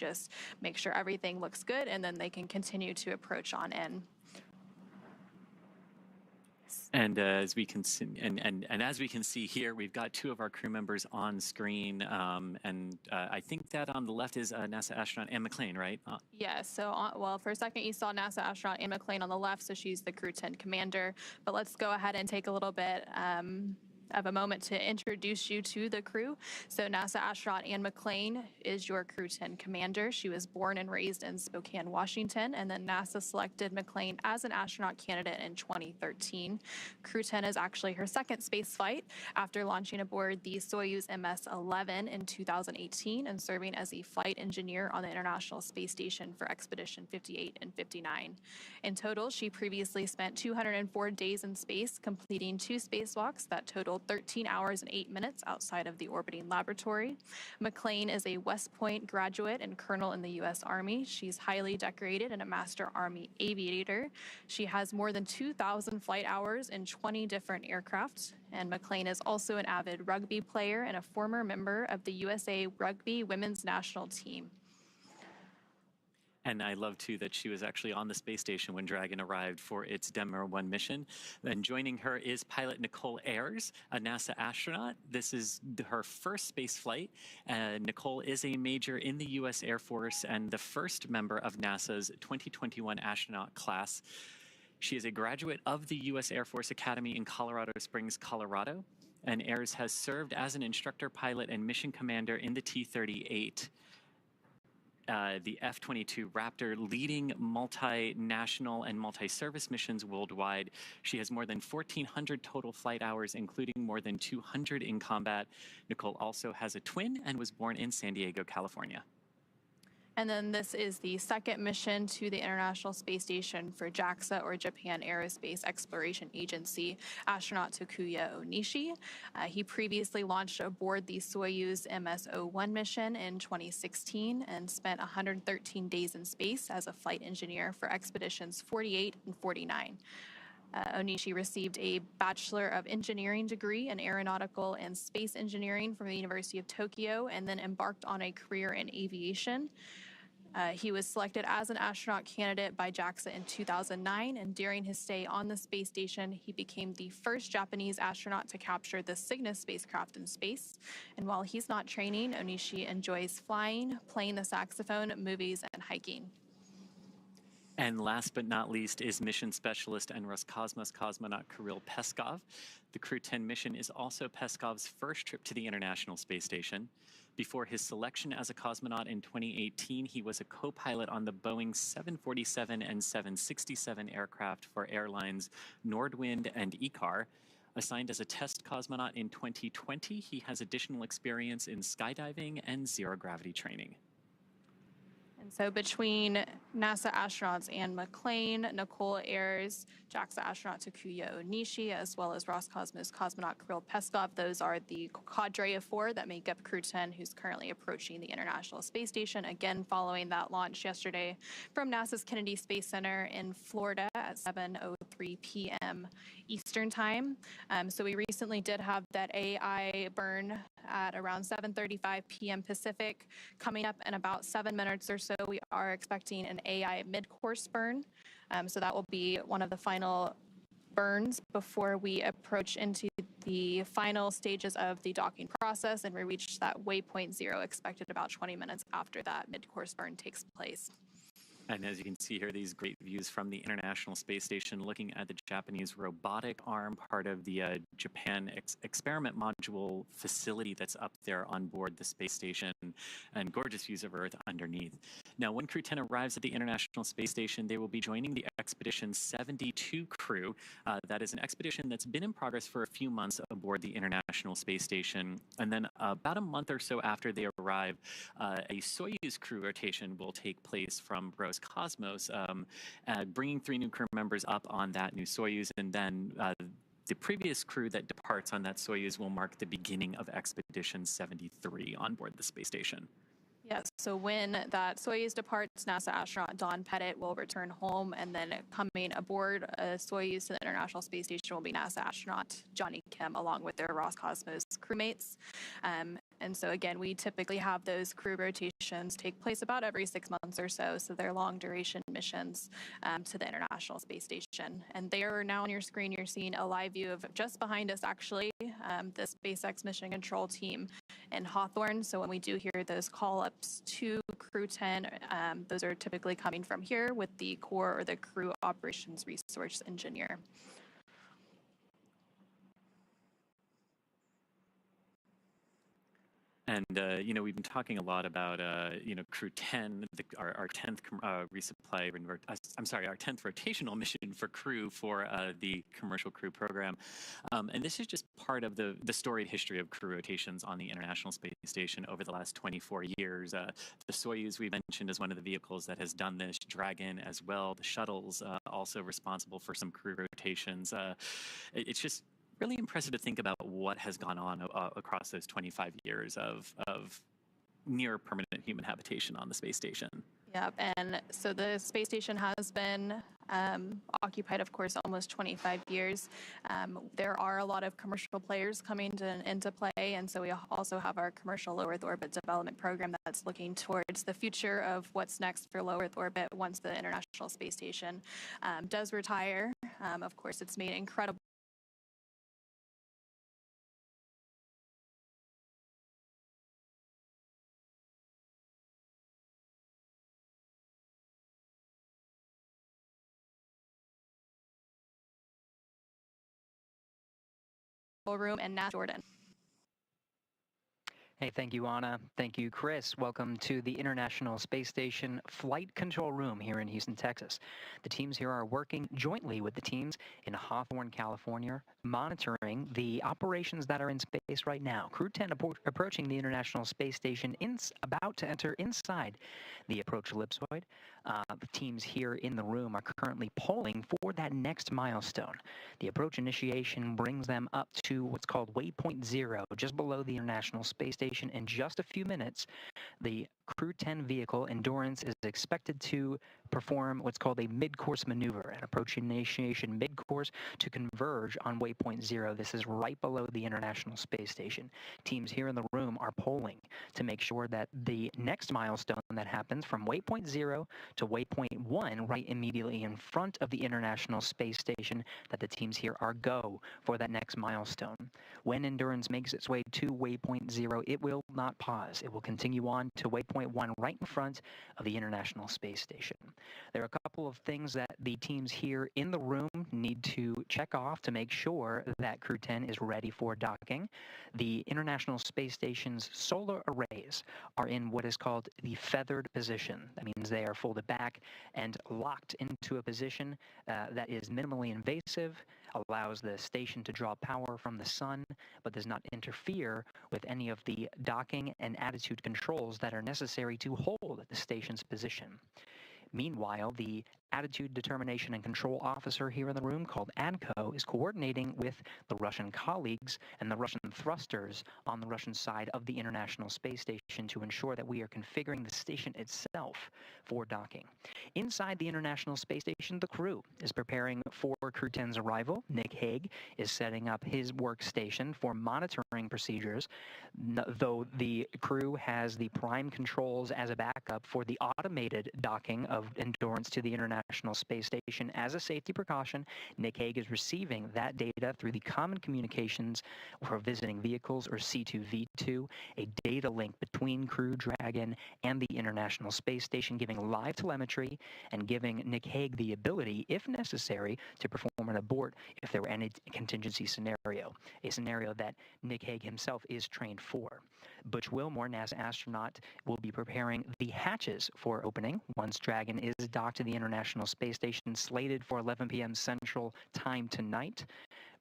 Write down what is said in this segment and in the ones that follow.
just make sure everything looks good, and then they can continue to approach on in. And as we can see, as we can see here, we've got two of our crew members on screen, I think that on the left is NASA astronaut Anne McClain, right? Yeah. So, well, for a second you saw NASA astronaut Anne McClain on the left, so she's the Crew-10 commander. But let's go ahead and take a little bit of a moment to introduce you to the crew. So NASA astronaut Anne McClain is your Crew-10 commander. She was born and raised in Spokane, Washington, and then NASA selected McClain as an astronaut candidate in 2013. Crew-10 is actually her second space flight after launching aboard the Soyuz MS-11 in 2018 and serving as a flight engineer on the International Space Station for Expedition 58 and 59. In total, she previously spent 204 days in space, completing 2 spacewalks that totaled 13 hours and 8 minutes outside of the orbiting laboratory. McClain is a West Point graduate and colonel in the U.S. Army. She's highly decorated and a Master Army aviator. She has more than 2,000 flight hours in 20 different aircraft. And McClain is also an avid rugby player and a former member of the USA Rugby Women's National Team. And I love, too, that she was actually on the space station when Dragon arrived for its Demo 1 mission. Then joining her is pilot Nicole Ayers, a NASA astronaut. This is her first space flight. Nicole is a major in the U.S. Air Force and the first member of NASA's 2021 astronaut class. She is a graduate of the U.S. Air Force Academy in Colorado Springs, Colorado. And Ayers has served as an instructor pilot and mission commander in the T-38. The F-22 Raptor, leading multinational and multi-service missions worldwide. She has more than 1,400 total flight hours, including more than 200 in combat. Nicole also has a twin and was born in San Diego, California. And then this is the second mission to the International Space Station for JAXA, or Japan Aerospace Exploration Agency, astronaut Takuya Onishi. He previously launched aboard the Soyuz MS-01 mission in 2016 and spent 113 days in space as a flight engineer for expeditions 48 and 49. Onishi received a Bachelor of Engineering degree in Aeronautical and Space Engineering from the University of Tokyo and then embarked on a career in aviation. He was selected as an astronaut candidate by JAXA in 2009, and during his stay on the space station, he became the first Japanese astronaut to capture the Cygnus spacecraft in space. And while he's not training, Onishi enjoys flying, playing the saxophone, movies, and hiking. And last but not least is mission specialist and Roscosmos cosmonaut Kirill Peskov. The Crew-10 mission is also Peskov's first trip to the International Space Station. Before his selection as a cosmonaut in 2018, he was a co-pilot on the Boeing 747 and 767 aircraft for airlines Nordwind and ICAR. Assigned as a test cosmonaut in 2020, he has additional experience in skydiving and zero-gravity training. And so between NASA astronauts Anne McClain, Nicole Ayers, JAXA astronaut Takuya Onishi, as well as Roscosmos cosmonaut Kirill Peskov, those are the cadre of 4 that make up Crew-10, who's currently approaching the International Space Station, again following that launch yesterday from NASA's Kennedy Space Center in Florida at 7:03 p.m. Eastern Time. So we recently did have that AI burn at around 7:35 p.m. Pacific. Coming up in about 7 minutes or so, we are expecting an AI mid-course burn. So that will be one of the final burns before we approach into the final stages of the docking process, and we reach that waypoint 0 expected about 20 minutes after that mid-course burn takes place. And as you can see here, these great views from the International Space Station, looking at the Japanese robotic arm, part of the Japan experiment module facility that's up there on board the space station, and gorgeous views of Earth underneath. Now, when Crew-10 arrives at the International Space Station, they will be joining the Expedition 72 crew. That is an expedition that's been in progress for a few months aboard the International Space Station. And then about a month or so after they arrive, a Soyuz crew rotation will take place from Roscosmos, bringing 3 new crew members up on that new Soyuz, and then the previous crew that departs on that Soyuz will mark the beginning of Expedition 73 on board the space station. Yes, so when that Soyuz departs, NASA astronaut Don Pettit will return home, and then coming aboard a Soyuz to the International Space Station will be NASA astronaut Johnny Kim, along with their Roscosmos crewmates. And so again, we typically have those crew rotations take place about every 6 months or so. So they're long duration missions to the International Space Station. And there now on your screen, you're seeing a live view of just behind us, actually, the SpaceX Mission Control Team in Hawthorne. So when we do hear those call-ups to Crew-10, those are typically coming from here with the core or the crew operations resource engineer. And, we've been talking a lot about, Crew-10, our 10th resupply, our 10th rotational mission for Crew for the Commercial Crew program. And this is just part of the storied history of crew rotations on the International Space Station over the last 24 years. The Soyuz we mentioned is one of the vehicles that has done this, Dragon as well. The shuttle's also responsible for some crew rotations. It's just really impressive to think about what has gone on across those 25 years of near permanent human habitation on the space station. Yep, and so the space station has been occupied, of course, almost 25 years. There are a lot of commercial players coming into play, and so we also have our commercial low Earth orbit development program that's looking towards the future of what's next for low Earth orbit once the International Space Station does retire. Of course, it's made incredible room and Nat Jordan. Hey, thank you, Anna. Thank you, Chris. Welcome to the International Space Station Flight Control Room here in Houston, Texas. The teams here are working jointly with the teams in Hawthorne, California, monitoring the operations that are in space right now. Crew-10 approaching the International Space Station, about to enter inside the approach ellipsoid. The teams here in the room are currently polling for that next milestone. The approach initiation brings them up to what's called Waypoint 0, just below the International Space Station. In just a few minutes, the Crew-10 vehicle, Endurance, is expected to perform what's called a mid-course maneuver, an approach initiation mid-course to converge on Waypoint 0. This is right below the International Space Station. Teams here in the room are polling to make sure that the next milestone that happens from Waypoint 0 to Waypoint 1, right immediately in front of the International Space Station, that the teams here are go for that next milestone. When Endurance makes its way to Waypoint 0, it will not pause. It will continue on to Waypoint 1 right in front of the International Space Station. There are a couple of things that the teams here in the room need to check off to make sure that Crew-10 is ready for docking. The International Space Station's solar arrays are in what is called the feathered position. That means they are folded back and locked into a position that is minimally invasive, allows the station to draw power from the sun, but does not interfere with any of the docking and attitude controls that are necessary to hold the station's position. Meanwhile, the Attitude Determination and Control Officer here in the room, called ADCO, is coordinating with the Russian colleagues and the Russian thrusters on the Russian side of the International Space Station to ensure that we are configuring the station itself for docking. Inside the International Space Station, the crew is preparing for Crew-10's arrival. Nick Hague is setting up his workstation for monitoring procedures, though the crew has the prime controls as a backup for the automated docking of Endurance to the International Space Station. As a safety precaution, Nick Hague is receiving that data through the Common Communications for Visiting Vehicles, or C2V2, a data link between Crew Dragon and the International Space Station, giving live telemetry and giving Nick Hague the ability, if necessary, to perform an abort if there were any contingency scenario, a scenario that Nick Hague himself is trained for. Butch Wilmore, NASA astronaut, will be preparing the hatches for opening once Dragon is docked to the International Space Station, slated for 11 p.m. Central Time tonight.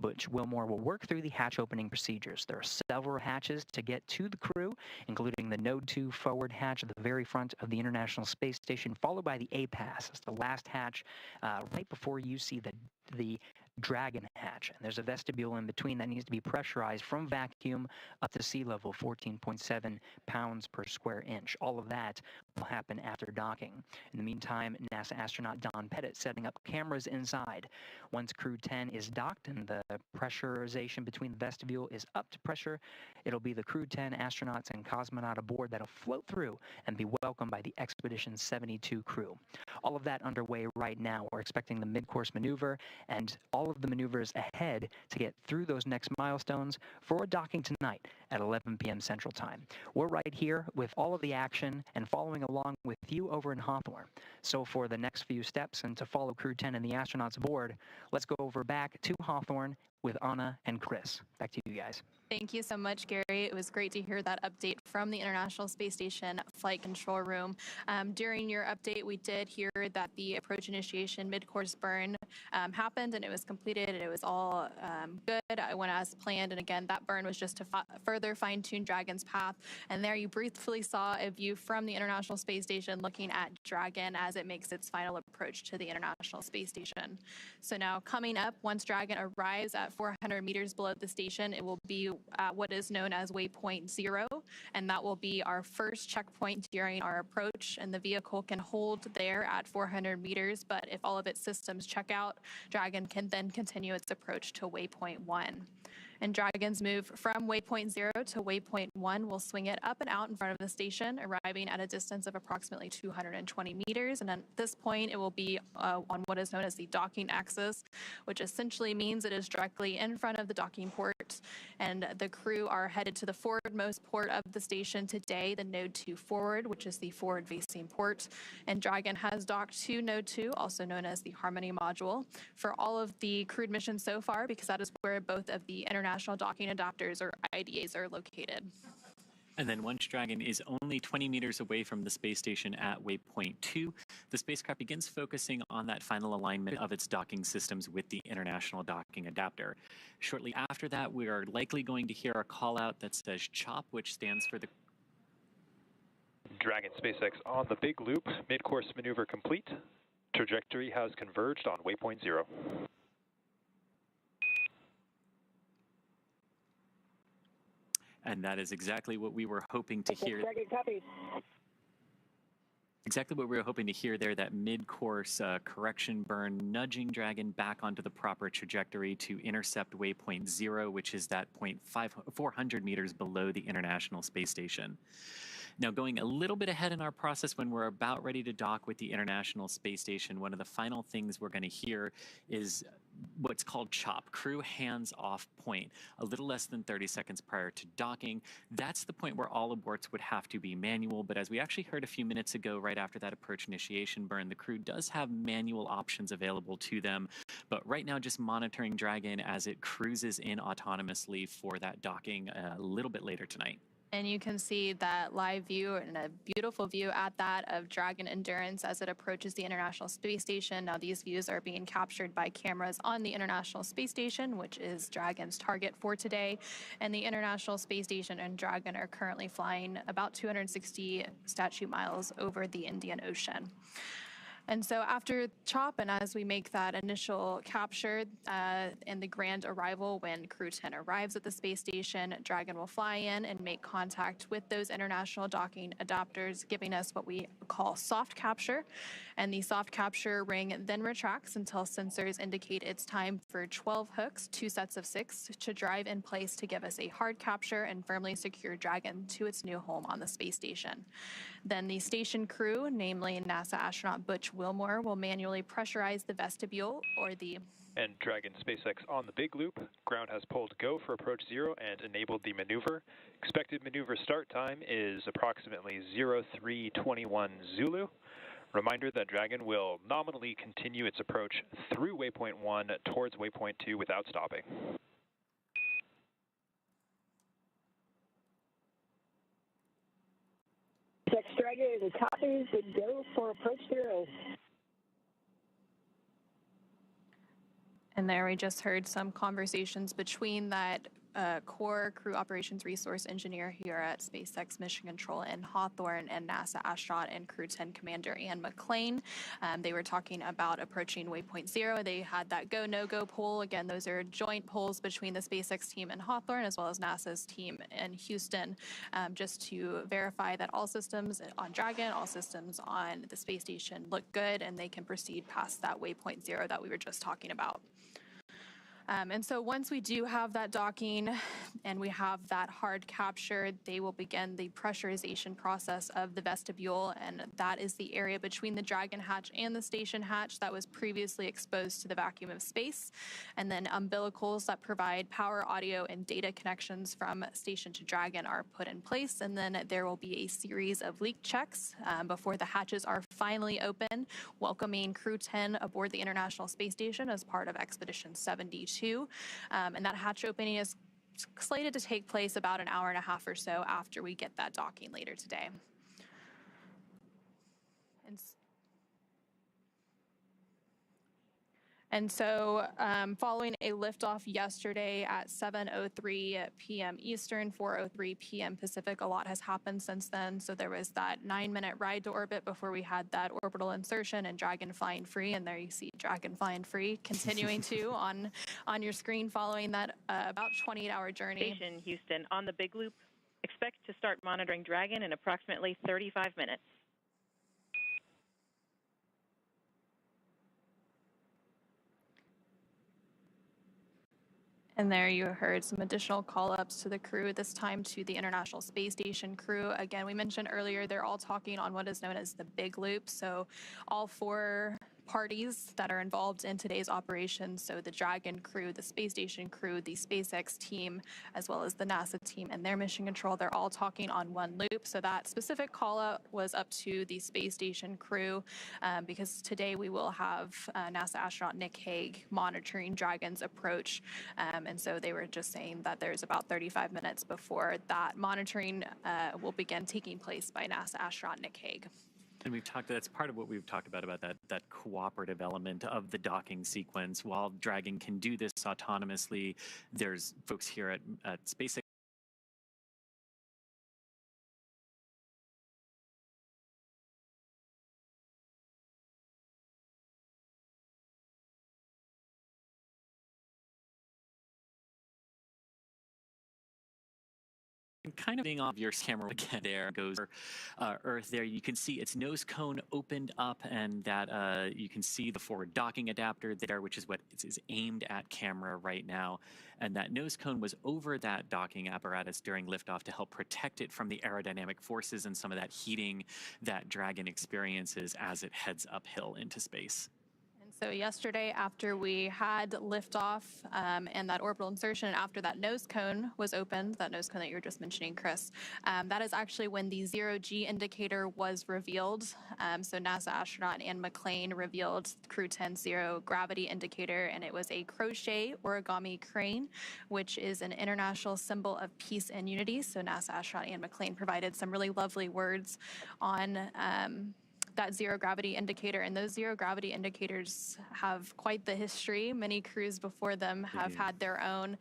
Butch Wilmore will work through the hatch opening procedures. There are several hatches to get to the crew, including the Node 2 forward hatch at the very front of the International Space Station, followed by the A-Pass. It's the last hatch right before you see the Dragon hatch, and there's a vestibule in between that needs to be pressurized from vacuum up to sea level, 14.7 pounds per square inch. All of that will happen after docking. In the meantime, NASA astronaut Don Pettit setting up cameras inside. Once Crew-10 is docked and the pressurization between the vestibule is up to pressure, it'll be the Crew-10 astronauts and cosmonaut aboard that'll float through and be welcomed by the Expedition 72 crew. All of that underway right now. We're expecting the mid-course maneuver and all of the maneuvers ahead to get through those next milestones for docking tonight at 11 p.m. Central Time. We're right here with all of the action and following along with you over in Hawthorne. So for the next few steps and to follow Crew-10 and the astronauts aboard, let's go over back to Hawthorne with Anna and Chris. Back to you guys. Thank you so much, Gary. It was great to hear that update from the International Space Station Flight Control Room. During your update, we did hear that the approach initiation mid-course burn happened and it was completed and it was all good. I went as planned, and again, that burn was just to further fine-tune Dragon's path. And there you briefly saw a view from the International Space Station looking at Dragon as it makes its final approach to the International Space Station. So now coming up, once Dragon arrives at 400 meters below the station, it will be at what is known as Waypoint 0, and that will be our first checkpoint during our approach, and the vehicle can hold there at 400 meters, but if all of its systems check out, Dragon can then continue its approach to Waypoint 1. And Dragon's move from Waypoint 0 to Waypoint 1 will swing it up and out in front of the station, arriving at a distance of approximately 220 meters. And at this point, it will be on what is known as the docking axis, which essentially means it is directly in front of the docking port. And the crew are headed to the forwardmost port of the station today, the Node 2 forward, which is the forward-facing port. And Dragon has docked to Node 2, also known as the Harmony module, for all of the crewed missions so far, because that is where both of the international docking adapters, or IDAs, are located. And then once Dragon is only 20 meters away from the space station at Waypoint 2, the spacecraft begins focusing on that final alignment of its docking systems with the International Docking Adapter. Shortly after that, we are likely going to hear a call out that says CHOP, which stands for the Dragon SpaceX on the big loop, mid-course maneuver complete. Trajectory has converged on Waypoint 0. And that is exactly what we were hoping to hear. Exactly what we were hoping to hear there, that mid-course correction burn, nudging Dragon back onto the proper trajectory to intercept Waypoint 0, which is that 400 meters below the International Space Station. Now, going a little bit ahead in our process, when we're about ready to dock with the International Space Station, one of the final things we're going to hear is what's called CHOP, crew hands-off point, a little less than 30 seconds prior to docking. That's the point where all aborts would have to be manual, but as we actually heard a few minutes ago, right after that approach initiation burn, the crew does have manual options available to them, but right now just monitoring Dragon as it cruises in autonomously for that docking a little bit later tonight. And you can see that live view and a beautiful view at that of Dragon Endurance as it approaches the International Space Station. Now, these views are being captured by cameras on the International Space Station, which is Dragon's target for today. And the International Space Station and Dragon are currently flying about 260 statute miles over the Indian Ocean. And so after CHOP, and as we make that initial capture and the grand arrival, when Crew-10 arrives at the space station, Dragon will fly in and make contact with those international docking adapters, giving us what we call soft capture. And the soft capture ring then retracts until sensors indicate it's time for 12 hooks, 2 sets of 6, to drive in place to give us a hard capture and firmly secure Dragon to its new home on the space station. Then the station crew, namely NASA astronaut Butch Wilmore, will manually pressurize the vestibule, or the... And Dragon SpaceX on the big loop. Ground has pulled go for approach 0 and enabled the maneuver. Expected maneuver start time is approximately 0321 Zulu. Reminder that Dragon will nominally continue its approach through Waypoint 1 towards Waypoint 2 without stopping. Dragon is a copy, good go for approach 0. And there we just heard some conversations between that core crew operations resource engineer here at SpaceX Mission Control in Hawthorne, and NASA astronaut and Crew-10 commander Anne McClain. They were talking about approaching Waypoint 0. They had that go, no-go poll. Again, those are joint polls between the SpaceX team in Hawthorne as well as NASA's team in Houston, just to verify that all systems on Dragon, all systems on the space station look good and they can proceed past that Waypoint 0 that we were just talking about. And so once we do have that docking and we have that hard capture, they will begin the pressurization process of the vestibule, and that is the area between the Dragon hatch and the station hatch that was previously exposed to the vacuum of space. And then umbilicals that provide power, audio, and data connections from station to Dragon are put in place, and then there will be a series of leak checks before the hatches are finally open, welcoming Crew-10 aboard the International Space Station as part of Expedition 72. And that hatch opening is slated to take place about an hour and a half or so after we get that docking later today. And so following a liftoff yesterday at 7:03 p.m. Eastern, 4:03 p.m. Pacific, a lot has happened since then. So there was that 9-minute ride to orbit before we had that orbital insertion and Dragon flying free. And there you see Dragon flying free continuing to on your screen following that about 28-hour journey. Station Houston on the Big Loop. Expect to start monitoring Dragon in approximately 35 minutes. And there you heard some additional call-ups to the crew, this time to the International Space Station crew. Again, we mentioned earlier, they're all talking on what is known as the Big Loop. So all 4 parties that are involved in today's operation, so the Dragon crew, the space station crew, the SpaceX team, as well as the NASA team and their mission control, they're all talking on one loop. So that specific call out was up to the space station crew, because today we will have NASA astronaut Nick Hague monitoring Dragon's approach. And so they were just saying that there's about 35 minutes before that monitoring will begin taking place by NASA astronaut Nick Hague. And that's part of what we've talked about that cooperative element of the docking sequence. While Dragon can do this autonomously, there's folks here at SpaceX kind of being off your camera again. There goes Earth. There you can see its nose cone opened up, and that you can see the forward docking adapter there, which is what is aimed at camera right now. And that nose cone was over that docking apparatus during liftoff to help protect it from the aerodynamic forces and some of that heating that Dragon experiences as it heads uphill into space. So yesterday, after we had liftoff and that orbital insertion, after that nose cone was opened, that nose cone that you were just mentioning, Chris, that is actually when the 0G indicator was revealed. So NASA astronaut Anne McClain revealed Crew-10 zero gravity indicator, and it was a crochet origami crane, which is an international symbol of peace and unity. So NASA astronaut Anne McClain provided some really lovely words on that zero gravity indicator, and those zero gravity indicators have quite the history. Many crews before them have had their own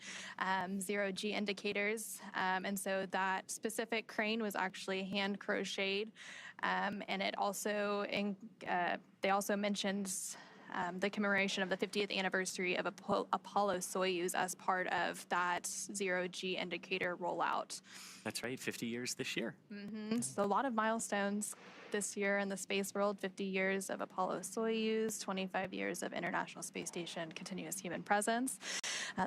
zero G indicators, and so that specific crane was actually hand crocheted, and it also they also mentioned the commemoration of the 50th anniversary of Apollo-Soyuz as part of that zero G indicator rollout. That's right, 50 years this year. So a lot of milestones this year in the space world: 50 years of Apollo-Soyuz, 25 years of International Space Station continuous human presence.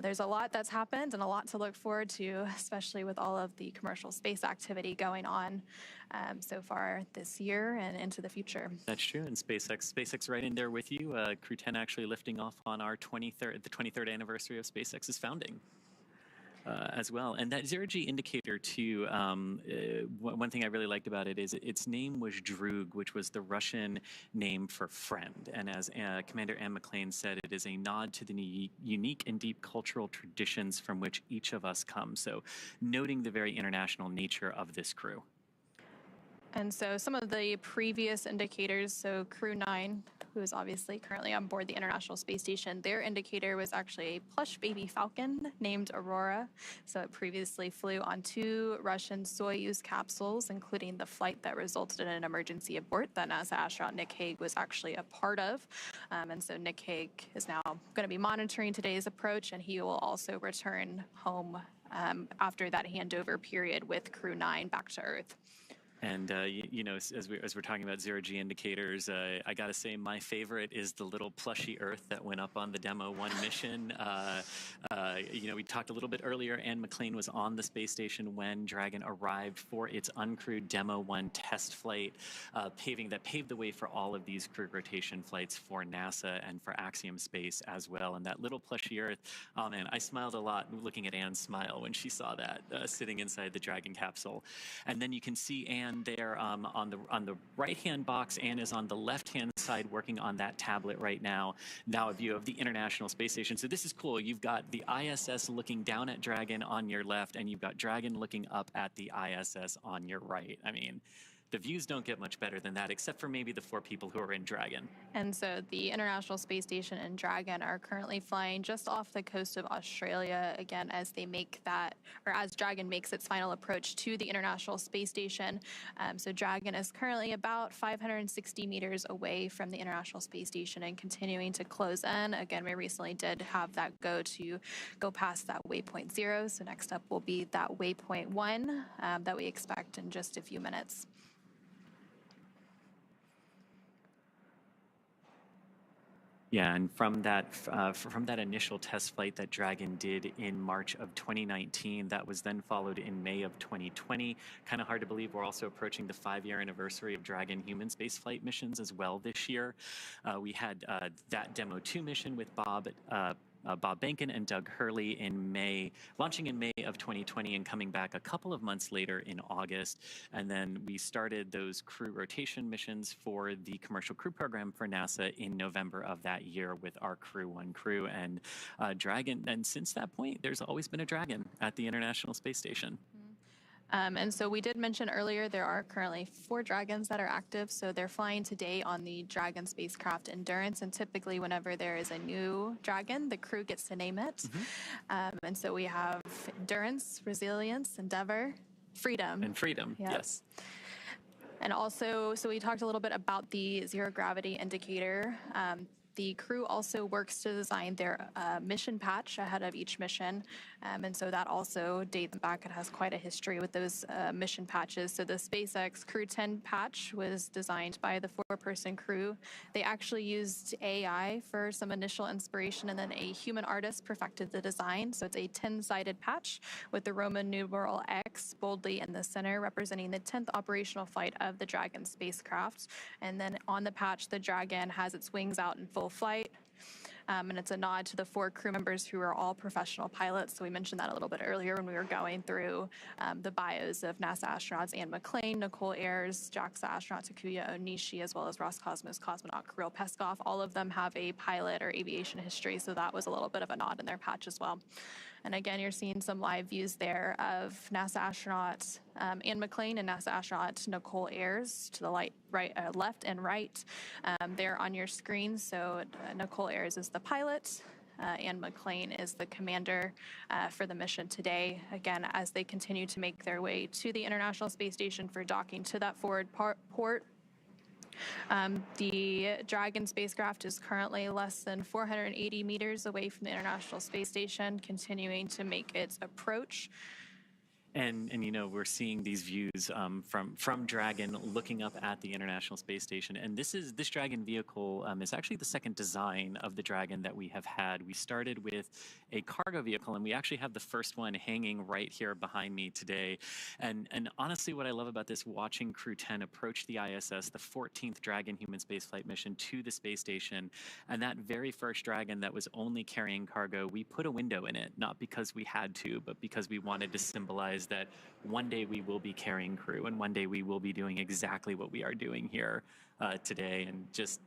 There's a lot that's happened and a lot to look forward to, especially with all of the commercial space activity going on so far this year and into the future. That's true, and SpaceX right in there with you. Crew-10 actually lifting off on the 23rd anniversary of SpaceX's founding. As well. And that zero-G indicator, too, one thing I really liked about it is its name was Droog, which was the Russian name for friend. And as Commander Anne McClain said, it is a nod to the unique and deep cultural traditions from which each of us come. So noting the very international nature of this crew. And so some of the previous indicators, so Crew-9 who is obviously currently on board the International Space Station, their indicator was actually a plush baby falcon named Aurora. So it previously flew on 2 Russian Soyuz capsules, including the flight that resulted in an emergency abort that NASA astronaut Nick Hague was actually a part of. And so Nick Hague is now going to be monitoring today's approach, and he will also return home after that handover period with Crew-9 back to Earth. And you know, as we're talking about zero-G indicators, I got to say my favorite is the little plushy Earth that went up on the Demo 1 mission. You know, we talked a little bit earlier, Anne McClain was on the space station when Dragon arrived for its uncrewed Demo 1 test flight, paved the way for all of these crew rotation flights for NASA and for Axiom Space as well. And that little plushy Earth, oh man, I smiled a lot looking at Anne's smile when she saw that sitting inside the Dragon capsule. And then you can see Anne there on the right-hand box. Anne is on the left-hand side working on that tablet right now. Now a view of the International Space Station. So this is cool. You've got the ISS looking down at Dragon on your left, and you've got Dragon looking up at the ISS on your right. I mean, the views don't get much better than that, except for maybe the 4 people who are in Dragon. And so the International Space Station and Dragon are currently flying just off the coast of Australia, again, as they make that, or as Dragon makes its final approach to the International Space Station. So Dragon is currently about 560 meters away from the International Space Station and continuing to close in. Again, we recently did have that go past that Waypoint 0. So next up will be that Waypoint 1 that we expect in just a few minutes. Yeah, and from that initial test flight that Dragon did in March of 2019, that was then followed in May of 2020. Kind of hard to believe we're also approaching the 5-year anniversary of Dragon human spaceflight missions as well this year. We had that Demo 2 mission with Bob Behnken and Doug Hurley launching in May of 2020 and coming back a couple of months later in August. And then we started those crew rotation missions for the Commercial Crew Program for NASA in November of that year with our Crew-1 crew and Dragon. And since that point, there's always been a Dragon at the International Space Station. And so we did mention earlier there are currently 4 Dragons that are active. So they're flying today on the Dragon spacecraft Endurance. And typically whenever there is a new Dragon, the crew gets to name it. And so we have Endurance, Resilience, Endeavor, Freedom. And Freedom, Yep. Yes. And also, so we talked a little bit about the zero gravity indicator. The crew also works to design their mission patch ahead of each mission. And so that also dates back. It has quite a history with those mission patches. So the SpaceX Crew-10 patch was designed by the 4-person crew. They actually used AI for some initial inspiration, and then a human artist perfected the design. So it's a 10-sided patch with the Roman numeral X boldly in the center, representing the 10th operational flight of the Dragon spacecraft. And then on the patch, the Dragon has its wings out in full flight. And it's a nod to the 4 crew members who are all professional pilots. So we mentioned that a little bit earlier when we were going through the bios of NASA astronauts Anne McClain, Nicole Ayers, JAXA astronaut Takuya Onishi, as well as Roscosmos cosmonaut Kirill Peskov. All of them have a pilot or aviation history, so that was a little bit of a nod in their patch as well. And again, you're seeing some live views there of NASA astronaut Anne McClain and NASA astronaut Nicole Ayers to the left and right there on your screen. So Nicole Ayers is the pilot. Anne McClain is the commander for the mission today. Again, as they continue to make their way to the International Space Station for docking to that forward port. The Dragon spacecraft is currently less than 480 meters away from the International Space Station, continuing to make its approach. And you know, we're seeing these views from Dragon looking up at the International Space Station. And this Dragon vehicle is actually the second design of the Dragon that we have had. We started with a cargo vehicle, and we actually have the first one hanging right here behind me today. And honestly, what I love about this, watching Crew-10 approach the ISS, the 14th Dragon human spaceflight mission to the space station, and that very first Dragon that was only carrying cargo, we put a window in it, not because we had to, but because we wanted to symbolize that one day we will be carrying crew, and one day we will be doing exactly what we are doing here today. And just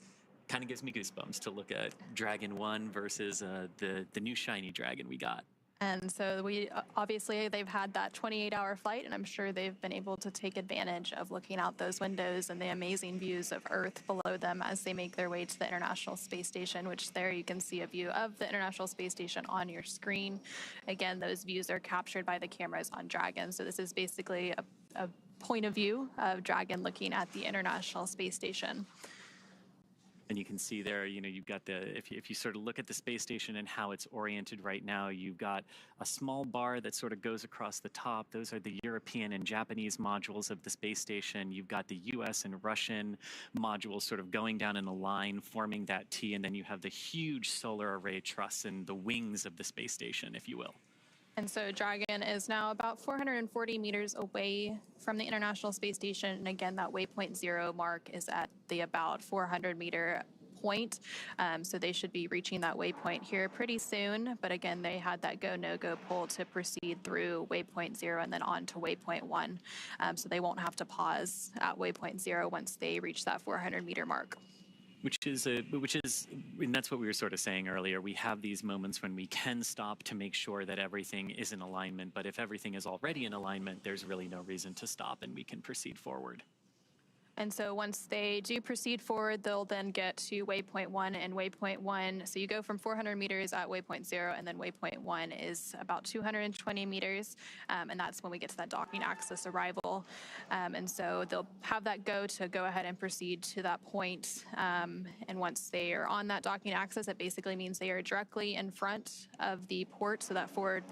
kind of gives me goosebumps to look at Dragon 1 versus the new shiny Dragon we got. And so obviously they've had that 28-hour flight, and I'm sure they've been able to take advantage of looking out those windows and the amazing views of Earth below them as they make their way to the International Space Station, which there you can see a view of the International Space Station on your screen. Again, those views are captured by the cameras on Dragon. So this is basically a point of view of Dragon looking at the International Space Station. And you can see there, you've got if you sort of look at the space station and how it's oriented right now, you've got a small bar that sort of goes across the top. Those are the European and Japanese modules of the space station. You've got the US and Russian modules sort of going down in a line, forming that T, and then you have the huge solar array truss and the wings of the space station, if you will. And so Dragon is now about 440 meters away from the International Space Station. And again, that waypoint 0 mark is at the about 400-meter point. So they should be reaching that waypoint here pretty soon. But again, they had that go, no-go pull to proceed through waypoint 0 and then on to waypoint 1. So they won't have to pause at waypoint 0 once they reach that 400-meter mark. Which is, and that's what we were sort of saying earlier. We have these moments when we can stop to make sure that everything is in alignment. But if everything is already in alignment, there's really no reason to stop, and we can proceed forward. And so once they do proceed forward, they'll then get to waypoint 1 and waypoint 1. So you go from 400 meters at waypoint 0, and then waypoint 1 is about 220 meters. And that's when we get to that docking axis arrival. And so they'll have that go ahead and proceed to that point. And once they are on that docking axis, it basically means they are directly in front of the port. So that forward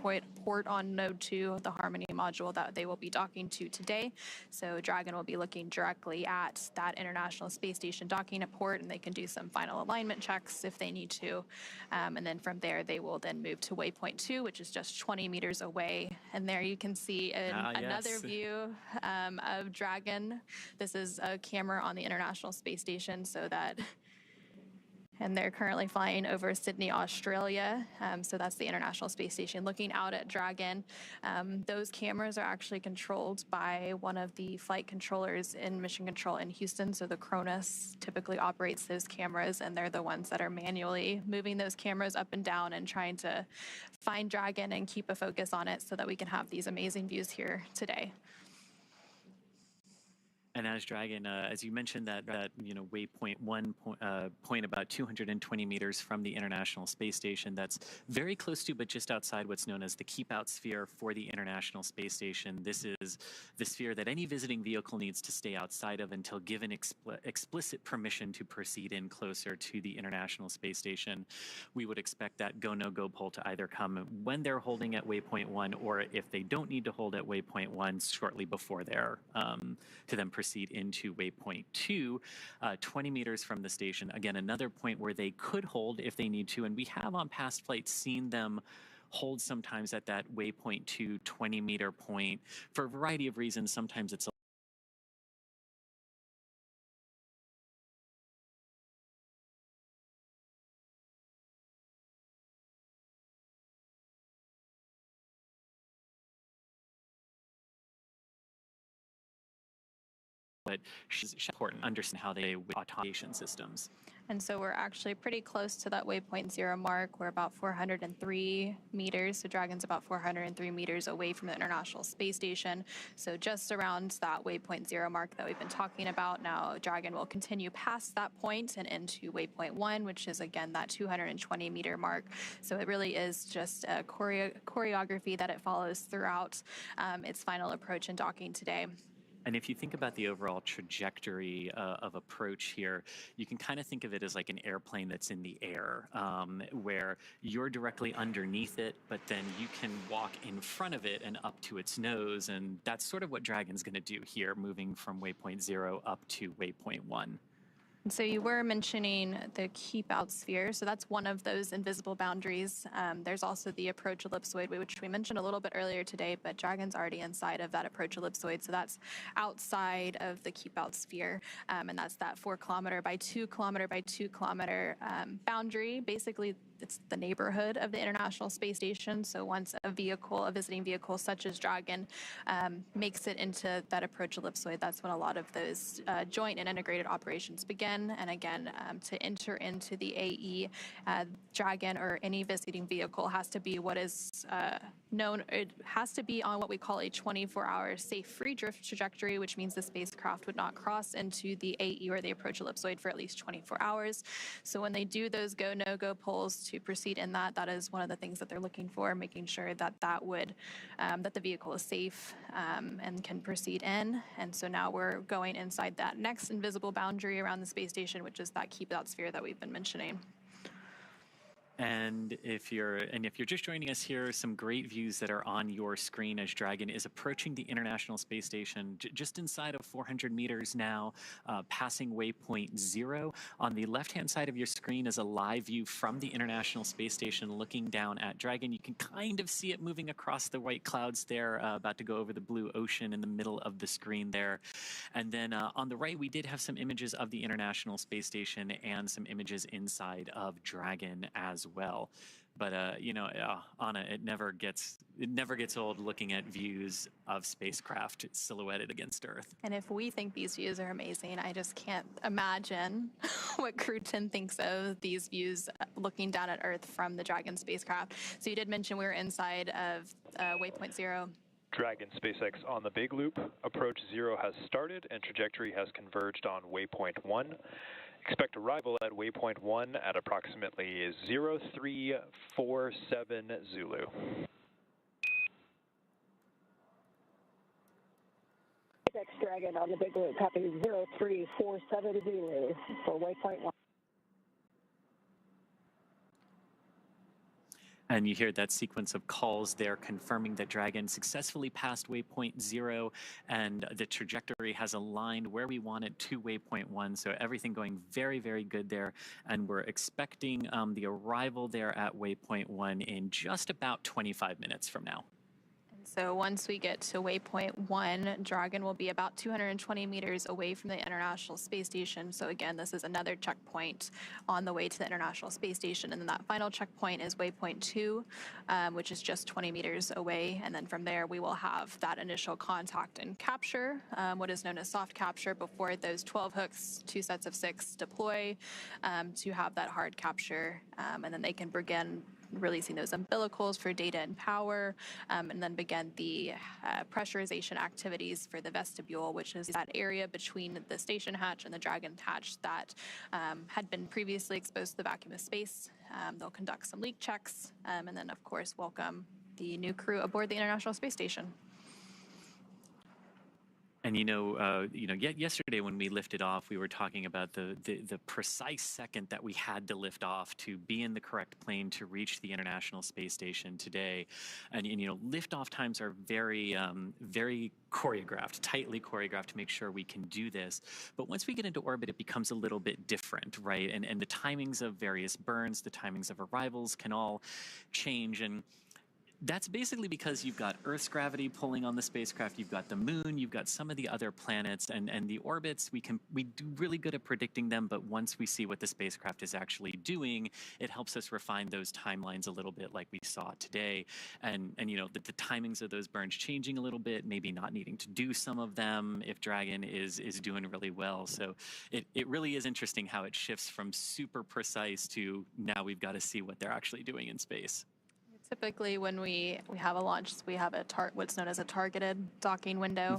port on node 2, the Harmony module that they will be docking to today. So Dragon will be looking directly at that International Space Station docking port, and they can do some final alignment checks if they need to. And then from there, they will then move to waypoint 2, which is just 20 meters away. And there you can see another view of Dragon. This is a camera on the International Space Station, and they're currently flying over Sydney, Australia. So that's the International Space Station looking out at Dragon. Those cameras are actually controlled by one of the flight controllers in Mission Control in Houston. So the Cronus typically operates those cameras, and they're the ones that are manually moving those cameras up and down and trying to find Dragon and keep a focus on it so that we can have these amazing views here today. And as Dragon, as you mentioned, that waypoint 1 point about 220 meters from the International Space Station, that's very close to, but just outside what's known as the keep-out sphere for the International Space Station. This is the sphere that any visiting vehicle needs to stay outside of until given explicit permission to proceed in closer to the International Space Station. We would expect that go, no-go pull to either come when they're holding at waypoint 1, or if they don't need to hold at waypoint 1, shortly before they're to then proceed into waypoint 2, 20 meters from the station. Again, another point where they could hold if they need to, and we have on past flights seen them hold sometimes at that waypoint 2 20-meter point for a variety of reasons. Sometimes it's but she's important to understand how they automation systems. And so we're actually pretty close to that waypoint 0 mark. We're about 403 meters. So Dragon's about 403 meters away from the International Space Station. So just around that waypoint 0 mark that we've been talking about. Now Dragon will continue past that point and into waypoint 1, which is again that 220-meter mark. So it really is just a choreography that it follows throughout its final approach and docking today. And if you think about the overall trajectory of approach here, you can kind of think of it as like an airplane that's in the air, where you're directly underneath it, but then you can walk in front of it and up to its nose. And that's sort of what Dragon's going to do here, moving from waypoint 0 up to waypoint 1. So you were mentioning the keep-out sphere. So that's one of those invisible boundaries. There's also the approach ellipsoid, which we mentioned a little bit earlier today, but Dragon's already inside of that approach ellipsoid. So that's outside of the keep-out sphere. And that's that 4 kilometer by 2 kilometer by 2 kilometer boundary. Basically, it's the neighborhood of the International Space Station. So once a visiting vehicle such as Dragon, makes it into that approach ellipsoid, that's when a lot of those joint and integrated operations begin. And again, to enter into the AE, Dragon or any visiting vehicle has to be what is known, it has to be on what we call a 24-hour safe free drift trajectory, which means the spacecraft would not cross into the AE or the approach ellipsoid for at least 24 hours. So when they do those go, no-go polls to proceed in that, that is one of the things that they're looking for, making sure that that the vehicle is safe and can proceed in. And so now we're going inside that next invisible boundary around the space station, which is that keep out sphere that we've been mentioning. And if you're just joining us here, some great views that are on your screen as Dragon is approaching the International Space Station just inside of 400 meters now, passing waypoint 0. On the left-hand side of your screen is a live view from the International Space Station looking down at Dragon. You can kind of see it moving across the white clouds there, about to go over the blue ocean in the middle of the screen there. And then on the right, we did have some images of the International Space Station and some images inside of Dragon as well. But Anna, it never gets old looking at views of spacecraft silhouetted against Earth. And if we think these views are amazing, I just can't imagine what Crew-10 thinks of these views looking down at Earth from the Dragon spacecraft. So you did mention we were inside of waypoint 0. Dragon SpaceX on the big loop. Approach 0 has started and trajectory has converged on waypoint 1. Expect arrival at waypoint 1 at approximately 0347 Zulu. SpaceX Dragon on the big loop, copy 0347 Zulu for waypoint 1. And you hear that sequence of calls there confirming that Dragon successfully passed waypoint 0 and the trajectory has aligned where we want it to waypoint 1. So everything going very, very good there. And we're expecting the arrival there at waypoint 1 in just about 25 minutes from now. So once we get to waypoint 1, Dragon will be about 220 meters away from the International Space Station. So again, this is another checkpoint on the way to the International Space Station. And then that final checkpoint is waypoint 2, which is just 20 meters away. And then from there, we will have that initial contact and capture, what is known as soft capture, before those 12 hooks, 2 sets of 6 deploy to have that hard capture. And then they can begin releasing those umbilicals for data and power, and then begin the pressurization activities for the vestibule, which is that area between the station hatch and the Dragon hatch that had been previously exposed to the vacuum of space. They'll conduct some leak checks, and then, of course, welcome the new crew aboard the International Space Station. And yesterday when we lifted off, we were talking about the precise second that we had to lift off to be in the correct plane to reach the International Space Station today. And liftoff times are very, very choreographed, tightly choreographed to make sure we can do this. But once we get into orbit, it becomes a little bit different, right? And the timings of various burns, the timings of arrivals can all change. And that's basically because you've got Earth's gravity pulling on the spacecraft, you've got the moon, you've got some of the other planets, and the orbits, we do really good at predicting them, but once we see what the spacecraft is actually doing, it helps us refine those timelines a little bit like we saw today. And the timings of those burns changing a little bit, maybe not needing to do some of them if Dragon is doing really well. So it really is interesting how it shifts from super precise to now we've got to see what they're actually doing in space. Typically, when we have a launch, we have what's known as a targeted docking window.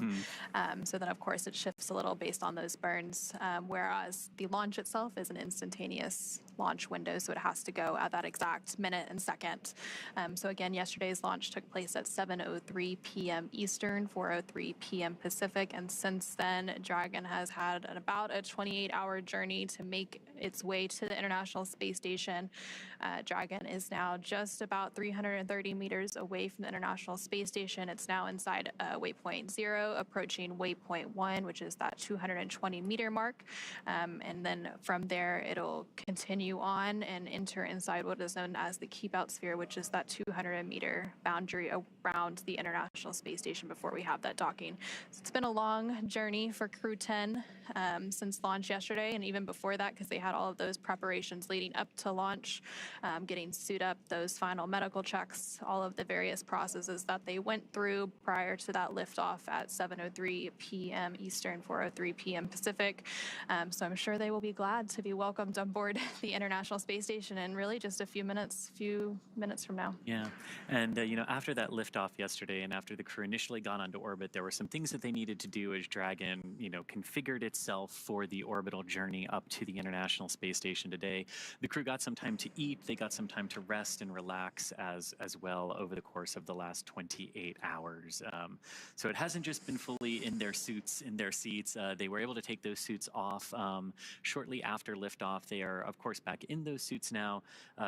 So then, of course, it shifts a little based on those burns, whereas the launch itself is an instantaneous launch window, so it has to go at that exact minute and second. So again, yesterday's launch took place at 7:03 p.m. Eastern, 4:03 p.m. Pacific, and since then, Dragon has had about a 28-hour journey to make its way to the International Space Station. Dragon is now just about 300 330 meters away from the International Space Station. It's now inside Waypoint 0, approaching Waypoint 1, which is that 220-meter mark. And then from there, it'll continue on and enter inside what is known as the keep-out sphere, which is that 200-meter boundary around the International Space Station before we have that docking. So it's been a long journey for Crew-10 since launch yesterday, and even before that, because they had all of those preparations leading up to launch, getting suited up, those final medical checks, all of the various processes that they went through prior to that liftoff at 7:03 p.m. Eastern, 4:03 p.m. Pacific. So I'm sure they will be glad to be welcomed on board the International Space Station in really just a few minutes from now. Yeah, and after that liftoff yesterday, and after the crew initially got onto orbit, there were some things that they needed to do as Dragon, configured itself for the orbital journey up to the International Space Station today. The crew got some time to eat, they got some time to rest and relax as well over the course of the last 28 hours. So it hasn't just been fully in their suits, in their seats. They were able to take those suits off shortly after liftoff. They are, of course, back in those suits now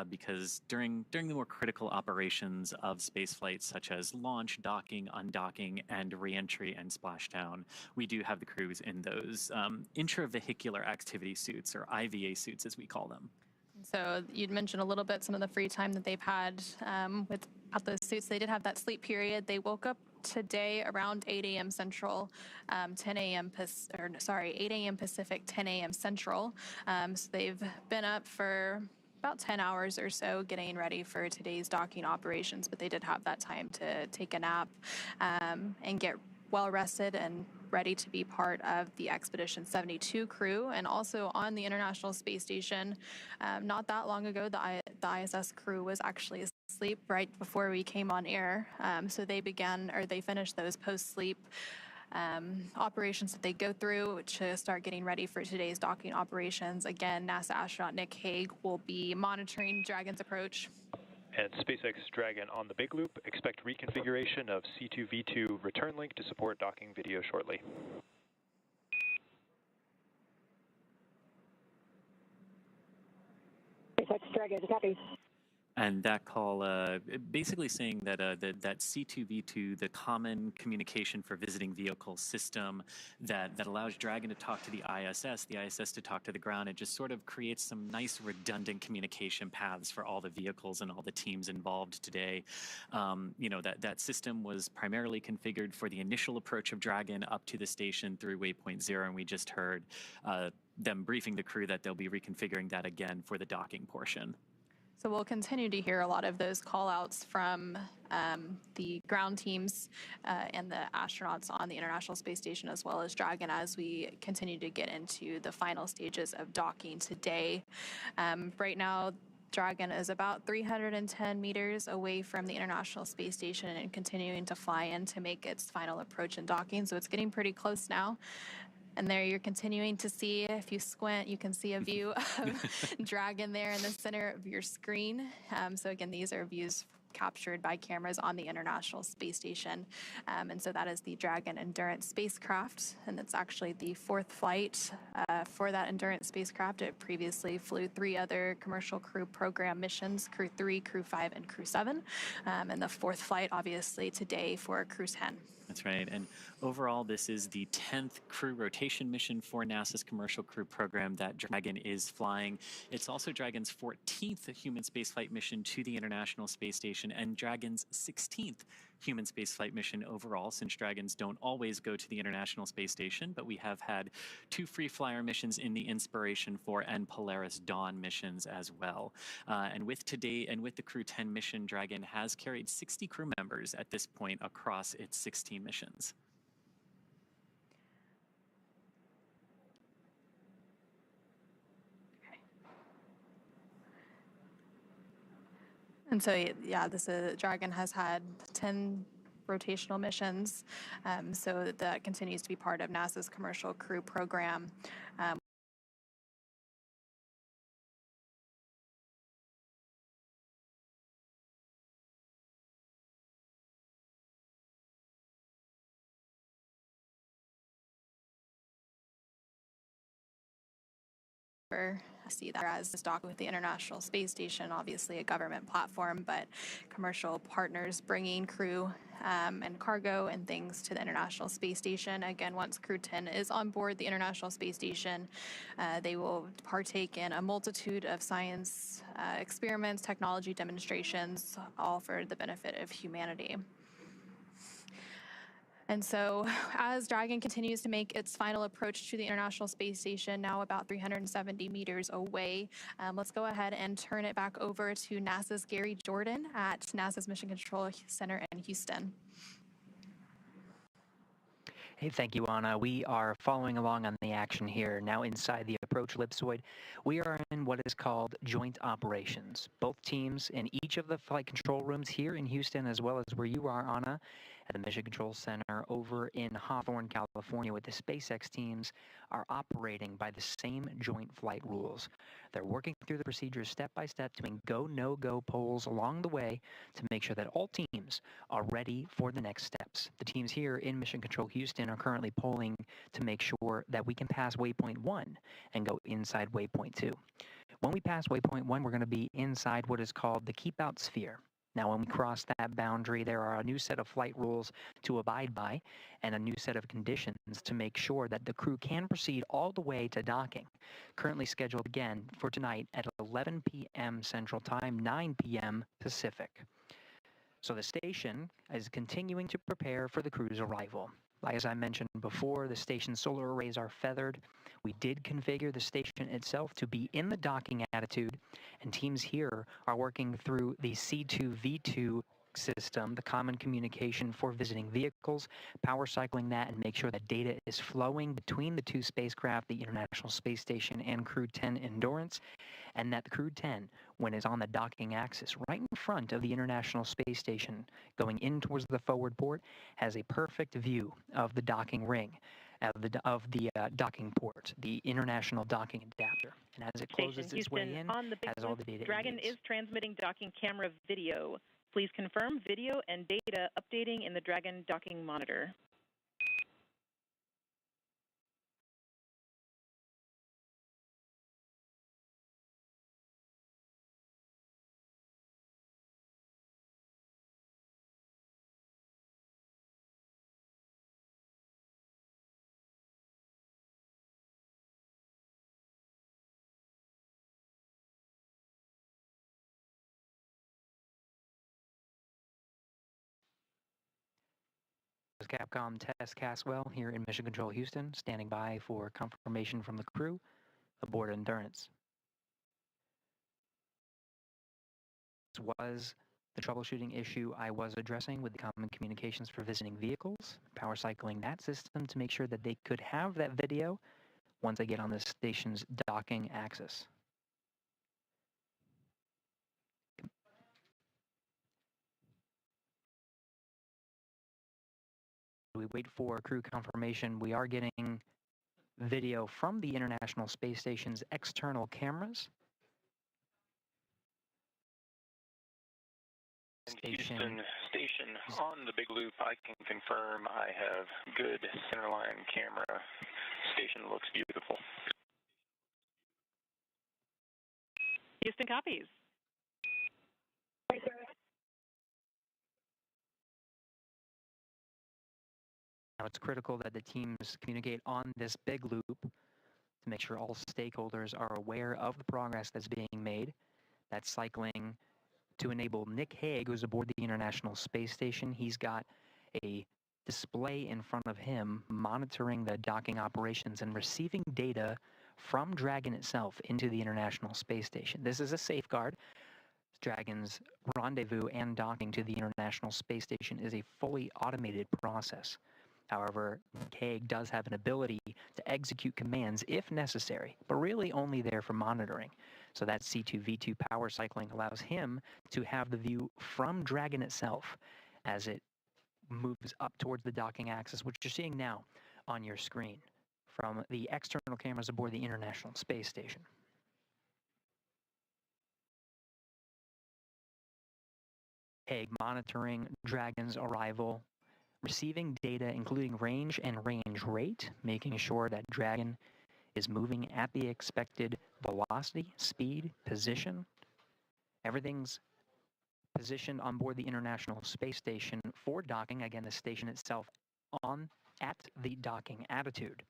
because during the more critical operations of spaceflight, such as launch, docking, undocking, and reentry and splashdown, we do have the crews in those intravehicular activity suits, or IVA suits as we call them. So you'd mentioned a little bit some of the free time that they've had without those suits. They did have that sleep period. They woke up today around 8 a.m. Central, 8 a.m. Pacific, 10 a.m. Central. So they've been up for about 10 hours or so getting ready for today's docking operations, but they did have that time to take a nap and get well rested and ready to be part of the Expedition 72 crew. And also on the International Space Station, not that long ago, the ISS crew was actually asleep right before we came on air. So they finished those post-sleep operations that they go through to start getting ready for today's docking operations. Again, NASA astronaut Nick Hague will be monitoring Dragon's approach. And SpaceX Dragon on the big loop. Expect reconfiguration of C2V2 return link to support docking video shortly. SpaceX Dragon, copy. And that call basically saying that that C2V2, the common communication for visiting vehicle system that allows Dragon to talk to the ISS to talk to the ground, it just sort of creates some nice redundant communication paths for all the vehicles and all the teams involved today. That system was primarily configured for the initial approach of Dragon up to the station through Waypoint 0, and we just heard them briefing the crew that they'll be reconfiguring that again for the docking portion. So we'll continue to hear a lot of those call-outs from the ground teams and the astronauts on the International Space Station, as well as Dragon, as we continue to get into the final stages of docking today. Right now, Dragon is about 310 meters away from the International Space Station and continuing to fly in to make its final approach and docking. So it's getting pretty close now. And there you're continuing to see, if you squint, you can see a view of Dragon there in the center of your screen. So again, these are views captured by cameras on the International Space Station. And so that is the Dragon Endurance spacecraft, and it's actually the fourth flight for that Endurance spacecraft. It previously flew 3 other commercial crew program missions, Crew 3, Crew 5, and Crew 7, and the fourth flight, obviously, today for Crew-10. That's right. And overall, this is the 10th crew rotation mission for NASA's Commercial Crew Program that Dragon is flying. It's also Dragon's 14th human spaceflight mission to the International Space Station and Dragon's 16th human spaceflight mission overall, since Dragons don't always go to the International Space Station, but we have had 2 free flyer missions in the Inspiration 4 and Polaris Dawn missions as well. And with today and with the Crew-10 mission, Dragon has carried 60 crew members at this point across its 16 missions. And so, yeah, Dragon has had 10 rotational missions, so that continues to be part of NASA's Commercial Crew Program. over. I see that as this dock with the International Space Station, obviously a government platform, but commercial partners bringing crew and cargo and things to the International Space Station. Again, once Crew-10 is on board the International Space Station, they will partake in a multitude of science experiments, technology demonstrations, all for the benefit of humanity. And so as Dragon continues to make its final approach to the International Space Station, now about 370 meters away, let's go ahead and turn it back over to NASA's Gary Jordan at NASA's Mission Control Center in Houston. Hey, thank you, Anna. We are following along on the action here. Now inside the approach ellipsoid, we are in what is called joint operations. Both teams in each of the flight control rooms here in Houston, as well as where you are, Anna, at the Mission Control Center over in Hawthorne, California, with the SpaceX teams, are operating by the same joint flight rules. They're working through the procedures step by step, doing go, no-go polls along the way to make sure that all teams are ready for the next steps. The teams here in Mission Control Houston are currently polling to make sure that we can pass Waypoint 1 and go inside Waypoint 2. When we pass Waypoint 1, we're going to be inside what is called the keep out sphere. Now, when we cross that boundary, there are a new set of flight rules to abide by and a new set of conditions to make sure that the crew can proceed all the way to docking. Currently scheduled again for tonight at 11 p.m. Central Time, 9 p.m. Pacific. So the station is continuing to prepare for the crew's arrival. As I mentioned before, the station's solar arrays are feathered. We did configure the station itself to be in the docking attitude, and teams here are working through the C2V2 system, the common communication for visiting vehicles, power cycling that and make sure that data is flowing between the two spacecraft, the International Space Station and Crew-10 Endurance, and that the Crew-10, when it's on the docking axis right in front of the International Space Station going in towards the forward port, has a perfect view of the docking ring, of the docking port, the International Docking Adapter. And as it closes its way in, has all the data Dragon is transmitting docking camera video. Please confirm video and data updating in the Dragon docking monitor. Capcom Test Caswell here in Mission Control Houston, standing by for confirmation from the crew aboard Endurance. This was the troubleshooting issue I was addressing with the common communications for visiting vehicles, power cycling that system to make sure that they could have that video once they get on the station's docking axis. We wait for crew confirmation. We are getting video from the International Space Station's external cameras. Houston Station on the big loop, I can confirm I have good centerline camera. Station looks beautiful. Houston copies. Now it's critical that the teams communicate on this big loop to make sure all stakeholders are aware of the progress that's being made. That's cycling to enable Nick Hague, who's aboard the International Space Station. He's got a display in front of him monitoring the docking operations and receiving data from Dragon itself into the International Space Station. This is a safeguard. Dragon's rendezvous and docking to the International Space Station is a fully automated process. However, Hague does have an ability to execute commands if necessary, but really only there for monitoring. So that C2V2 power cycling allows him to have the view from Dragon itself as it moves up towards the docking axis, which you're seeing now on your screen from the external cameras aboard the International Space Station. Hague monitoring Dragon's arrival, receiving data including range and range rate, making sure that Dragon is moving at the expected velocity, speed, position. Everything's positioned on board the International Space Station for docking. Again, the station itself at the docking attitude.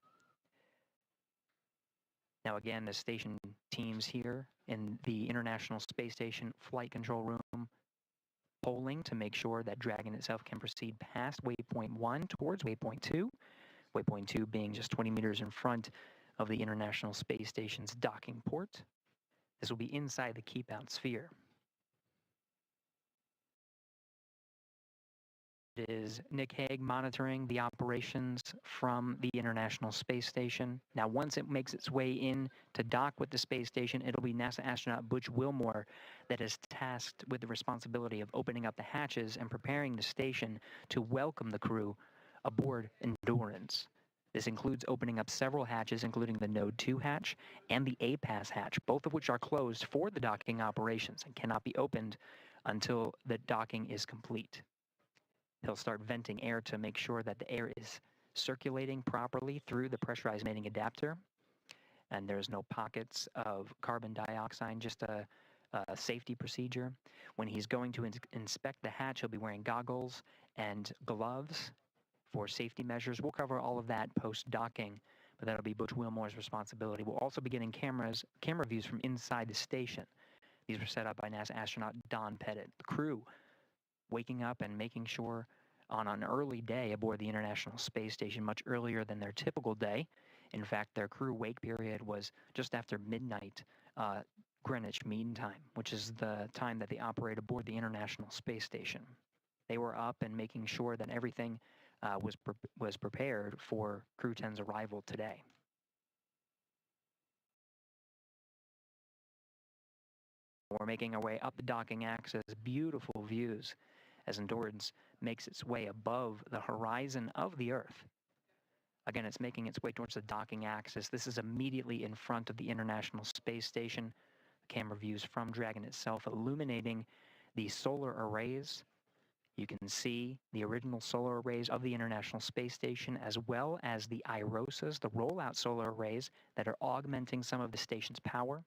Now again, the station teams here in the International Space Station Flight Control Room polling to make sure that Dragon itself can proceed past Waypoint 1 towards Waypoint 2. Waypoint 2 being just 20 meters in front of the International Space Station's docking port. This will be inside the keep-out sphere. It is Nick Hague monitoring the operations from the International Space Station. Now, once it makes its way in to dock with the space station, it'll be NASA astronaut Butch Wilmore that is tasked with the responsibility of opening up the hatches and preparing the station to welcome the crew aboard Endurance. This includes opening up several hatches, including the Node 2 hatch and the A-Pass hatch, both of which are closed for the docking operations and cannot be opened until the docking is complete. He'll start venting air to make sure that the air is circulating properly through the pressurized mating adapter, and there's no pockets of carbon dioxide, just a safety procedure. When he's going to inspect the hatch, he'll be wearing goggles and gloves for safety measures. We'll cover all of that post-docking, but that'll be Butch Wilmore's responsibility. We'll also be getting camera views from inside the station. These were set up by NASA astronaut Don Pettit. The crew waking up and making sure on an early day aboard the International Space Station, much earlier than their typical day. In fact, their crew wake period was just after midnight Greenwich Mean Time, which is the time that they operate aboard the International Space Station. They were up and making sure that everything was prepared for Crew-10's arrival today. We're making our way up the docking axis, beautiful views as Endurance makes its way above the horizon of the Earth. Again, it's making its way towards the docking axis. This is immediately in front of the International Space Station. The camera views from Dragon itself illuminating the solar arrays. You can see the original solar arrays of the International Space Station, as well as the IROSAs, the rollout solar arrays that are augmenting some of the station's power.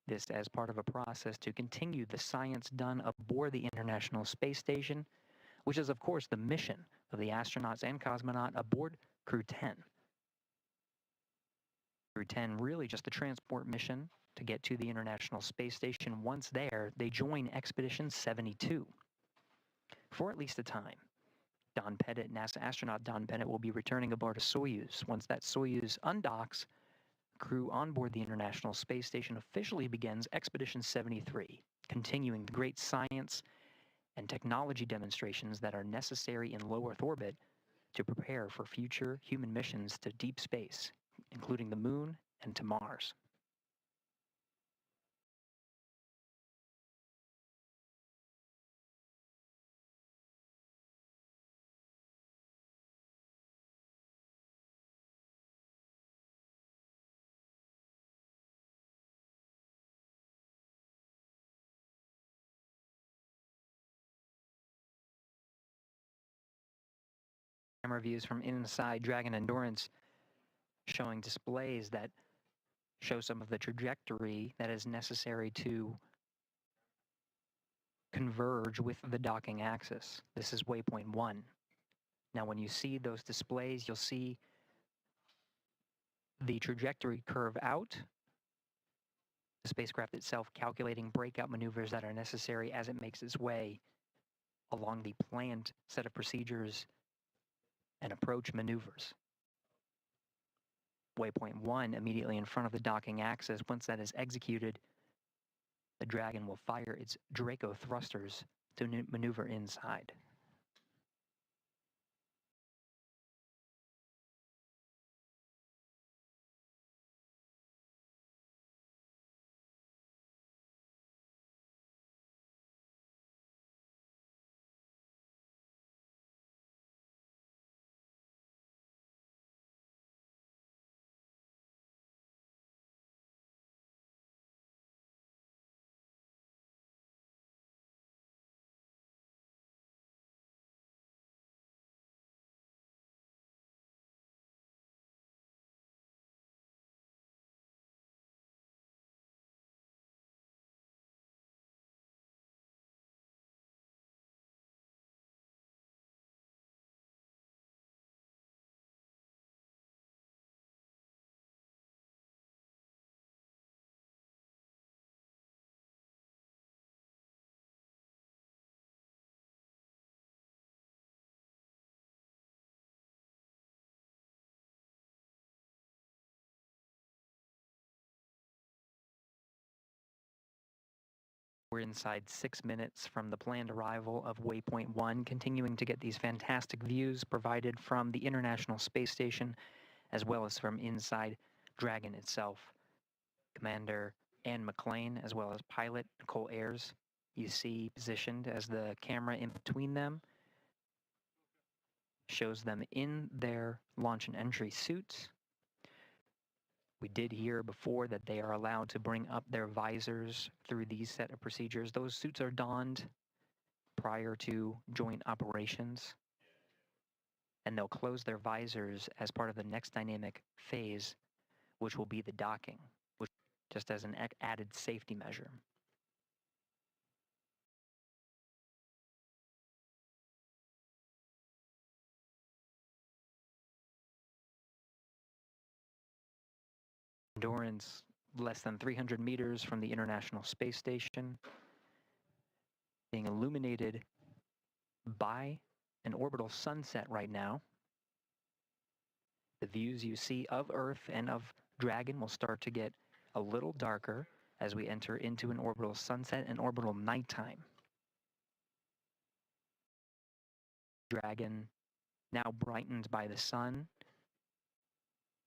This as part of a process to continue the science done aboard the International Space Station, which is, of course, the mission of the astronauts and cosmonaut aboard Crew-10. Crew-10 really just a transport mission to get to the International Space Station. Once there, they join Expedition 72 for at least a time. Don Pettit, NASA astronaut Don Pettit, will be returning aboard a Soyuz. Once that Soyuz undocks, crew on board the International Space Station officially begins Expedition 73, continuing the great science and technology demonstrations that are necessary in low Earth orbit to prepare for future human missions to deep space, including the Moon and to Mars. Camera views from inside Dragon Endurance showing displays that show some of the trajectory that is necessary to converge with the docking axis. This is Waypoint 1. Now, when you see those displays, you'll see the trajectory curve out, the spacecraft itself calculating breakout maneuvers that are necessary as it makes its way along the planned set of procedures and approach maneuvers. Waypoint 1 immediately in front of the docking axis. Once that is executed, the Dragon will fire its Draco thrusters to maneuver inside. We're inside 6 minutes from the planned arrival of Waypoint 1, continuing to get these fantastic views provided from the International Space Station, as well as from inside Dragon itself. Commander Ann McClain, as well as pilot Nicole Ayers, you see positioned as the camera in between them shows them in their launch and entry suits. We did hear before that they are allowed to bring up their visors through these set of procedures. Those suits are donned prior to joint operations, and they'll close their visors as part of the next dynamic phase, which will be the docking, which just as an added safety measure. Endurance less than 300 meters from the International Space Station, being illuminated by an orbital sunset right now. The views you see of Earth and of Dragon will start to get a little darker as we enter into an orbital sunset and orbital nighttime. Dragon, now brightened by the sun,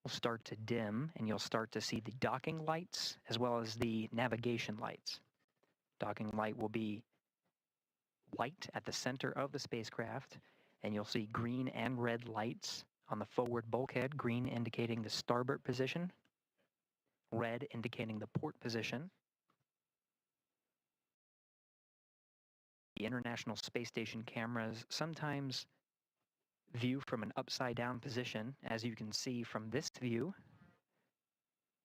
will start to dim, and you'll start to see the docking lights as well as the navigation lights. Docking light will be white at the center of the spacecraft, and you'll see green and red lights on the forward bulkhead, green indicating the starboard position, red indicating the port position. The International Space Station cameras sometimes view from an upside down position, as you can see from this view,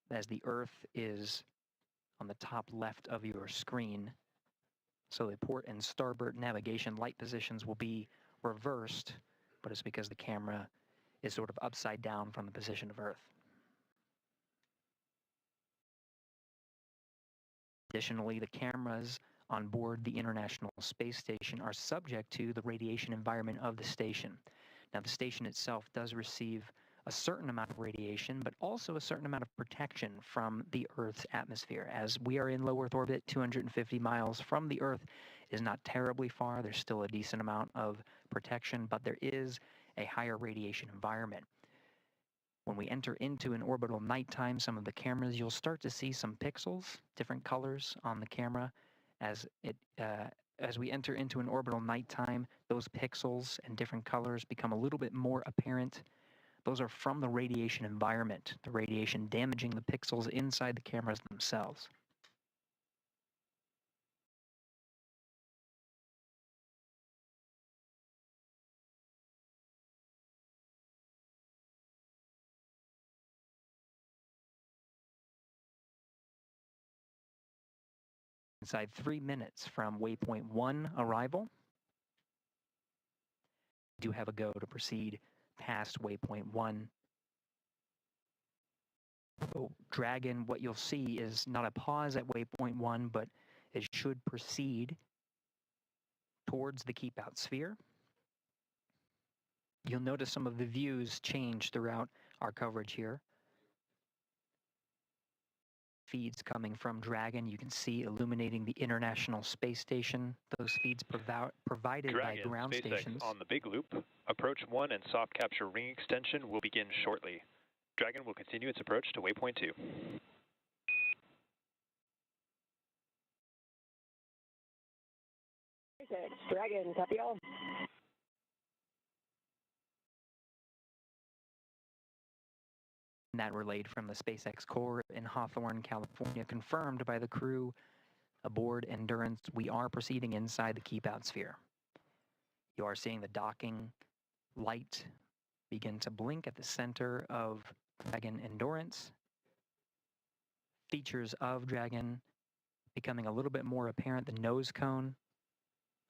as the Earth is on the top left of your screen. So the port and starboard navigation light positions will be reversed, but it's because the camera is sort of upside down from the position of Earth. Additionally, the cameras on board the International Space Station are subject to the radiation environment of the station. Now, the station itself does receive a certain amount of radiation, but also a certain amount of protection from the Earth's atmosphere. As we are in low Earth orbit, 250 miles from the Earth is not terribly far. There's still a decent amount of protection, but there is a higher radiation environment. When we enter into an orbital nighttime, some of the cameras, you'll start to see some pixels, different colors on the camera. As we enter into an orbital nighttime, those pixels and different colors become a little bit more apparent. Those are from the radiation environment, the radiation damaging the pixels inside the cameras themselves. Inside 3 minutes from Waypoint 1 arrival, we do have a go to proceed past Waypoint 1. So Dragon, what you'll see is not a pause at Waypoint 1, but it should proceed towards the keep out sphere. You'll notice some of the views change throughout our coverage here. Feeds coming from Dragon, you can see illuminating the International Space Station. Those feeds provided Dragon, by ground SpaceX stations. on the big loop. Approach 1 and soft capture ring extension will begin shortly. Dragon will continue its approach to Waypoint 2. Dragon, copy all. That relayed from the SpaceX core in Hawthorne, California, confirmed by the crew aboard Endurance. We are proceeding inside the keep out sphere. You are seeing the docking light begin to blink at the center of Dragon Endurance. Features of Dragon becoming a little bit more apparent. The nose cone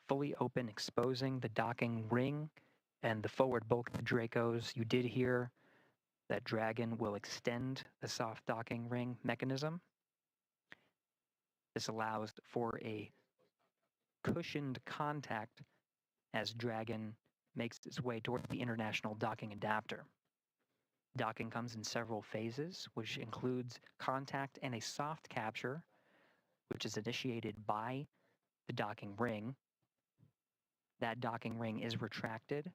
fully open, exposing the docking ring and the forward bulk of the Dracos. You did hear that Dragon will extend the soft docking ring mechanism. This allows for a cushioned contact as Dragon makes its way toward the international docking adapter. Docking comes in several phases, which includes contact and a soft capture, which is initiated by the docking ring. That docking ring is retracted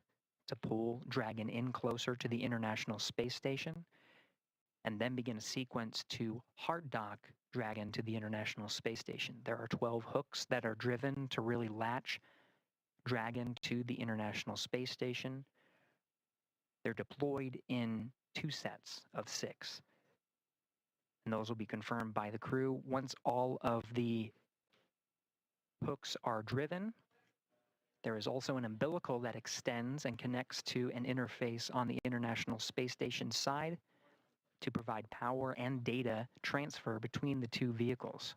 to pull Dragon in closer to the International Space Station, and then begin a sequence to hard dock Dragon to the International Space Station. There are 12 hooks that are driven to really latch Dragon to the International Space Station. They're deployed in 2 sets of 6. And those will be confirmed by the crew. Once all of the hooks are driven, there is also an umbilical that extends and connects to an interface on the International Space Station side to provide power and data transfer between the 2 vehicles.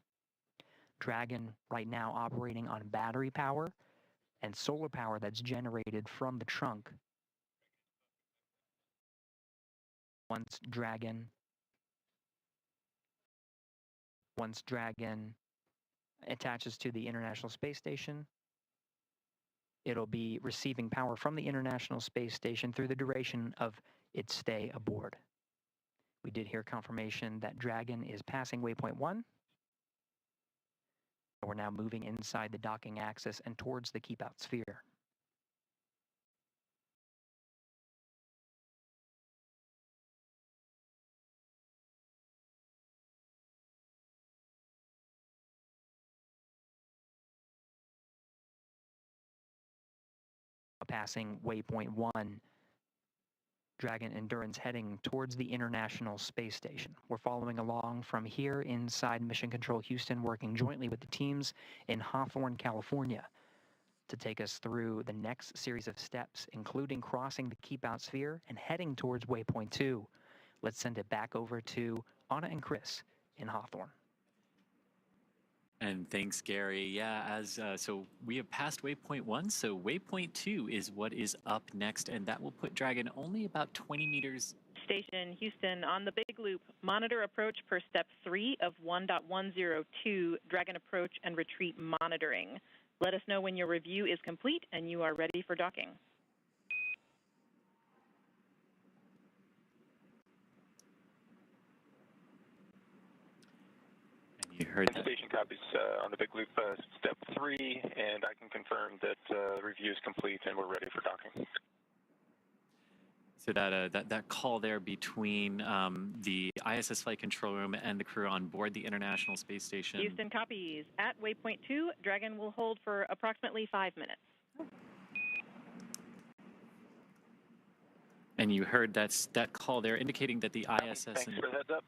Dragon right now operating on battery power and solar power that's generated from the trunk. Once Dragon attaches to the International Space Station, it'll be receiving power from the International Space Station through the duration of its stay aboard. We did hear confirmation that Dragon is passing Waypoint 1. We're now moving inside the docking axis and towards the keep-out sphere. Passing Waypoint 1, Dragon Endurance heading towards the International Space Station. We're following along from here inside Mission Control Houston, working jointly with the teams in Hawthorne, California, to take us through the next series of steps, including crossing the keep-out sphere and heading towards Waypoint 2. Let's send it back over to Anna and Chris in Hawthorne. And thanks, Gary. Yeah, so we have passed Waypoint 1, so Waypoint 2 is what is up next, and that will put Dragon only about 20 meters. Station Houston on the Big Loop. Monitor approach per step 3 of 1.102, Dragon approach and retreat monitoring. Let us know when your review is complete and you are ready for docking. You heard that. Station copies on the Big Loop, step 3, and I can confirm that the review is complete and we're ready for docking. So that call there between the ISS flight control room and the crew on board the International Space Station. Houston copies. At Waypoint 2, Dragon will hold for approximately 5 minutes. And you heard that call there indicating that the ISS Thanks for the heads up.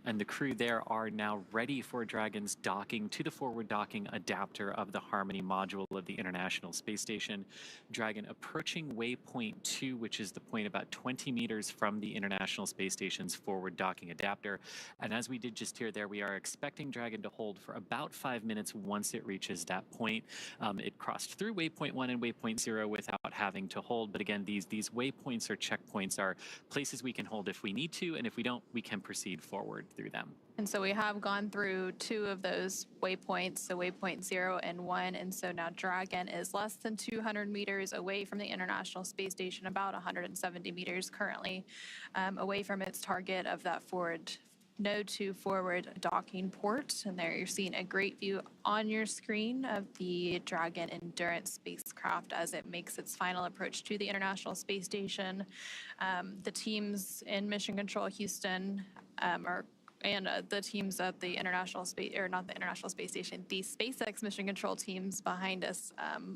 And the crew there are now ready for Dragon's docking to the forward docking adapter of the Harmony module of the International Space Station. Dragon approaching Waypoint 2, which is the point about 20 meters from the International Space Station's forward docking adapter. And as we did just hear there, we are expecting Dragon to hold for about 5 minutes once it reaches that point. It crossed through Waypoint 1 and Waypoint 0 without having to hold. But again, these waypoints or checkpoints are places we can hold if we need to, and if we don't, we can proceed forward through them. And so we have gone through 2 of those waypoints, so Waypoint 0 and 1, and so now Dragon is less than 200 meters away from the International Space Station, about 170 meters currently away from its target of that node 2 forward docking port. And there you're seeing a great view on your screen of the Dragon Endurance spacecraft as it makes its final approach to the International Space Station. The teams in Mission Control Houston and the teams at the International Space, or not the International Space Station, the SpaceX Mission Control teams behind us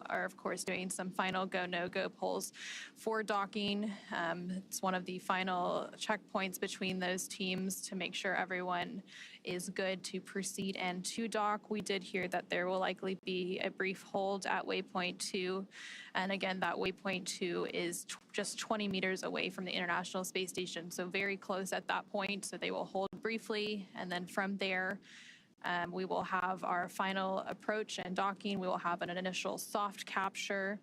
are, of course, doing some final go, no-go polls for docking. It's one of the final checkpoints between those teams to make sure everyone is good to proceed and to dock. We did hear that there will likely be a brief hold at Waypoint 2. And again, that Waypoint 2 is just 20 meters away from the International Space Station, so very close at that point. So they will hold briefly, and then from there, we will have our final approach and docking. We will have an initial soft capture.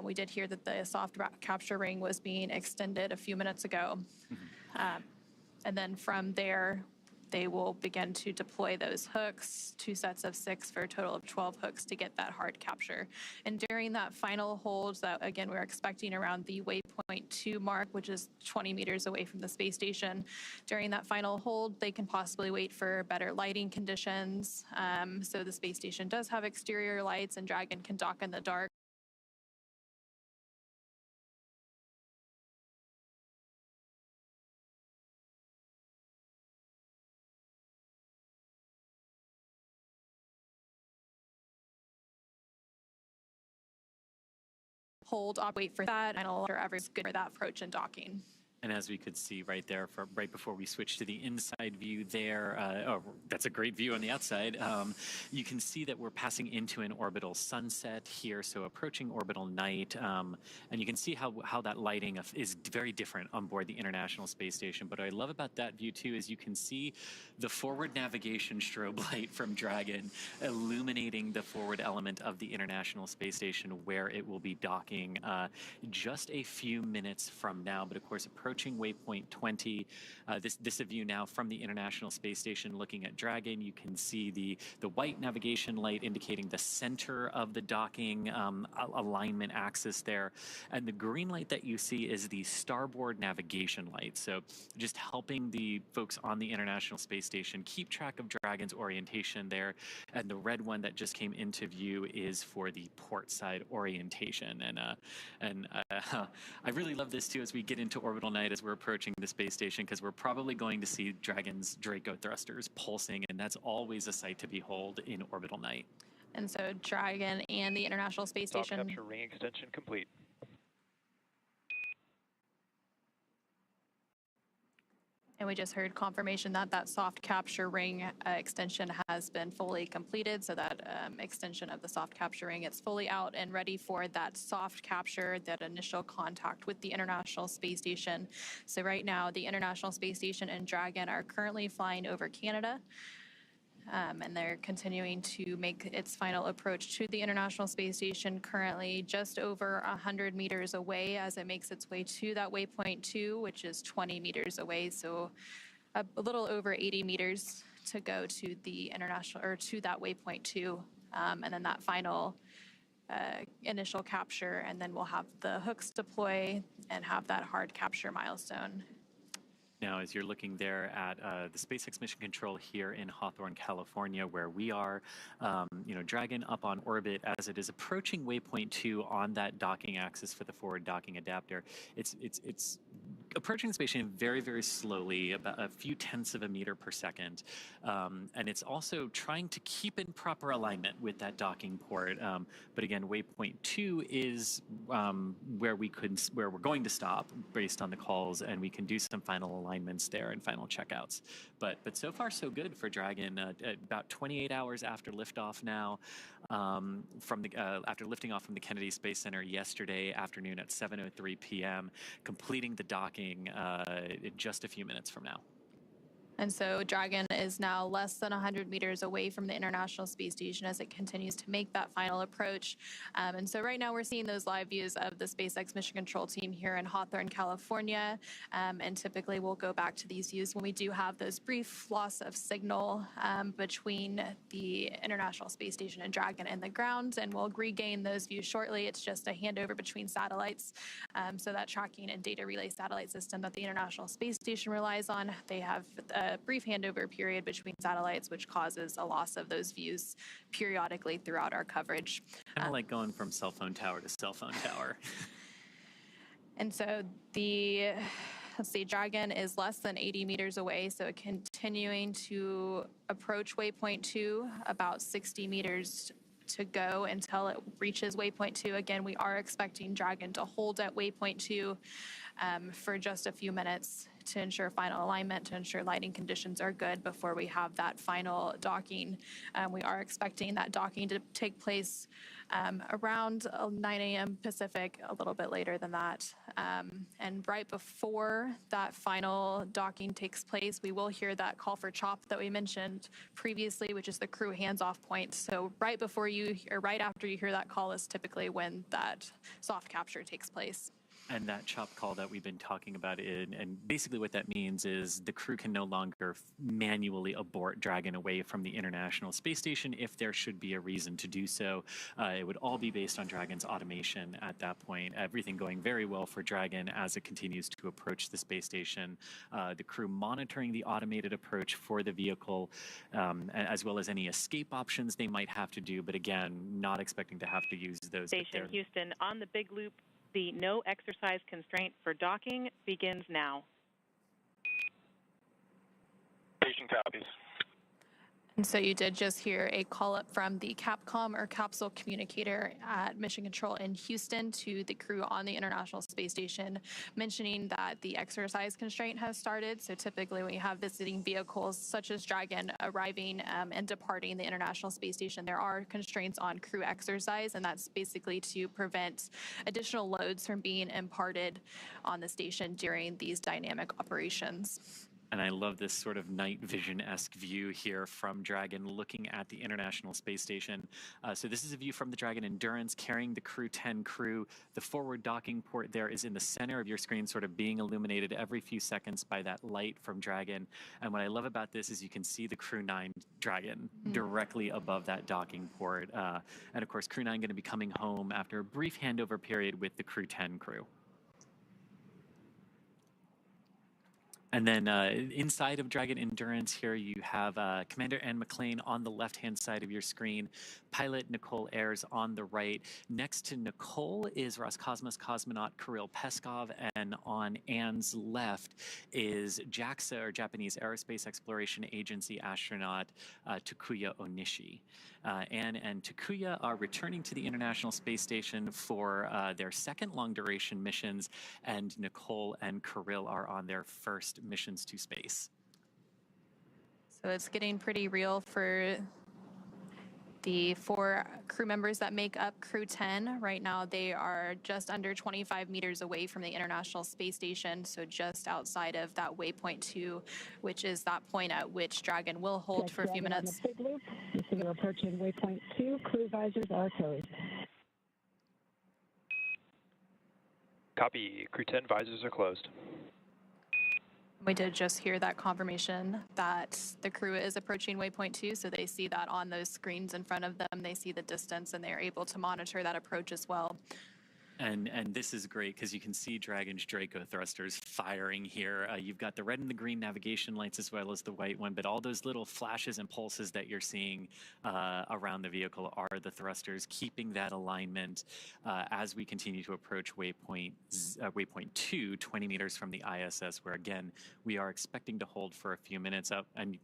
We did hear that the soft capture ring was being extended a few minutes ago. And then from there, they will begin to deploy those hooks, 2 sets of 6 for a total of 12 hooks to get that hard capture. And during that final hold, that again, we're expecting around the Waypoint 2 mark, which is 20 meters away from the space station. During that final hold, they can possibly wait for better lighting conditions. So the space station does have exterior lights, and Dragon can dock in the dark. Hold, wait for that, and I'll everyone's good for that approach and docking. And as we could see right there, right before we switch to the inside view there, that's a great view on the outside. You can see that we're passing into an orbital sunset here, so approaching orbital night. And you can see how that lighting is very different on board the International Space Station. But what I love about that view, too, is you can see the forward navigation strobe light from Dragon illuminating the forward element of the International Space Station, where it will be docking just a few minutes from now. But, of course, approaching Waypoint 20. This is a view now from the International Space Station looking at Dragon. You can see the white navigation light indicating the center of the docking alignment axis there. And the green light that you see is the starboard navigation light. So just helping the folks on the International Space Station keep track of Dragon's orientation there. And the red one that just came into view is for the port side orientation. And I really love this too as we get into orbital night, as we're approaching the space station, because we're probably going to see Dragon's Draco thrusters pulsing, and that's always a sight to behold in orbital night. And so Dragon and the International Space Station. Soft capture ring extension complete. And we just heard confirmation that that soft capture ring extension has been fully completed. So that extension of the soft capture ring, it's fully out and ready for that soft capture, that initial contact with the International Space Station. So right now, the International Space Station and Dragon are currently flying over Canada. And they're continuing to make its final approach to the International Space Station, currently just over 100 meters away as it makes its way to that Waypoint 2, which is 20 meters away. So a little over 80 meters to go to the International, or to that Waypoint 2. And then that final initial capture, and then we'll have the hooks deploy and have that hard capture milestone. Now, as you're looking there at the SpaceX Mission Control here in Hawthorne, California, where we are, Dragon up on orbit as it is approaching Waypoint 2 on that docking axis for the forward docking adapter. It's approaching the space station very, very slowly, about a few tenths of a meter per second. And it's also trying to keep in proper alignment with that docking port. But again, Waypoint 2 is where we're going to stop based on the calls, and we can do some final alignments there and final checkouts. But so far so good for Dragon. About 28 hours after liftoff now, after lifting off from the Kennedy Space Center yesterday afternoon at 7:03 p.m., completing the docking in just a few minutes from now. And so Dragon is now less than 100 meters away from the International Space Station as it continues to make that final approach. And so right now we're seeing those live views of the SpaceX Mission Control team here in Hawthorne, California. And typically we'll go back to these views when we do have those brief loss of signal between the International Space Station and Dragon and the ground. And we'll regain those views shortly. It's just a handover between satellites. So that tracking and data relay satellite system that the International Space Station relies on, they have a brief handover period between satellites, which causes a loss of those views periodically throughout our coverage. Kind of like going from cell phone tower to cell phone tower. And so let's see, Dragon is less than 80 meters away, so continuing to approach Waypoint 2, about 60 meters to go until it reaches Waypoint 2. Again, we are expecting Dragon to hold at Waypoint 2 for just a few minutes to ensure final alignment, to ensure lighting conditions are good before we have that final docking. We are expecting that docking to take place around 9 a.m. Pacific, a little bit later than that. And right before that final docking takes place, we will hear that call for chop that we mentioned previously, which is the crew hands-off point. So right after you hear that call is typically when that soft capture takes place. And that chop call that we've been talking about, and basically what that means is the crew can no longer manually abort Dragon away from the International Space Station if there should be a reason to do so. It would all be based on Dragon's automation at that point. Everything going very well for Dragon as it continues to approach the space station. The crew monitoring the automated approach for the vehicle, as well as any escape options they might have to do, but again, not expecting to have to use those. Station Houston, on the big loop, the no exercise constraint for docking begins now. Station copies. And so you did just hear a call up from the Capcom or capsule communicator at Mission Control in Houston to the crew on the International Space Station, mentioning that the exercise constraint has started. So typically when you have visiting vehicles such as Dragon arriving and departing the International Space Station, there are constraints on crew exercise, and that's basically to prevent additional loads from being imparted on the station during these dynamic operations. And I love this sort of night vision-esque view here from Dragon looking at the International Space Station. So this is a view from the Dragon Endurance carrying the Crew-10 crew. The forward docking port there is in the center of your screen, sort of being illuminated every few seconds by that light from Dragon. And what I love about this is you can see the Crew-9 Dragon directly above that docking port. And of course, Crew-9 going to be coming home after a brief handover period with the Crew-10 crew. And then inside of Dragon Endurance here, you have Commander Anne McLean on the left-hand side of your screen, pilot Nicole Ayers on the right. Next to Nicole is Roscosmos cosmonaut Kirill Peskov, and on Anne's left is JAXA, or Japanese Aerospace Exploration Agency astronaut Takuya Onishi. Anne and Takuya are returning to the International Space Station for their second long-duration missions, and Nicole and Kirill are on their first missions to space. So it's getting pretty real for the 4 crew members that make up Crew-10. Right now, they are just under 25 meters away from the International Space Station, so just outside of that Waypoint 2, which is that point at which Dragon will hold for a few minutes. On the big loop, you see we're approaching Waypoint 2. Crew visors are closed. Copy. Crew-10 visors are closed. We did just hear that confirmation that the crew is approaching Waypoint 2, so they see that on those screens in front of them. They see the distance, and they're able to monitor that approach as well. And this is great because you can see Dragon's Draco thrusters firing here. You've got the red and the green navigation lights as well as the white one, but all those little flashes and pulses that you're seeing around the vehicle are the thrusters, keeping that alignment as we continue to approach Waypoint 2, 20 meters from the ISS, where again, we are expecting to hold for a few minutes up. And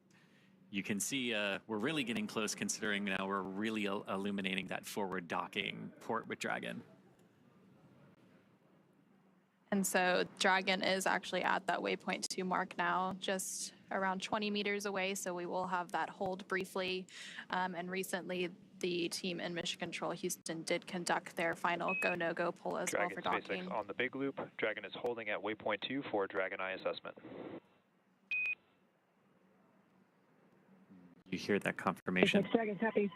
you can see we're really getting close, considering now we're really illuminating that forward docking port with Dragon. And so Dragon is actually at that Waypoint 2 mark now, just around 20 meters away, so we will have that hold briefly. And recently, the team in Mission Control Houston did conduct their final go-no-go poll as well for docking. SpaceX on the big loop. Dragon is holding at Waypoint 2 for Dragon eye assessment. You hear that confirmation. SpaceX Dragon, copy.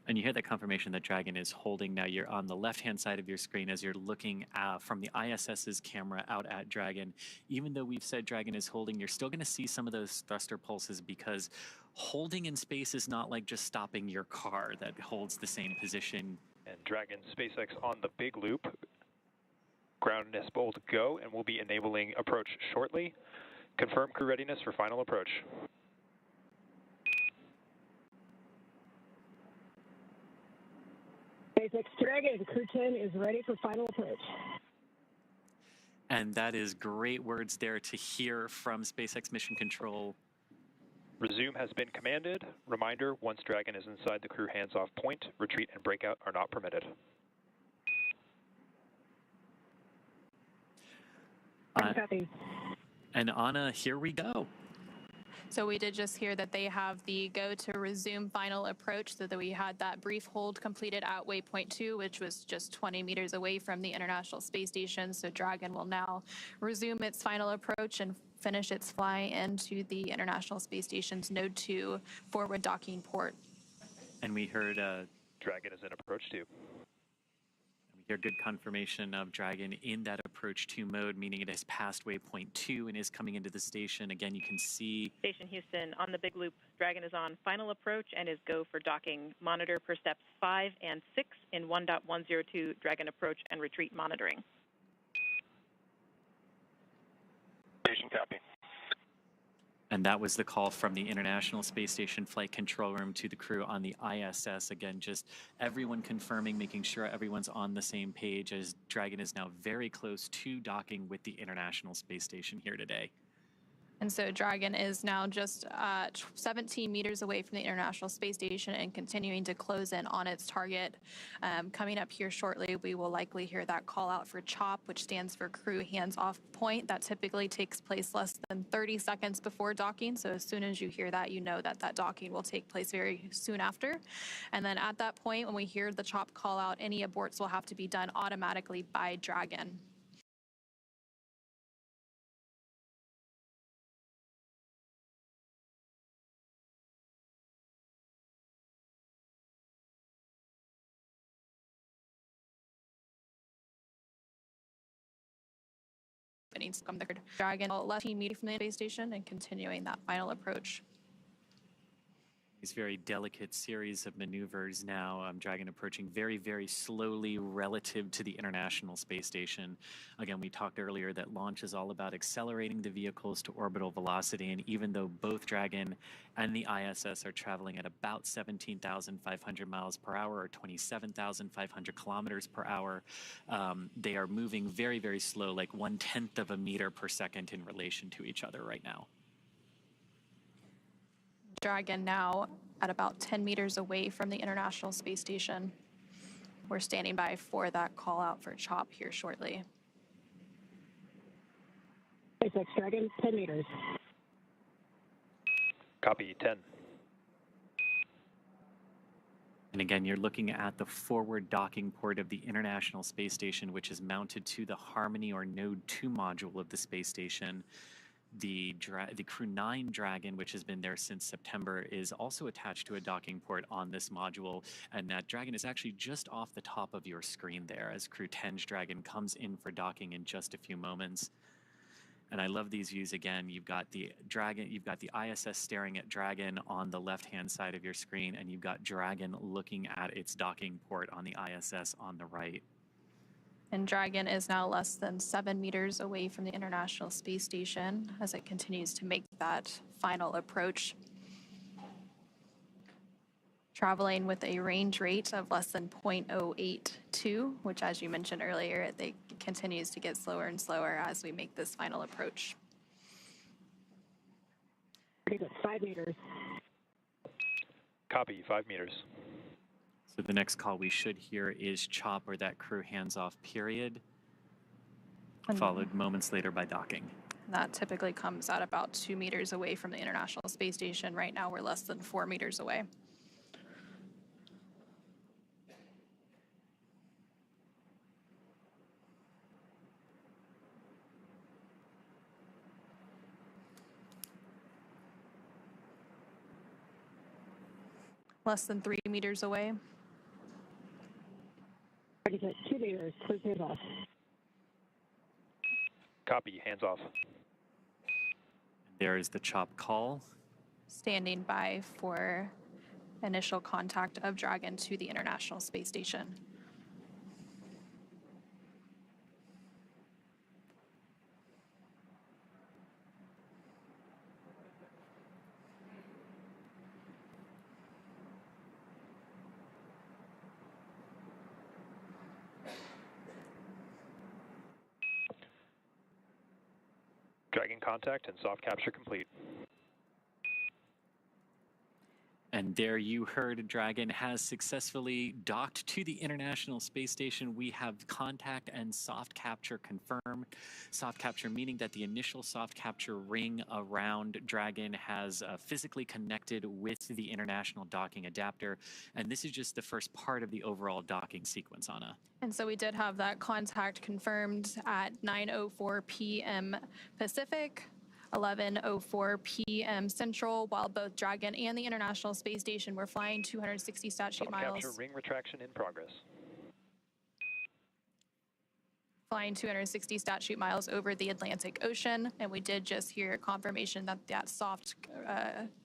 And you hear that confirmation that Dragon is holding. Now you're on the left-hand side of your screen as you're looking from the ISS's camera out at Dragon. Even though we've said Dragon is holding, you're still going to see some of those thruster pulses, because holding in space is not like just stopping your car that holds the same position. And Dragon SpaceX on the big loop. Ground is bold to go, and we'll be enabling approach shortly. Confirm crew readiness for final approach. SpaceX Dragon, Crew-10 is ready for final approach. And that is great words there to hear from SpaceX Mission Control. Resume has been commanded. Reminder, once Dragon is inside the crew hands-off point, retreat and breakout are not permitted. Copy. And Anna, here we go. So we did just hear that they have the go to resume final approach, so that we had that brief hold completed at Waypoint 2, which was just 20 meters away from the International Space Station. So Dragon will now resume its final approach and finish its fly into the International Space Station's Node 2 forward docking port. And we heard Dragon is in approach 2. Your good confirmation of Dragon in that approach 2 mode, meaning it has passed waypoint 2 and is coming into the station. Again, you can see... Station Houston, on the big loop, Dragon is on final approach and is go for docking. Monitor per steps 5 and 6 in 1.102 Dragon approach and retreat monitoring. Station copy. And that was the call from the International Space Station Flight Control Room to the crew on the ISS. Again, just everyone confirming, making sure everyone's on the same page, as Dragon is now very close to docking with the International Space Station here today. And so Dragon is now just 17 meters away from the International Space Station and continuing to close in on its target. Coming up here shortly, we will likely hear that call out for CHOP, which stands for Crew Hands Off Point. That typically takes place less than 30 seconds before docking. So as soon as you hear that, you know that that docking will take place very soon after. And then at that point, when we hear the CHOP call out, any aborts will have to be done automatically by Dragon. Needs to come the Dragon left immediately from the space station and continuing that final approach. These very delicate series of maneuvers now. Dragon approaching very, very slowly relative to the International Space Station. Again, we talked earlier that launch is all about accelerating the vehicles to orbital velocity, and even though both Dragon and the ISS are traveling at about 17,500 miles per hour or 27,500 kilometers per hour, they are moving very, very slow, like 1/10 of a meter per second in relation to each other right now. Dragon now at about 10 meters away from the International Space Station. We're standing by for that call out for CHOP here shortly. SpaceX Dragon, 10 meters. Copy, 10. And again, you're looking at the forward docking port of the International Space Station, which is mounted to the Harmony or Node 2 module of the space station. The Crew-9 Dragon, which has been there since September, is also attached to a docking port on this module, and that Dragon is actually just off the top of your screen there as Crew-10's Dragon comes in for docking in just a few moments. And I love these views again. You've got the Dragon, you've got the ISS staring at Dragon on the left-hand side of your screen, and you've got Dragon looking at its docking port on the ISS on the right. And Dragon is now less than 7 meters away from the International Space Station as it continues to make that final approach. Traveling with a range rate of less than 0.082, which, as you mentioned earlier, it continues to get slower and slower as we make this final approach. 5 meters. Copy, 5 meters. So the next call we should hear is CHOP, or that crew hands-off period, followed moments later by docking. That typically comes at about 2 meters away from the International Space Station. Right now, we're less than 4 meters away. Less than 3 meters away. 2 meters, clear hands off. Copy, hands off. There is the CHOP call. Standing by for initial contact of Dragon to the International Space Station. Dragon contact and soft capture complete. And there you heard Dragon has successfully docked to the International Space Station. We have contact and soft capture confirmed. Soft capture meaning that the initial soft capture ring around Dragon has physically connected with the International Docking Adapter. And this is just the first part of the overall docking sequence, Anna. And so we did have that contact confirmed at 9:04 p.m. Pacific, 11:04 p.m. Central, while both Dragon and the International Space Station were flying 260 stat sheet miles. Capture ring retraction in progress. flying 260 statute miles over the Atlantic Ocean. And we did just hear confirmation that that soft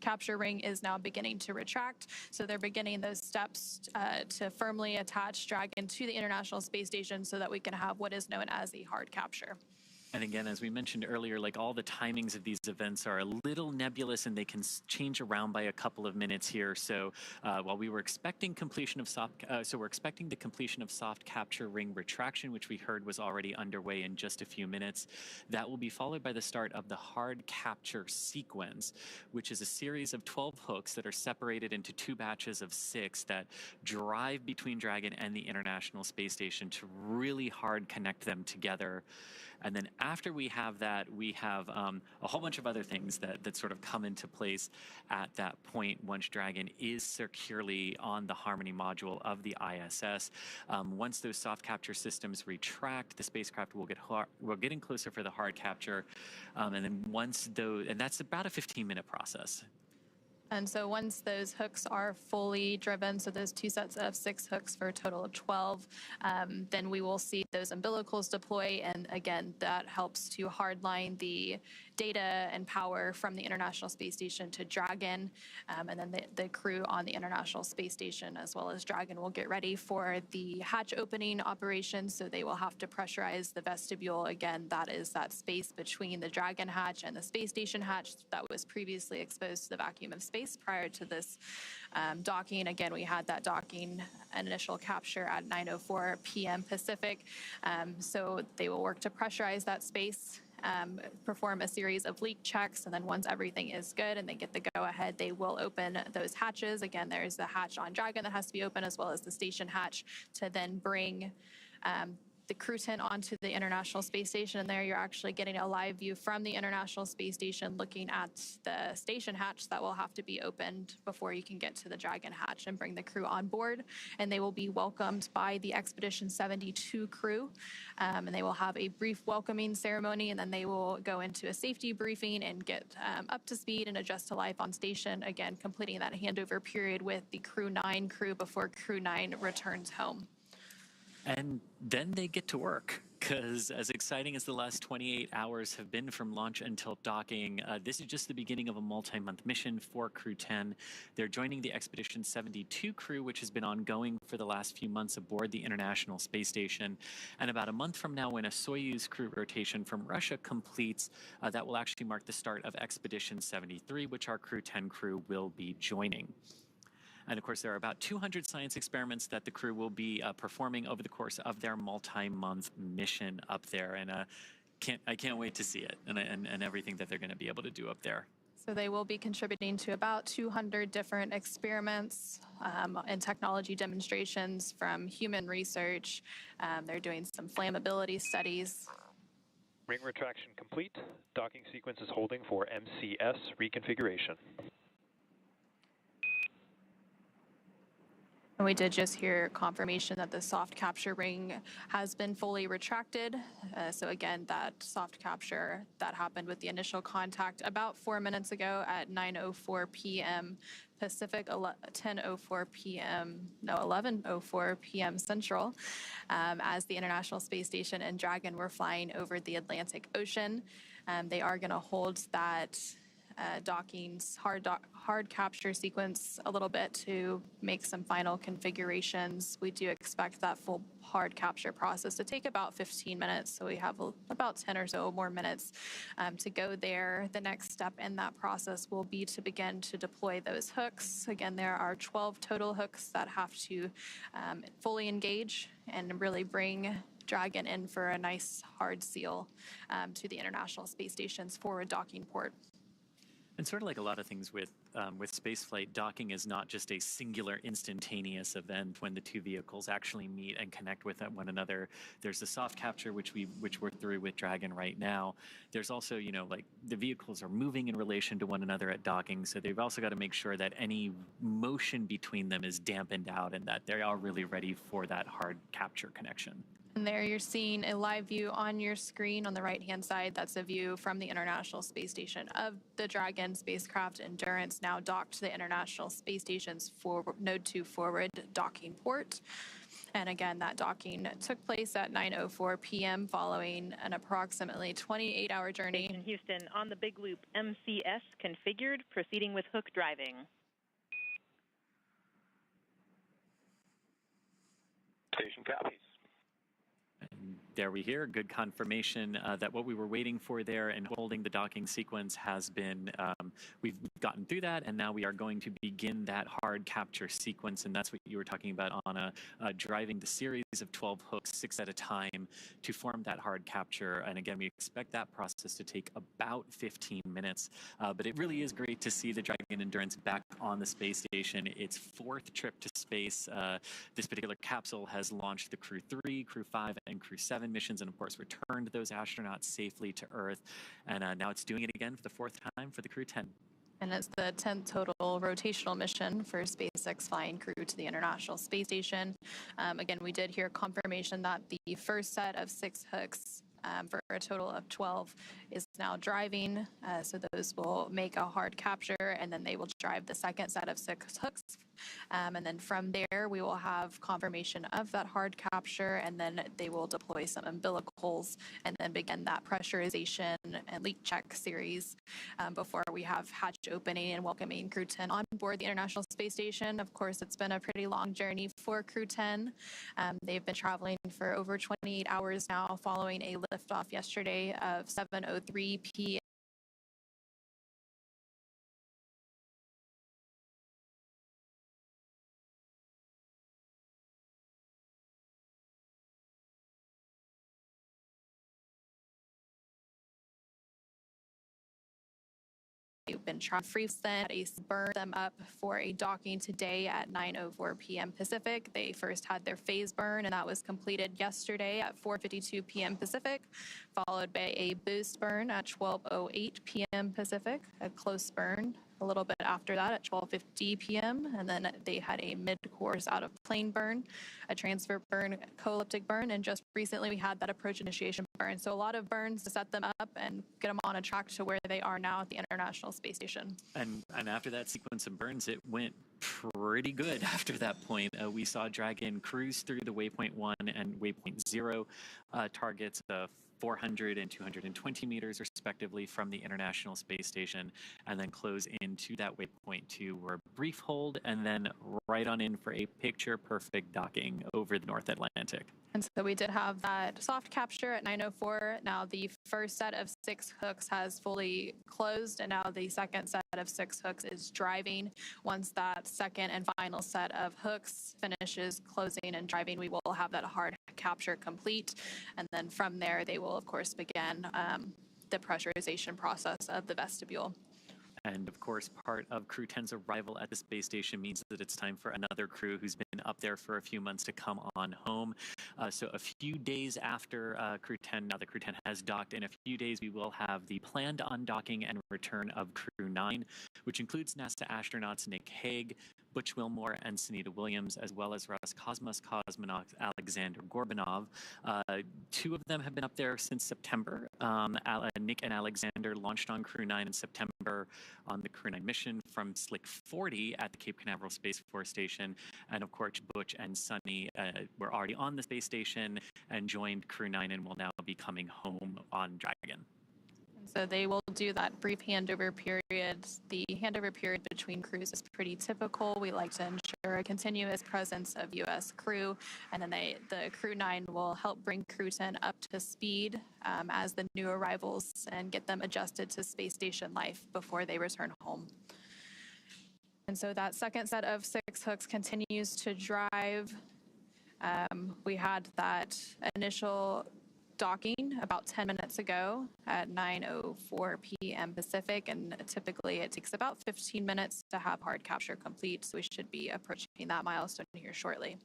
capture ring is now beginning to retract. So they're beginning those steps to firmly attach Dragon to the International Space Station so that we can have what is known as a hard capture. And again, as we mentioned earlier, like all the timings of these events are a little nebulous and they can change around by a couple of minutes here. So while we were expecting completion of we're expecting the completion of soft capture ring retraction, which we heard was already underway in just a few minutes. That will be followed by the start of the hard capture sequence, which is a series of 12 hooks that are separated into 2 batches of 6 that drive between Dragon and the International Space Station to really hard connect them together. And then after we have that, we have a whole bunch of other things that sort of come into place at that point once Dragon is securely on the Harmony module of the ISS. Once those soft capture systems retract, the spacecraft will get in closer for the hard capture. And then and that's about a 15-minute process. And so once those hooks are fully driven, so those 2 sets of 6 hooks for a total of 12, then we will see those umbilicals deploy. And again, that helps to hardline the data and power from the International Space Station to Dragon. And then the crew on the International Space Station as well as Dragon will get ready for the hatch opening operation. So they will have to pressurize the vestibule. Again, that is that space between the Dragon hatch and the Space Station hatch that was previously exposed to the vacuum of space prior to this docking. Again, we had that docking initial capture at 9:04 p.m. Pacific. So they will work to pressurize that space, perform a series of leak checks, and then once everything is good and they get the go-ahead, they will open those hatches. Again, there's the hatch on Dragon that has to be open as well as the station hatch to then bring the Crew-10 onto the International Space Station. And there you're actually getting a live view from the International Space Station looking at the station hatch that will have to be opened before you can get to the Dragon hatch and bring the crew on board. And they will be welcomed by the Expedition 72 crew. And they will have a brief welcoming ceremony, and then they will go into a safety briefing and get up to speed and adjust to life on station. Again, completing that handover period with the Crew-9 crew before Crew-9 returns home. And then they get to work, because as exciting as the last 28 hours have been from launch until docking, this is just the beginning of a multi-month mission for Crew-10. They're joining the Expedition 72 crew, which has been ongoing for the last few months aboard the International Space Station. And about a month from now, when a Soyuz crew rotation from Russia completes, that will actually mark the start of Expedition 73, which our Crew-10 crew will be joining. And of course, there are about 200 science experiments that the crew will be performing over the course of their multi-month mission up there. And I can't wait to see it and everything that they're going to be able to do up there. So they will be contributing to about 200 different experiments and technology demonstrations from human research. They're doing some flammability studies. Ring retraction complete. Docking sequence is holding for MCS reconfiguration. And we did just hear confirmation that the soft capture ring has been fully retracted. So again, that soft capture that happened with the initial contact about 4 minutes ago at 9:04 p.m. Pacific, 11:04 p.m. Central, as the International Space Station and Dragon were flying over the Atlantic Ocean. They are going to hold that docking's hard capture sequence a little bit to make some final configurations. We do expect that full hard capture process to take about 15 minutes, so we have about 10 or so more minutes to go there. The next step in that process will be to begin to deploy those hooks. Again, there are 12 total hooks that have to fully engage and really bring Dragon in for a nice hard seal to the International Space Station's forward docking port. And sort of like a lot of things with spaceflight, docking is not just a singular instantaneous event when the two vehicles actually meet and connect with one another. There's the soft capture, which we're through with Dragon right now. There's also, like the vehicles are moving in relation to one another at docking, so they've also got to make sure that any motion between them is dampened out and that they are really ready for that hard capture connection. And there you're seeing a live view on your screen on the right-hand side. That's a view from the International Space Station of the Dragon spacecraft Endurance, now docked to the International Space Station's Node 2 forward docking port. And again, that docking took place at 9:04 p.m. following an approximately 28-hour journey. Station Houston, on the Big Loop, MCS configured, proceeding with hook driving. Station copies. And there we hear good confirmation that what we were waiting for there and holding the docking sequence has been, we've gotten through that, and now we are going to begin that hard capture sequence, and that's what you were talking about on driving the series of 12 hooks, 6 at a time, to form that hard capture. And again, we expect that process to take about 15 minutes, but it really is great to see the Dragon Endurance back on the space station. Its 4th trip to space. This particular capsule has launched the Crew-3, Crew-5, and Crew-7 missions, and of course returned those astronauts safely to Earth. And now it's doing it again for the 4th time for the Crew-10. And it's the 10th total rotational mission for SpaceX flying crew to the International Space Station. Again, we did hear confirmation that the first set of 6 hooks for a total of 12 is now driving. So those will make a hard capture, and then they will drive the second set of 6 hooks. And then from there, we will have confirmation of that hard capture, and then they will deploy some umbilicals and then begin that pressurization and leak check series before we have hatch opening and welcoming Crew-10 on board the International Space Station. Of course, it's been a pretty long journey for Crew-10. They've been traveling for over 28 hours now following a liftoff yesterday of 7:03 p.m. We've been trying to freeze them, burn them up for a docking today at 9:04 p.m. Pacific. They first had their phase burn, and that was completed yesterday at 4:52 p.m. Pacific, followed by a boost burn at 12:08 p.m. Pacific, a close burn a little bit after that at 12:50 p.m. And then they had a mid-course out of plane burn, a transfer burn, co-elliptic burn, and just recently we had that approach initiation burn. So a lot of burns to set them up and get them on a track to where they are now at the International Space Station. And after that sequence of burns, it went pretty good after that point. We saw Dragon cruise through the Waypoint 1 and Waypoint 0 targets of 400 and 220 meters respectively from the International Space Station, and then close into that Waypoint 2 for a brief hold, and then right on in for a picture-perfect docking over the North Atlantic. And so we did have that soft capture at 9:04. Now the first set of 6 hooks has fully closed, and now the second set of 6 hooks is driving. Once that second and final set of hooks finishes closing and driving, we will have that hard capture complete. And then from there, they will, of course, begin the pressurization process of the vestibule. And of course, part of Crew-10's arrival at the space station means that it's time for another crew who's been up there for a few months to come on home. So a few days after Crew-10, now that Crew-10 has docked, in a few days we will have the planned undocking and return of Crew-9, which includes NASA astronauts Nick Hague, Butch Wilmore, and Sunita Williams, as well as Roscosmos cosmonaut Alexander Gorbanov. 2 of them have been up there since September. Nick and Alexander launched on Crew-9 in September on the Crew-9 mission from Slick 40 at the Cape Canaveral Space Force Station. And of course, Butch and Suni were already on the space station and joined Crew-9 and will now be coming home on Dragon. So they will do that brief handover period. The handover period between crews is pretty typical. We like to ensure a continuous presence of U.S. crew, and then the Crew-9 will help bring Crew-10 up to speed as the new arrivals and get them adjusted to space station life before they return home. And so that second set of 6 hooks continues to drive. We had that initial docking about 10 minutes ago at 9:04 p.m. Pacific, and typically it takes about 15 minutes to have hard capture complete, so we should be approaching that milestone here shortly.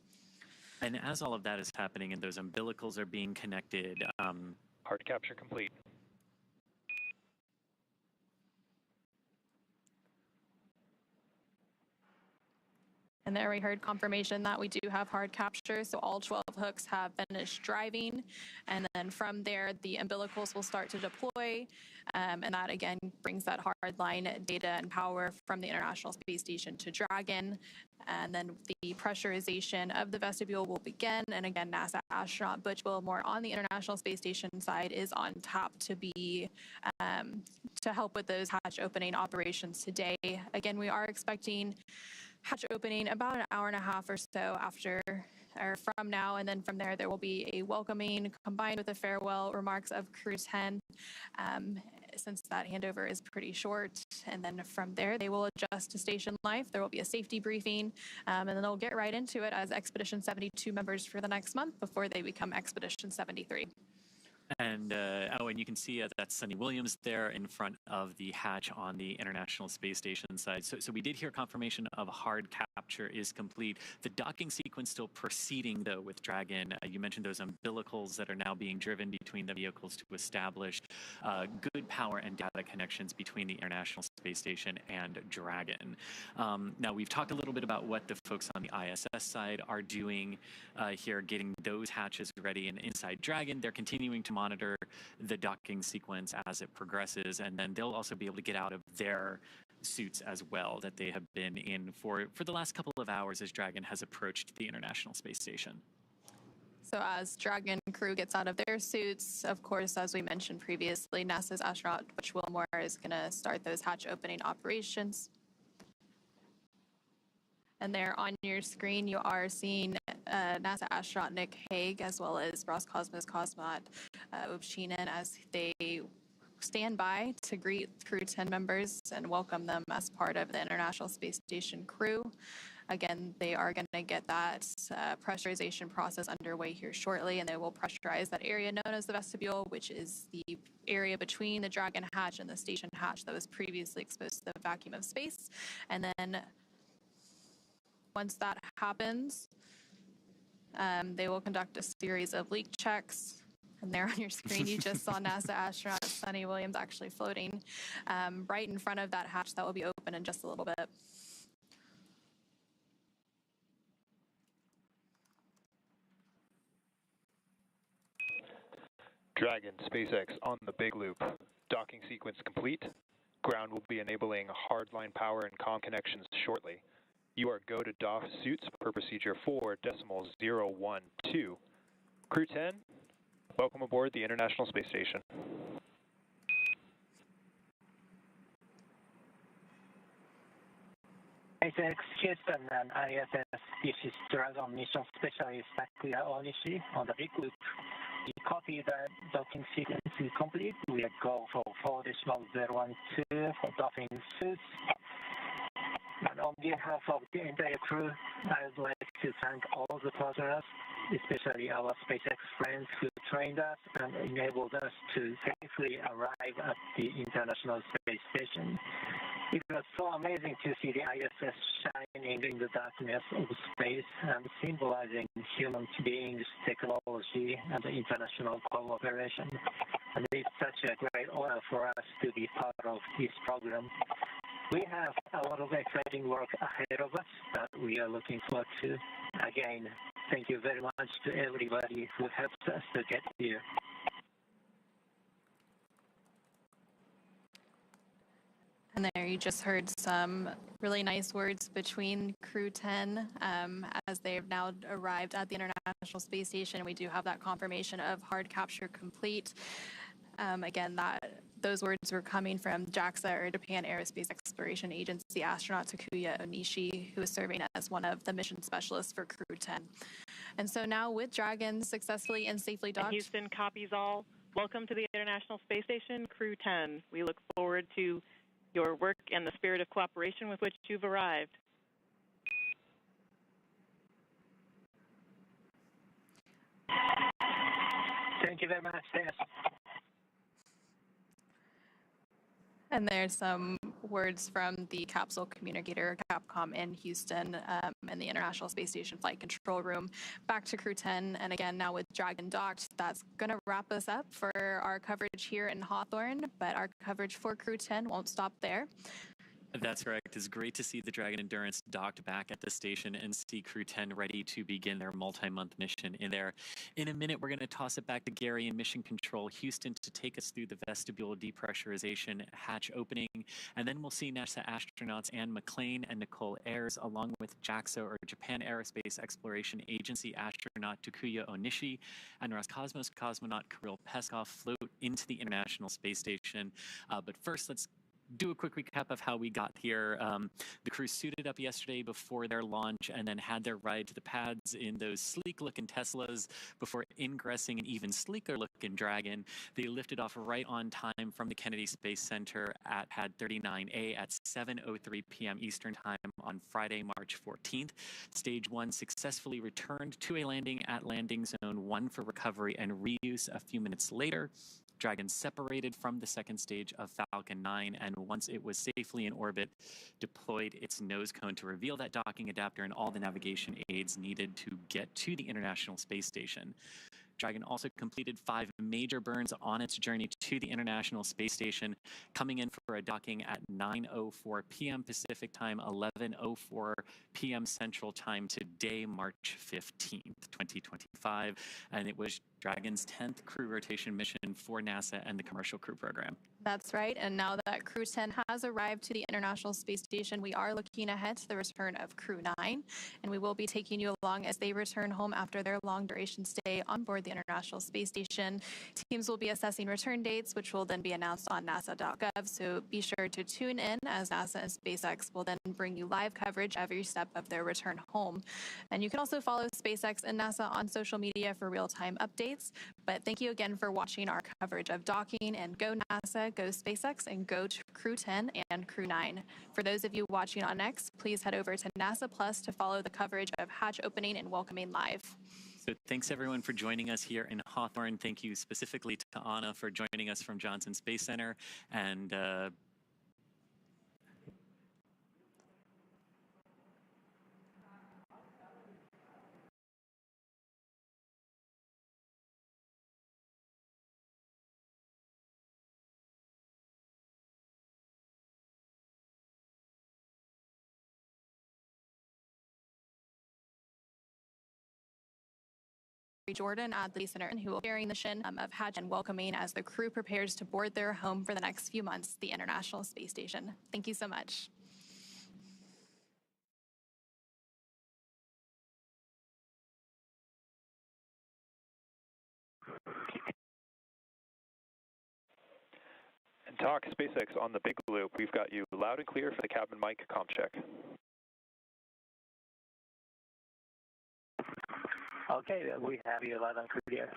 And as all of that is happening and those umbilicals are being connected, hard capture complete. And there we heard confirmation that we do have hard capture, so all 12 hooks have finished driving. And then from there, the umbilicals will start to deploy. And that, again, brings that hardline data and power from the International Space Station to Dragon. And then the pressurization of the vestibule will begin. And again, NASA astronaut Butch Wilmore on the International Space Station side is on tap to be to help with those hatch opening operations today. Again, we are expecting hatch opening about an hour and a half or so after or from now, and then from there will be a welcoming combined with the farewell remarks of Crew-10, since that handover is pretty short. And then from there, they will adjust to station life. There will be a safety briefing, and then they'll get right into it as Expedition 72 members for the next month before they become Expedition 73. And and you can see that's Suni Williams there in front of the hatch on the International Space Station side. So we did hear confirmation of hard capture is complete. The docking sequence still proceeding, though, with Dragon. You mentioned those umbilicals that are now being driven between the vehicles to establish good power and data connections between the International Space Station and Dragon. Now, we've talked a little bit about what the folks on the ISS side are doing here, getting those hatches ready. And inside Dragon, they're continuing to monitor the docking sequence as it progresses, and then they'll also be able to get out of their suits as well that they have been in for the last couple of hours as Dragon has approached the International Space Station. So as Dragon crew gets out of their suits, of course, as we mentioned previously, NASA's astronaut Butch Wilmore is going to start those hatch opening operations. And there on your screen, you are seeing NASA astronaut Nick Hague, as well as Roscosmos cosmonaut Upchinen, as they stand by to greet Crew-10 members and welcome them as part of the International Space Station crew. Again, they are going to get that pressurization process underway here shortly, and they will pressurize that area known as the vestibule, which is the area between the Dragon hatch and the station hatch that was previously exposed to the vacuum of space. And then once that happens, they will conduct a series of leak checks. And there on your screen, you just saw NASA astronaut Suni Williams actually floating right in front of that hatch that will be open in just a little bit. Dragon, SpaceX on the big loop. Docking sequence complete. Ground will be enabling hardline power and comm connections shortly. You are go to doff suits per procedure 4.012. Crew-10, welcome aboard the International Space Station. SpaceX Houston and ISS, this is Dragon Mission Specialist Takuya Onishi on the big loop. We copy the docking sequence is complete. We go for 4.012 for docking suits. And on behalf of the entire crew, I would like to thank all the partners, especially our SpaceX friends who trained us and enabled us to safely arrive at the International Space Station. It was so amazing to see the ISS shining in the darkness of space and symbolizing human beings, technology, and international cooperation. And it's such a great honor for us to be part of this program. We have a lot of exciting work ahead of us that we are looking forward to. Again, thank you very much to everybody who helped us to get here. And there you just heard some really nice words between Crew-10 as they have now arrived at the International Space Station. We do have that confirmation of hard capture complete. Again, those words were coming from JAXA, or Japan Aerospace Exploration Agency astronaut Takuya Onishi, who is serving as one of the mission specialists for Crew-10. And so now with Dragon successfully and safely docked. Houston copies all. Welcome to the International Space Station, Crew-10. We look forward to your work and the spirit of cooperation with which you've arrived. Thank you very much, Dennis. And there's some words from the capsule communicator, Capcom in Houston, and the International Space Station Flight Control Room. Back to Crew-10, and again, now with Dragon docked, that's going to wrap us up for our coverage here in Hawthorne, but our coverage for Crew-10 won't stop there. That's correct. It's great to see the Dragon Endurance docked back at the station and see Crew-10 ready to begin their multi-month mission in there. In a minute, we're going to toss it back to Gary in Mission Control Houston to take us through the Vestibule depressurization hatch opening, and then we'll see NASA astronauts Anne McClain and Nicole Ayers, along with JAXA, or Japan Aerospace Exploration Agency astronaut Takuya Onishi and Roscosmos cosmonaut Kirill Peskov float into the International Space Station. But first, let's do a quick recap of how we got here. The crew suited up yesterday before their launch and then had their ride to the pads in those sleek-looking Teslas before ingressing an even sleeker-looking Dragon. They lifted off right on time from the Kennedy Space Center at Pad 39A at 7:03 p.m. Eastern Time on Friday, March 14th. Stage 1 successfully returned to a landing at Landing Zone 1 for recovery and reuse a few minutes later. Dragon separated from the second stage of Falcon 9, and once it was safely in orbit, deployed its nose cone to reveal that docking adapter and all the navigation aids needed to get to the International Space Station. Dragon also completed 5 major burns on its journey to the International Space Station, coming in for a docking at 9:04 p.m. Pacific Time, 11:04 p.m. Central Time today, March 15th, 2025, and it was Dragon's 10th crew rotation mission for NASA and the Commercial Crew Program. That's right, and now that Crew-10 has arrived to the International Space Station, we are looking ahead to the return of Crew-9, and we will be taking you along as they return home after their long-duration stay on board the International Space Station. Teams will be assessing return dates, which will then be announced on nasa.gov, so be sure to tune in as NASA and SpaceX will then bring you live coverage every step of their return home. And you can also follow SpaceX and NASA on social media for real-time updates. But thank you again for watching our coverage of docking, and go NASA, go SpaceX, and go to Crew-10 and Crew-9. For those of you watching on X, please head over to NASA Plus to follow the coverage of hatch opening and welcoming live. So thanks everyone for joining us here in Hawthorne. Thank you specifically to Anna for joining us from Johnson Space Center, and Jordan at the center, who will be carrying the mission of hatch and welcoming as the crew prepares to board their home for the next few months, the International Space Station. Thank you so much. And talk SpaceX on the big loop. We've got you loud and clear for the cabin mic comm check. Okay, we have you loud and clear.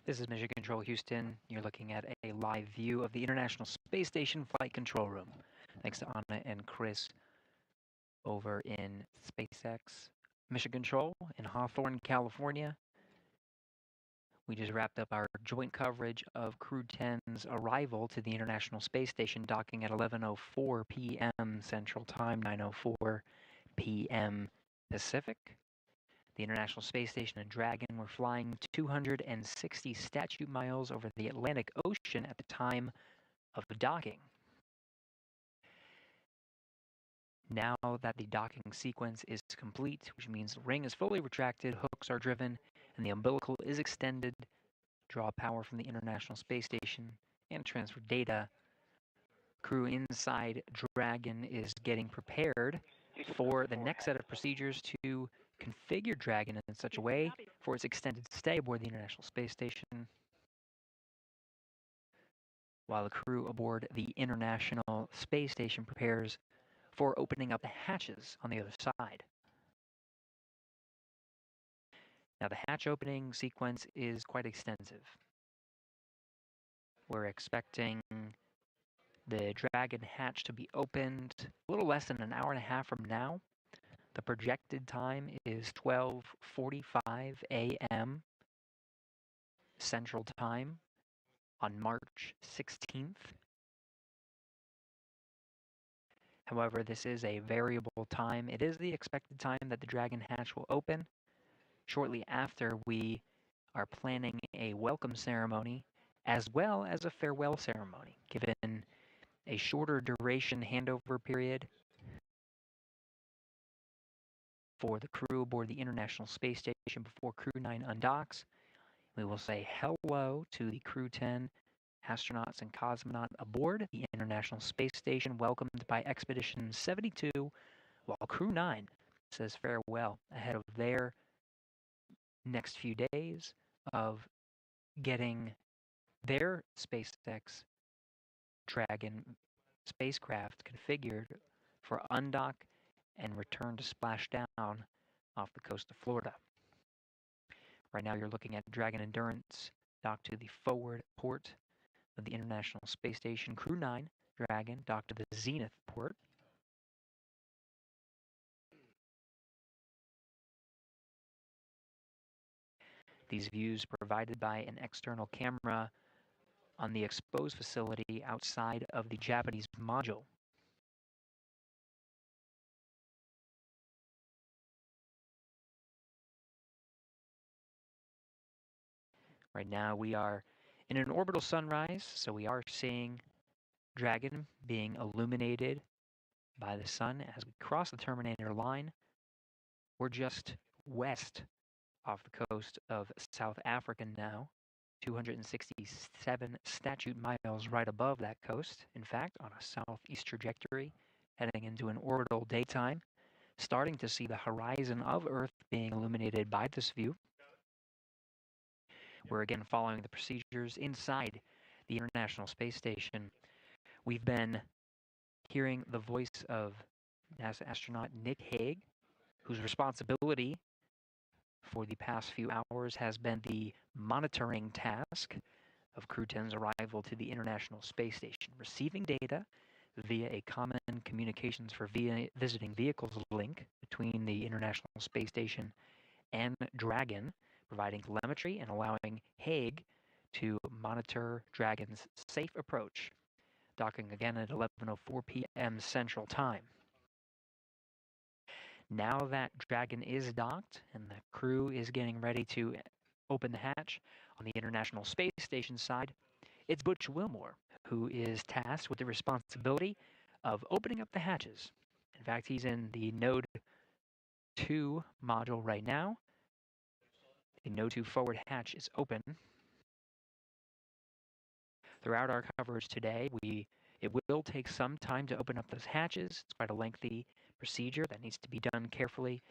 This is Mission Control Houston. You're looking at a live view of the International Space Station Flight Control Room. Thanks to Anna and Chris over in SpaceX Mission Control in Hawthorne, California. We just wrapped up our joint coverage of Crew-10's arrival to the International Space Station, docking at 11:04 p.m. Central Time, 9:04 p.m. Pacific. The International Space Station and Dragon were flying 260 statute miles over the Atlantic Ocean at the time of docking. Now that the docking sequence is complete, which means the ring is fully retracted, hooks are driven, and the umbilical is extended, draw power from the International Space Station, and transfer data, crew inside Dragon is getting prepared for the next set of procedures to configure Dragon in such a way for its extended stay aboard the International Space Station, while the crew aboard the International Space Station prepares for opening up the hatches on the other side. Now, the hatch opening sequence is quite extensive. We're expecting the Dragon hatch to be opened a little less than an hour and a half from now. The projected time is 12:45 a.m. Central Time on March 16th. However, this is a variable time. It is the expected time that the Dragon hatch will open. Shortly after, we are planning a welcome ceremony as well as a farewell ceremony, given a shorter duration handover period for the crew aboard the International Space Station before Crew-9 undocks. We will say hello to the Crew-10 astronauts and cosmonaut aboard the International Space Station, welcomed by Expedition 72, while Crew-9 says farewell ahead of their next few days of getting their SpaceX Dragon spacecraft configured for undock and return to splash down off the coast of Florida. Right now you're looking at Dragon Endurance docked to the forward port of the International Space Station. Crew-9 Dragon docked to the Zenith port. These views provided by an external camera on the exposed facility outside of the Japanese module. Right now we are in an orbital sunrise, so we are seeing Dragon being illuminated by the sun as we cross the Terminator line. We're just west off the coast of South Africa now, 267 statute miles right above that coast, in fact, on a southeast trajectory, heading into an orbital daytime, starting to see the horizon of Earth being illuminated by this view. We're again following the procedures inside the International Space Station. We've been hearing the voice of NASA astronaut Nick Hague, whose responsibility for the past few hours has been the monitoring task of Crew-10's arrival to the International Space Station, receiving data via a common communications for visiting vehicles link between the International Space Station and Dragon, providing telemetry and allowing Hague to monitor Dragon's safe approach, docking again at 11:04 p.m. Central Time. Now that Dragon is docked and the crew is getting ready to open the hatch on the International Space Station side, it's Butch Wilmore who is tasked with the responsibility of opening up the hatches. In fact, he's in the Node 2 module right now. The Node 2 forward hatch is open. Throughout our coverage today, it will take some time to open up those hatches. It's quite a lengthy procedure that needs to be done carefully,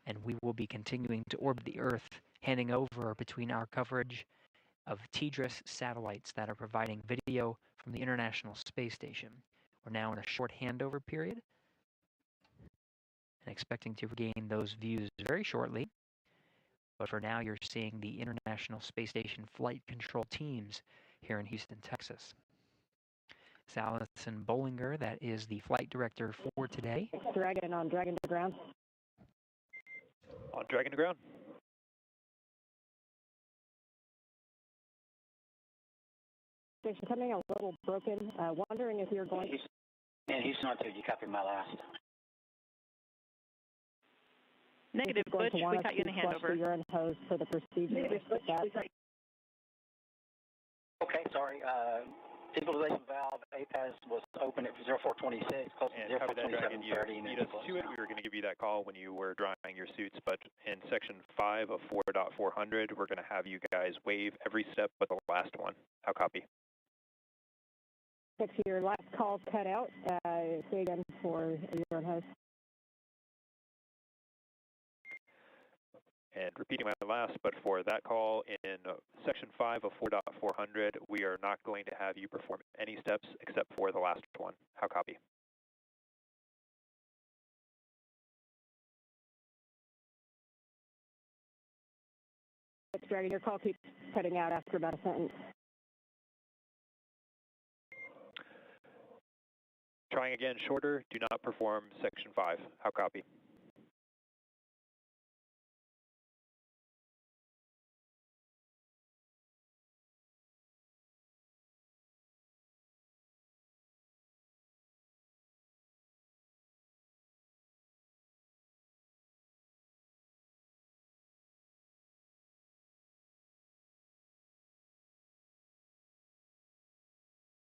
and we will be continuing to orbit the Earth, handing over between our coverage of TDRS satellites that are providing video from the International Space Station. We're now in a short handover period and expecting to regain those views very shortly. But for now, you're seeing the International Space Station flight control teams here in Houston, Texas. It's Allison Bollinger, that is the flight director for today. Dragon on Dragon to ground. On Dragon to ground. Station coming a little broken. Wondering if you're going. He's not to. You copied my last. Negative, Butch. We got you in a handover. Urine hose for the procedure. Okay, sorry. Stabilization valve APAS was open at 0426, close to 042730. You beat us to it. We were going to give you that call when you were drying your suits, but in section 5 of 4.400, we're going to have you guys wave every step but the last one. How copy? If your last call's cut out, say again for urine hose. And repeating my last, but for that call in section 5 of 4.400, we are not going to have you perform any steps except for the last one. How copy? Dragon, your call keeps cutting out after about a sentence. Trying again, shorter, do not perform section 5. How copy?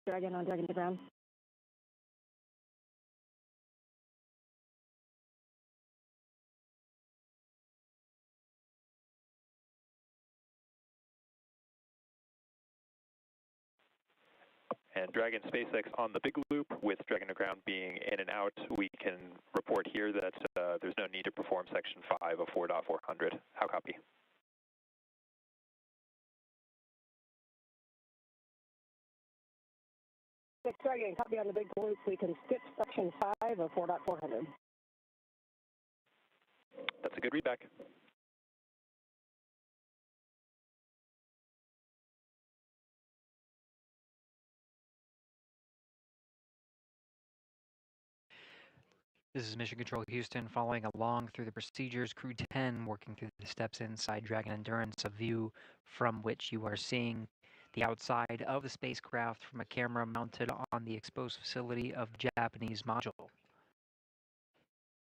Dragon on Dragon to ground. And Dragon SpaceX on the big loop, with Dragon to ground being in and out, we can report here that there's no need to perform section 5 of 4.400. How copy? Dragon, copy on the big loop. We can skip section 5 of 4.400. That's a good readback. This is Mission Control Houston, following along through the procedures. Crew-10 working through the steps inside Dragon Endurance, a view from which you are seeing the outside of the spacecraft from a camera mounted on the exposed facility of the Japanese module.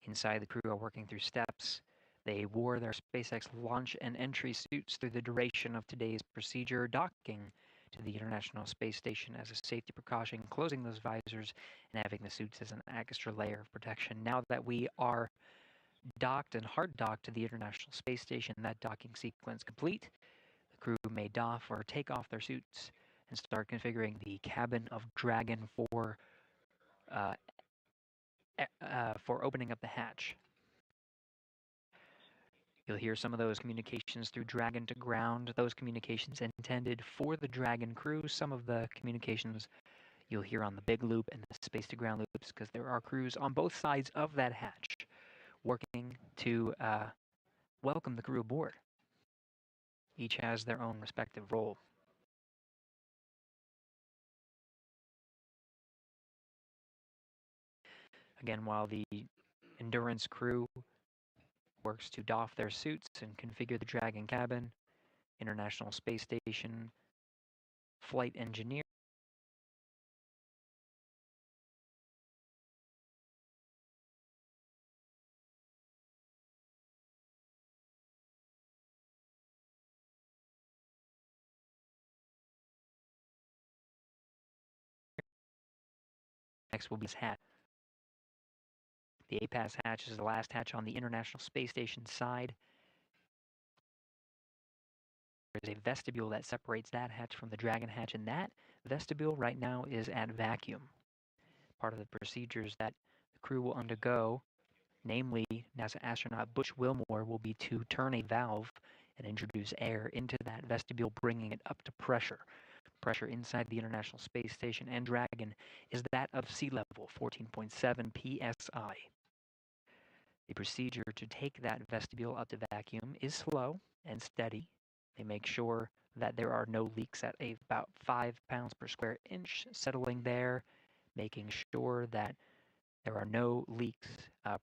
Inside, the crew are working through steps. They wore their SpaceX launch and entry suits through the duration of today's procedure, docking to the International Space Station as a safety precaution, closing those visors and having the suits as an extra layer of protection. Now that we are docked and hard docked to the International Space Station, that docking sequence complete, the crew may doff or take off their suits and start configuring the cabin of Dragon for opening up the hatch. You'll hear some of those communications through Dragon to ground, those communications intended for the Dragon crew. Some of the communications you'll hear on the big loop and the space to ground loops, because there are crews on both sides of that hatch working to welcome the crew aboard. Each has their own respective role. Again, while the Endurance crew works to doff their suits and configure the Dragon cabin, International Space Station flight engineer next will be his hat. The APAS hatch is the last hatch on the International Space Station side. There's a vestibule that separates that hatch from the Dragon hatch, and that vestibule right now is at vacuum. Part of the procedures that the crew will undergo, namely NASA astronaut Butch Wilmore, will be to turn a valve and introduce air into that vestibule, bringing it up to pressure. Pressure inside the International Space Station and Dragon is that of sea level, 14.7 psi. The procedure to take that vestibule up to vacuum is slow and steady. They make sure that there are no leaks at about 5 pounds per square inch, settling there, making sure that there are no leaks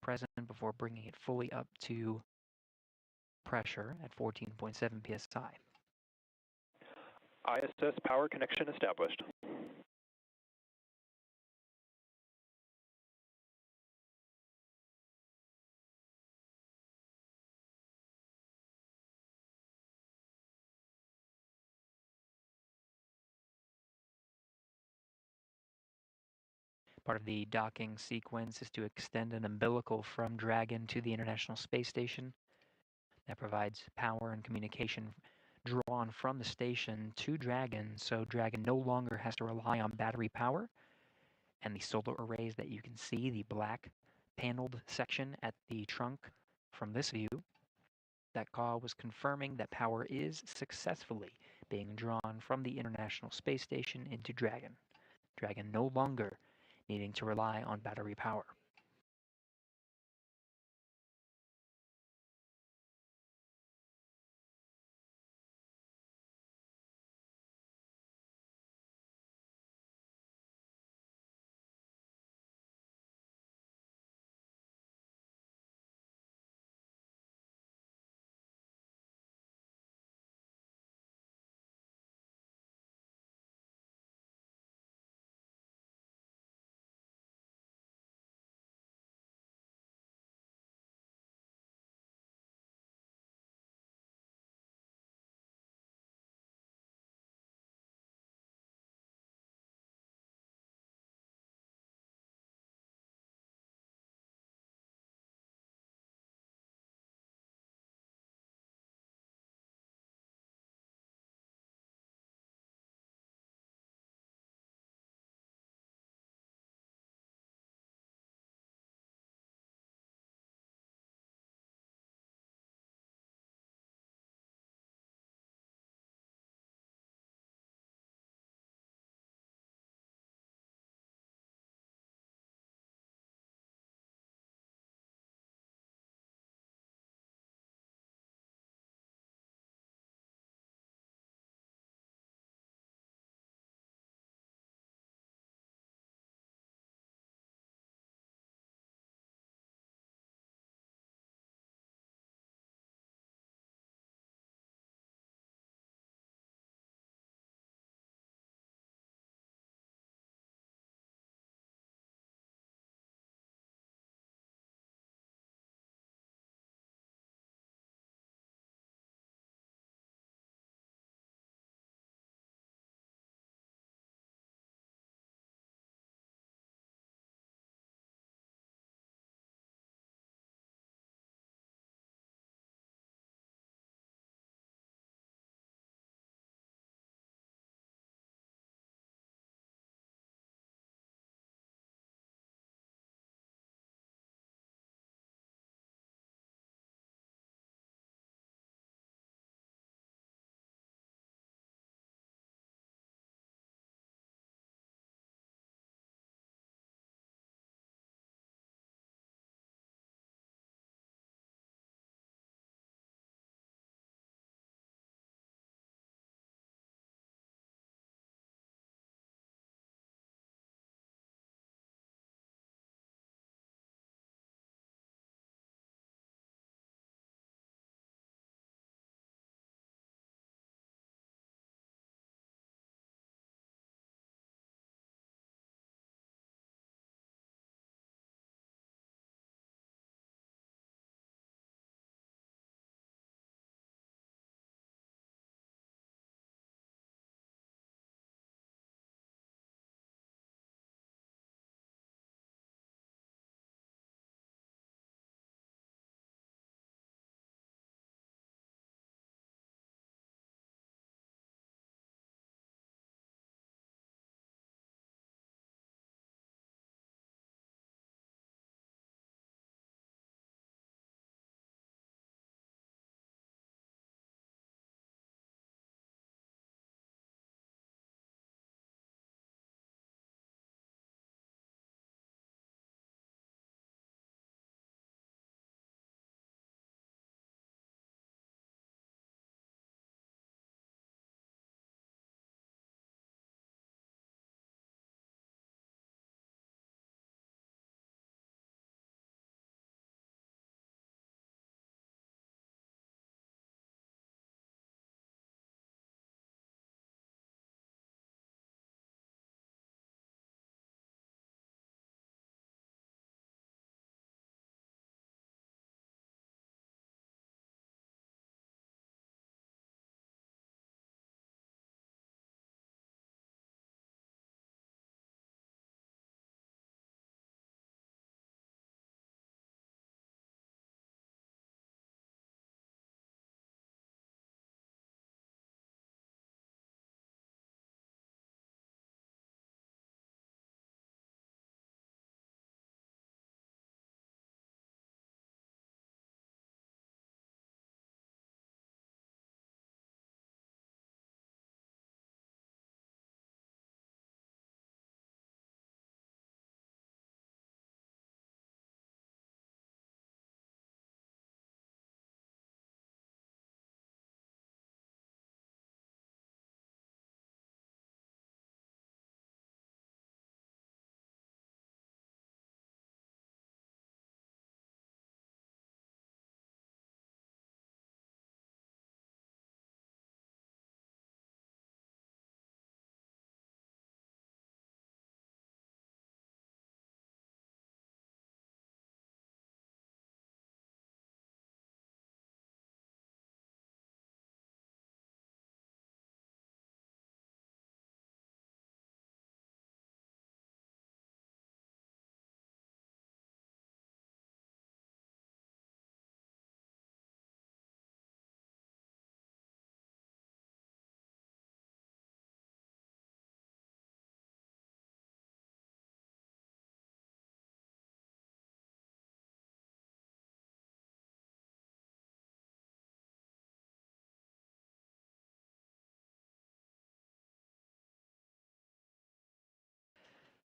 present before bringing it fully up to pressure at 14.7 psi. ISS power connection established. Part of the docking sequence is to extend an umbilical from Dragon to the International Space Station. That provides power and communication drawn from the station to Dragon, so Dragon no longer has to rely on battery power. And the solar arrays that you can see, the black paneled section at the trunk from this view, that call was confirming that power is successfully being drawn from the International Space Station into Dragon. Dragon no longer needing to rely on battery power.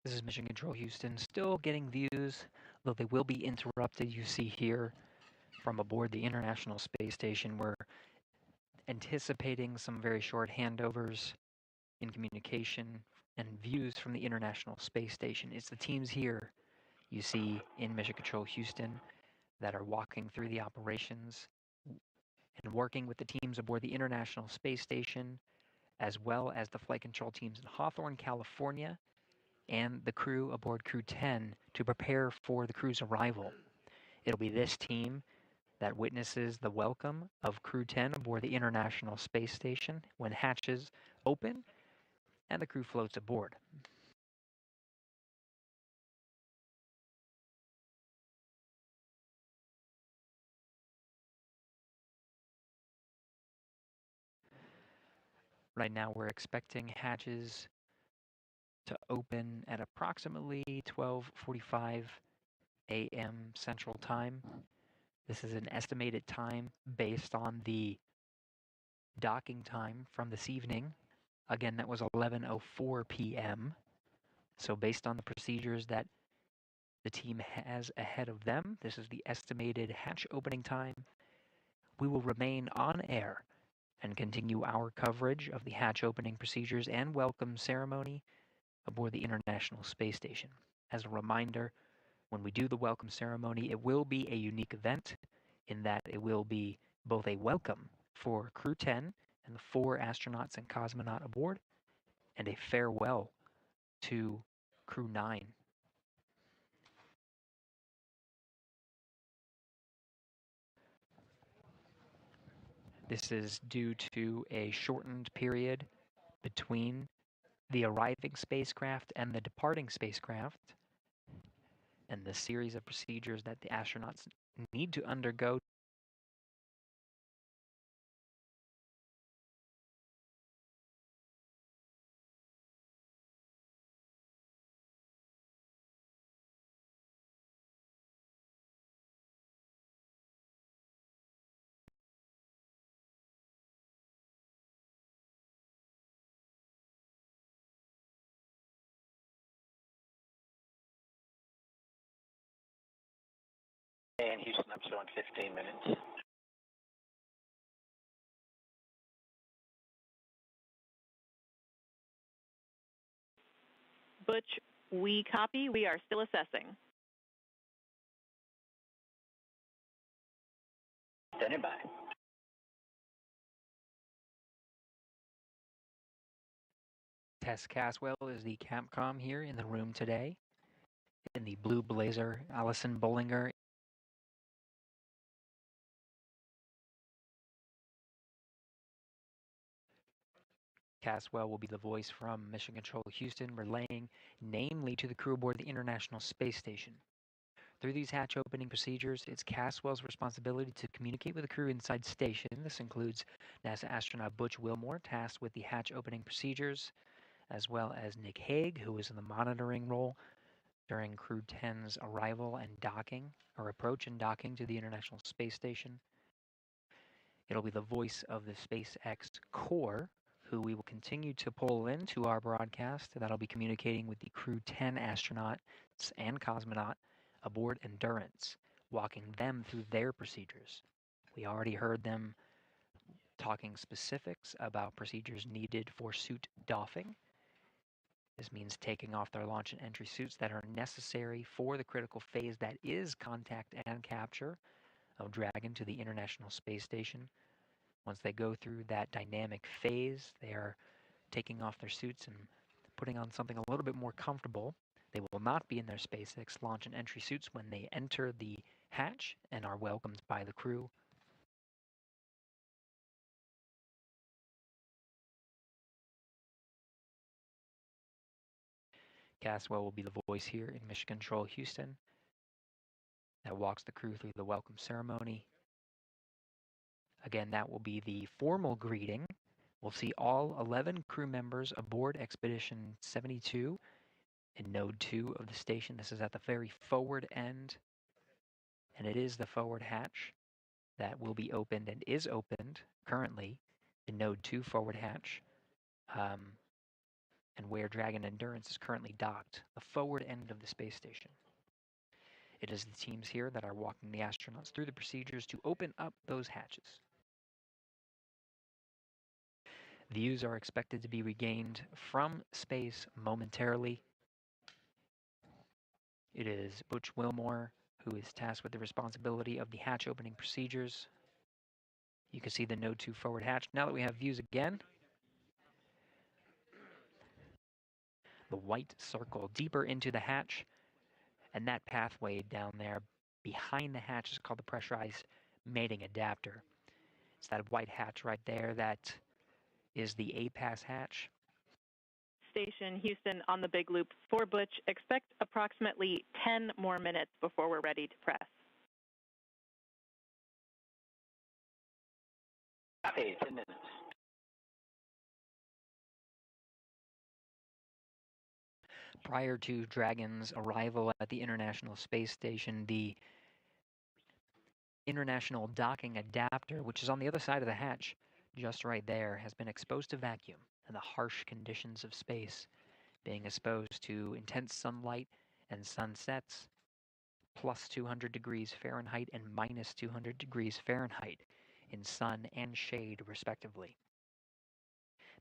This is Mission Control Houston, still getting views, though they will be interrupted. You see here from aboard the International Space Station, we're anticipating some very short handovers in communication and views from the International Space Station. It's the teams here you see in Mission Control Houston that are walking through the operations and working with the teams aboard the International Space Station, as well as the flight control teams in Hawthorne, California, and the crew aboard Crew-10 to prepare for the crew's arrival. It'll be this team that witnesses the welcome of Crew-10 aboard the International Space Station when hatches open and the crew floats aboard. Right now we're expecting hatches to open at approximately 12:45 a.m. Central Time. This is an estimated time based on the docking time from this evening. Again, that was 11:04 p.m. So based on the procedures that the team has ahead of them, this is the estimated hatch opening time. We will remain on air and continue our coverage of the hatch opening procedures and welcome ceremony aboard the International Space Station. As a reminder, when we do the welcome ceremony, it will be a unique event in that it will be both a welcome for Crew-10 and the 4 astronauts and cosmonaut aboard, and a farewell to Crew-9. This is due to a shortened period between the arriving spacecraft and the departing spacecraft, and the series of procedures that the astronauts need to undergo. And Houston, I'm showing 15 minutes. Butch, we copy. We are still assessing. Standing by. Tess Caswell is the Capcom here in the room today. In the blue blazer, Allison Bollinger. Caswell will be the voice from Mission Control Houston, relaying namely to the crew aboard the International Space Station. Through these hatch opening procedures, it's Caswell's responsibility to communicate with the crew inside station. This includes NASA astronaut Butch Wilmore, tasked with the hatch opening procedures, as well as Nick Hague, who is in the monitoring role during Crew-10's arrival and docking, or approach and docking to the International Space Station. It'll be the voice of the SpaceX Corps, who we will continue to pull into our broadcast. That'll be communicating with the Crew-10 astronauts and cosmonaut aboard Endurance, walking them through their procedures. We already heard them talking specifics about procedures needed for suit doffing. This means taking off their launch and entry suits that are necessary for the critical phase that is contact and capture of Dragon to the International Space Station. Once they go through that dynamic phase, they are taking off their suits and putting on something a little bit more comfortable. They will not be in their SpaceX launch and entry suits when they enter the hatch and are welcomed by the crew. Caswell will be the voice here in Mission Control Houston that walks the crew through the welcome ceremony. Again, that will be the formal greeting. We'll see all 11 crew members aboard Expedition 72 in Node 2 of the station. This is at the very forward end, and it is the forward hatch that will be opened and is opened currently in Node 2 forward hatch. and where Dragon Endurance is currently docked, the forward end of the space station. It is the teams here that are walking the astronauts through the procedures to open up those hatches. Views are expected to be regained from space momentarily. It is Butch Wilmore who is tasked with the responsibility of the hatch opening procedures. You can see the Node 2 forward hatch. Now that we have views again, the white circle deeper into the hatch, and that pathway down there behind the hatch is called the pressurized mating adapter. It's that white hatch right there that is the A-pass hatch. Station Houston on the big loop for Butch. Expect approximately 10 more minutes before we're ready to press. Copy, 10 minutes. Prior to Dragon's arrival at the International Space Station, the International Docking Adapter, which is on the other side of the hatch, just right there, has been exposed to vacuum and the harsh conditions of space, being exposed to intense sunlight and sunsets, plus 200 degrees Fahrenheit and minus 200 degrees Fahrenheit in sun and shade, respectively.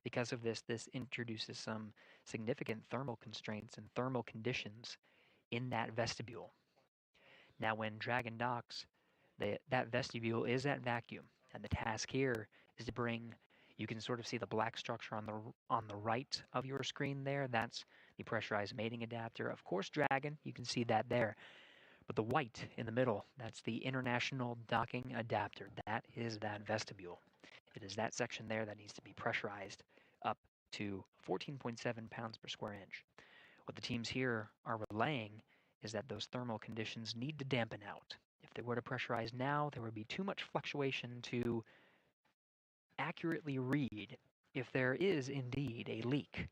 Because of this, this introduces some significant thermal constraints and thermal conditions in that vestibule. Now, when Dragon docks, that vestibule is at vacuum, and the task here is to bring, you can sort of see the black structure on the right of your screen there. That's the pressurized mating adapter. Of course, Dragon, you can see that there. But the white in the middle, that's the International Docking Adapter. That is that vestibule. It is that section there that needs to be pressurized up to 14.7 pounds per square inch. What the teams here are relaying is that those thermal conditions need to dampen out. If they were to pressurize now, there would be too much fluctuation to accurately read if there is indeed a leak.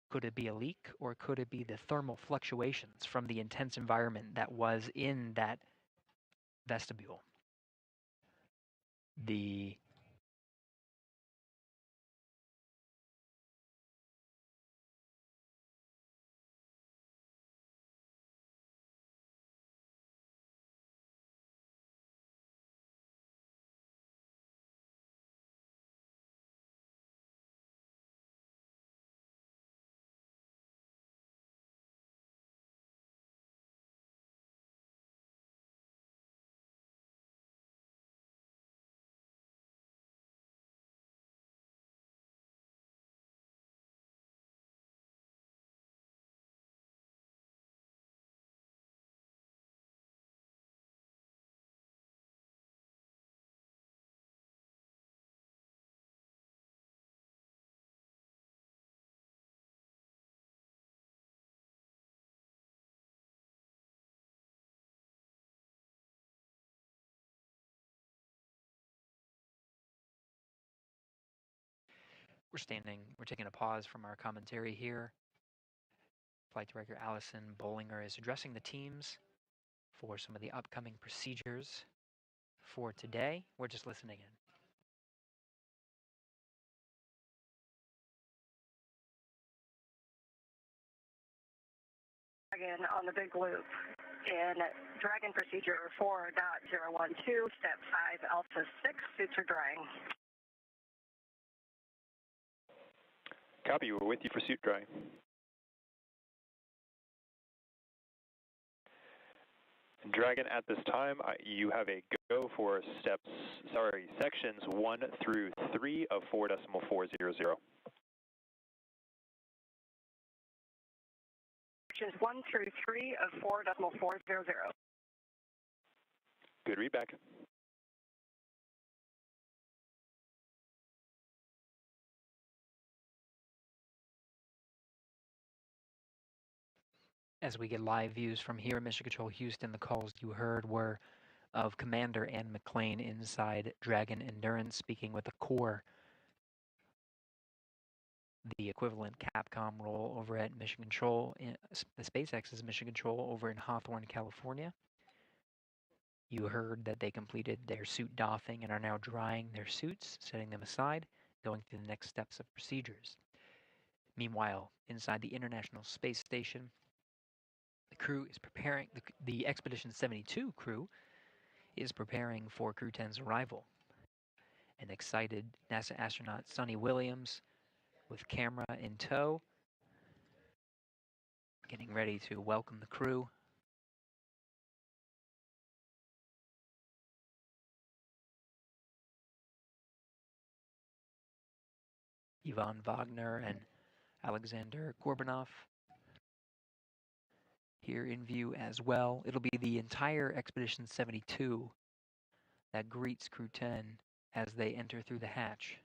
Could it be a leak, or could it be the thermal fluctuations from the intense environment that was in that vestibule? We're taking a pause from our commentary here. Flight Director Allison Bollinger is addressing the teams for some of the upcoming procedures for today. We're just listening in. Dragon on the big loop in Dragon procedure 4.012, step 5, Alpha 6, suits are drying. Copy, we're with you for suit drying. Dragon, at this time, you have a go for sections 1 through 3 of 4.400. Sections 1 through 3 of 4.400. Good read back. As we get live views from here at Mission Control Houston, the calls you heard were of Commander Ann McClain inside Dragon Endurance, speaking with the core, the equivalent Capcom role over at Mission Control, the SpaceX's Mission Control over in Hawthorne, California. You heard that they completed their suit doffing and are now drying their suits, setting them aside, going through the next steps of procedures. Meanwhile, inside the International Space Station, the crew is preparing, the Expedition 72 crew is preparing for Crew-10's arrival. An excited NASA astronaut Suni Williams, with camera in tow, getting ready to welcome the crew. Ivan Wagner and Alexander Gorbanov here in view as well. It'll be the entire Expedition 72 that greets Crew-10 as they enter through the hatch.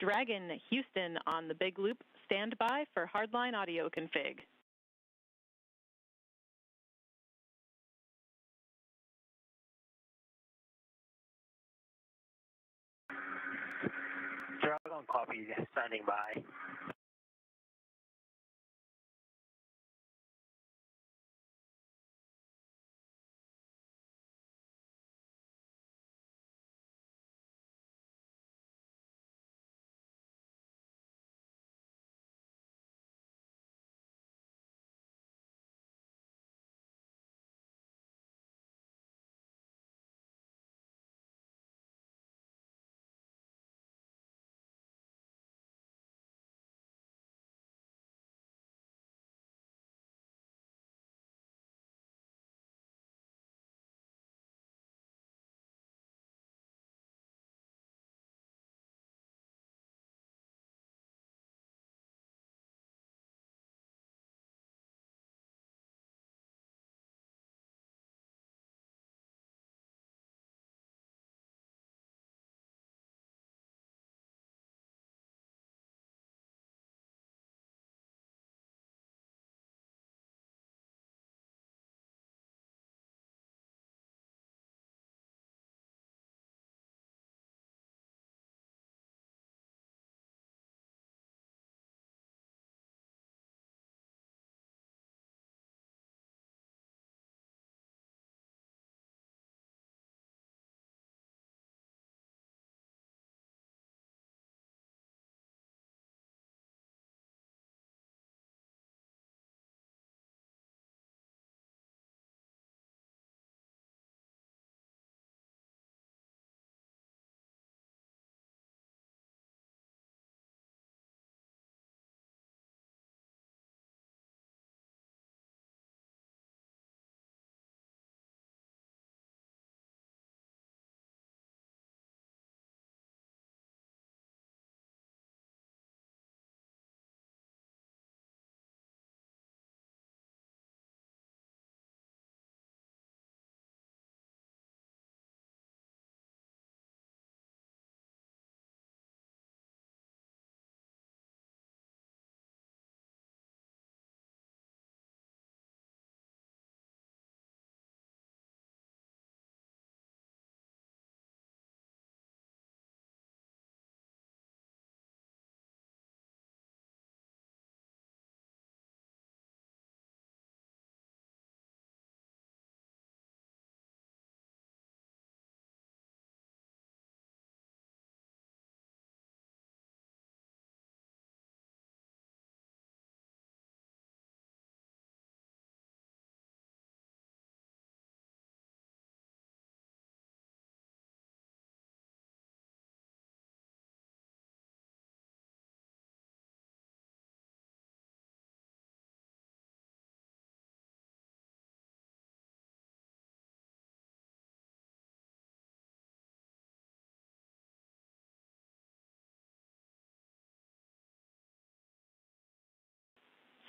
Dragon Houston on the big loop, stand by for hardline audio config. Dragon copy, standing by.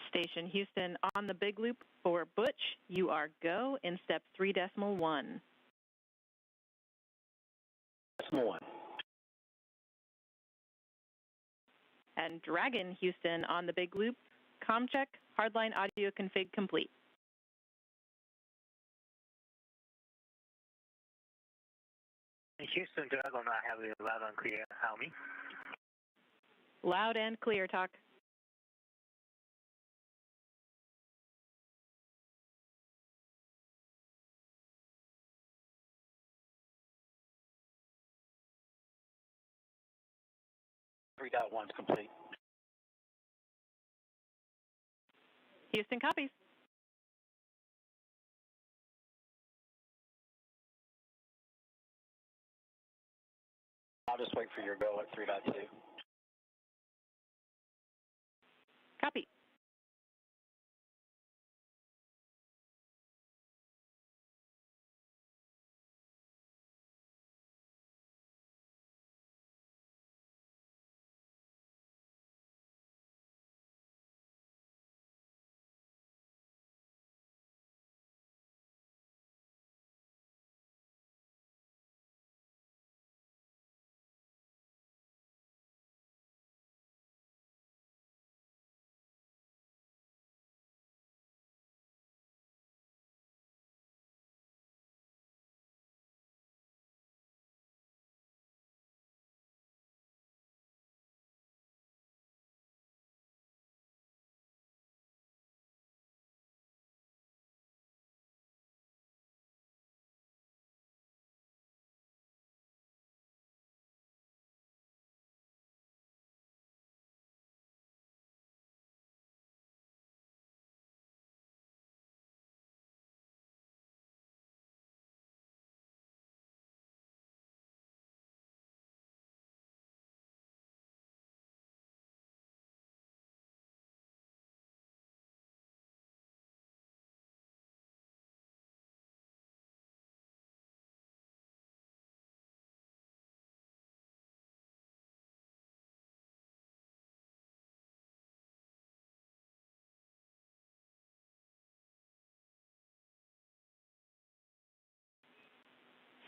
Station Houston on the big loop for Butch, you are go in step 3.1. Decimal 1. And Dragon Houston on the big loop, comm check, hardline audio config complete. Houston Dragon, I have you loud and clear. How me? Loud and clear, talk. Three dot one's complete. Houston copies. I'll just wait for your go at 3.2. Copy.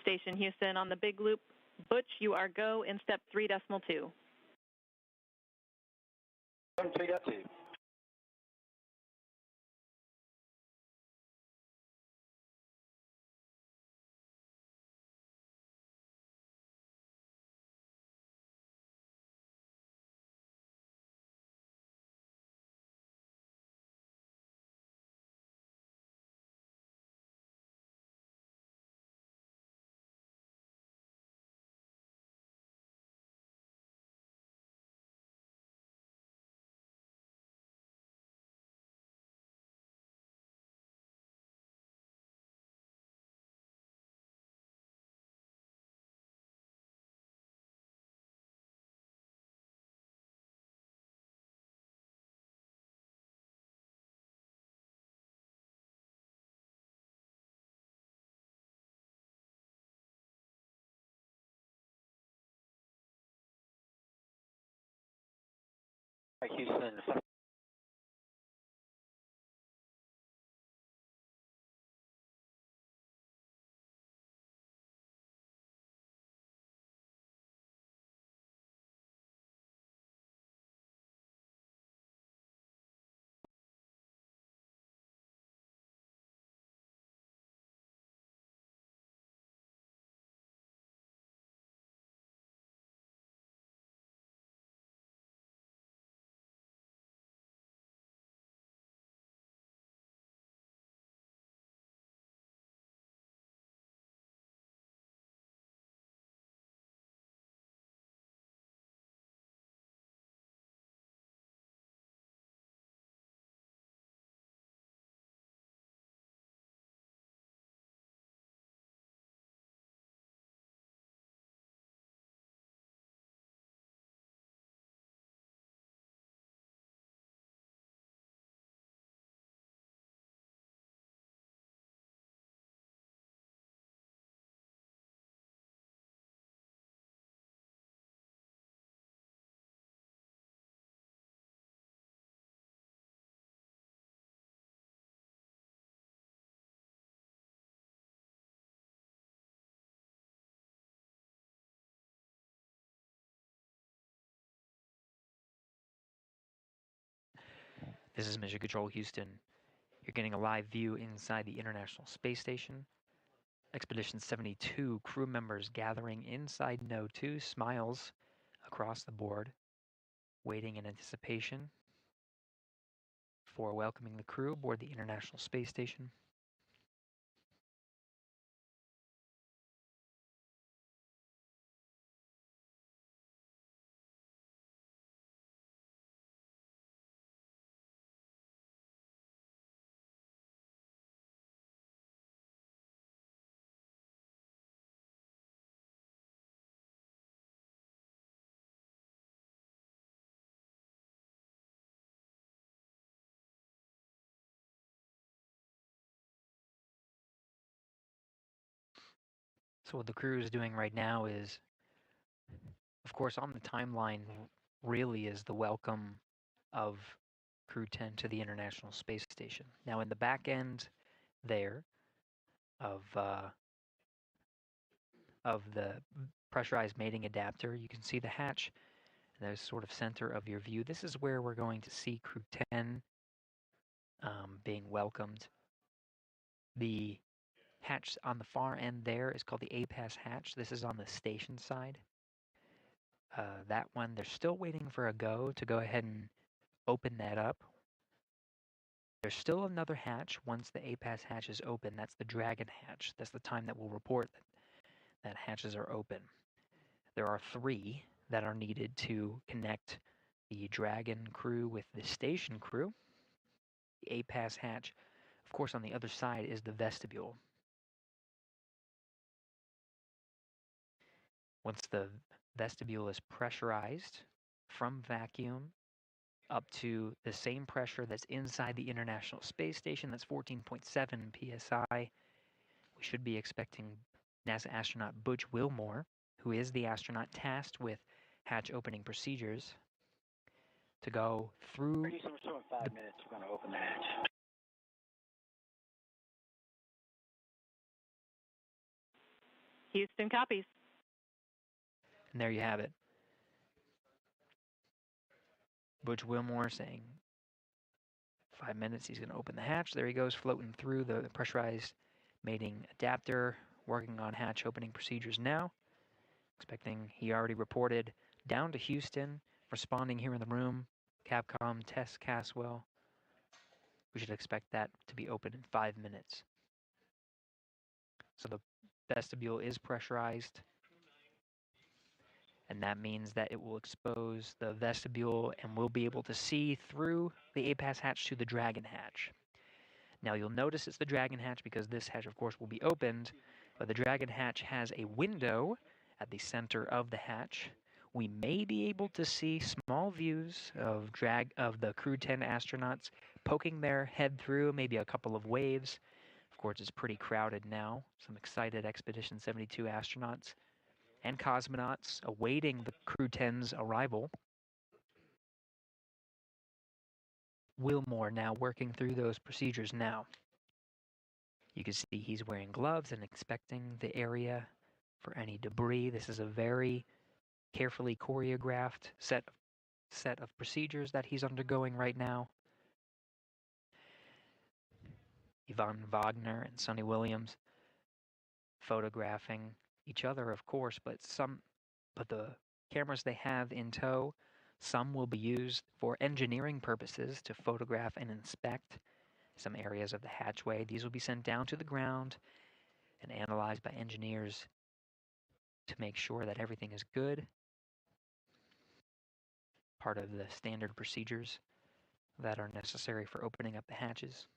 Station Houston on the big loop. Butch, you are go in step 3.2. 3.2. Houston. This is Mission Control Houston. You're getting a live view inside the International Space Station. Expedition 72 crew members gathering inside No. 2, smiles across the board, waiting in anticipation for welcoming the crew aboard the International Space Station. So what the crew is doing right now is, of course, on the timeline really is the welcome of Crew-10 to the International Space Station. Now in the back end there of the pressurized mating adapter, you can see the hatch. There's sort of center of your view. This is where we're going to see Crew-10 being welcomed. The hatch on the far end there is called the A-Pass hatch. This is on the station side. That one, they're still waiting for a go to go ahead and open that up. There's still another hatch once the A-Pass hatch is open. That's the Dragon hatch. That's the time that we'll report that hatches are open. There are 3 that are needed to connect the Dragon crew with the station crew. The A-Pass hatch, of course, on the other side is the Vestibule. Once the Vestibule is pressurized from vacuum up to the same pressure that's inside the International Space Station, that's 14.7 psi, we should be expecting NASA astronaut Butch Wilmore, who is the astronaut tasked with hatch opening procedures, to go through. We're still in 5 minutes. We're going to open the hatch. Houston copies. And there you have it. Butch Wilmore saying 5 minutes, he's going to open the hatch. There he goes, floating through the pressurized mating adapter, working on hatch opening procedures now. Expecting, he already reported down to Houston, responding here in the room. Capcom, Tess Caswell. We should expect that to be open in 5 minutes. So the vestibule is pressurized, and that means that it will expose the vestibule and we'll be able to see through the APAS hatch to the Dragon hatch. Now you'll notice it's the Dragon hatch because this hatch, of course, will be opened, but the Dragon hatch has a window at the center of the hatch. We may be able to see small views of the Crew-10 astronauts poking their head through, maybe a couple of waves. Of course, it's pretty crowded now. Some excited Expedition 72 astronauts and cosmonauts awaiting the Crew-10's arrival. Wilmore now working through those procedures now. You can see he's wearing gloves and inspecting the area for any debris. This is a very carefully choreographed set of procedures that he's undergoing right now. Yvonne Wagner and Sonny Williams photographing each other, of course, but the cameras they have in tow, some will be used for engineering purposes to photograph and inspect some areas of the hatchway. These will be sent down to the ground and analyzed by engineers to make sure that everything is good. Part of the standard procedures that are necessary for opening up the hatches.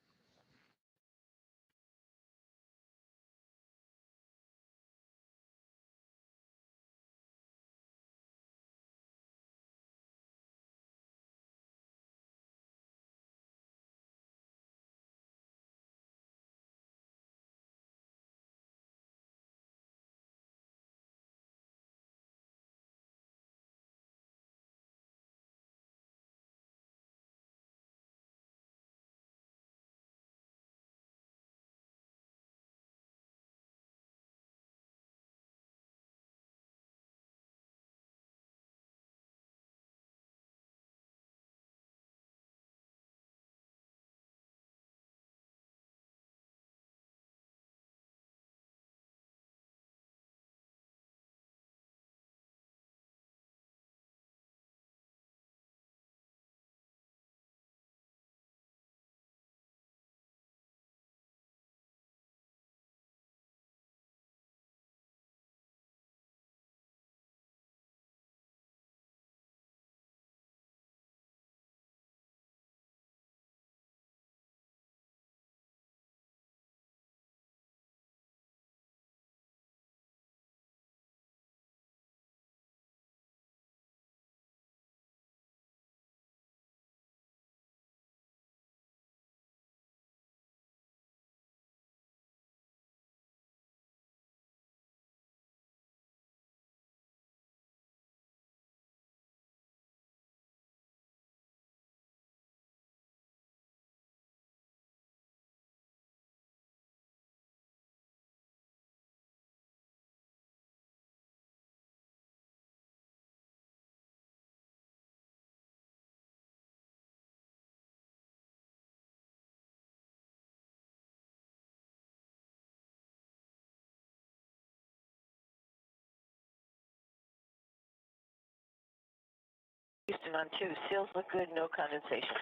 Houston on 2, seals look good, no condensation.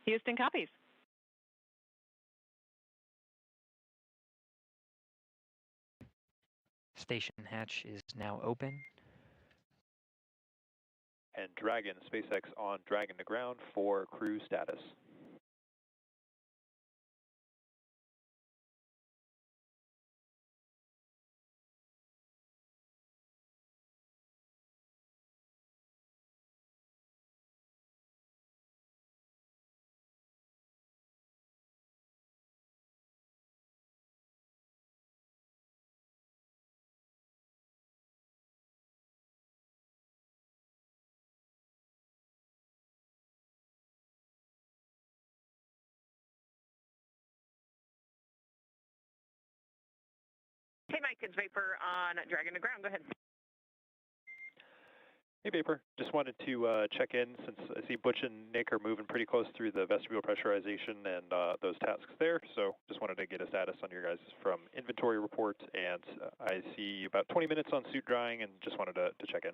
Houston copies. Station hatch is now open. And Dragon, SpaceX on Dragon to ground for crew status. Hey, Mike, it's Vapor on Dragon to ground. Go ahead. Hey, Vapor. Just wanted to check in since I see Butch and Nick are moving pretty close through the vestibule pressurization and those tasks there. So just wanted to get a status on your guys from inventory report. And I see about 20 minutes on suit drying and just wanted to check in.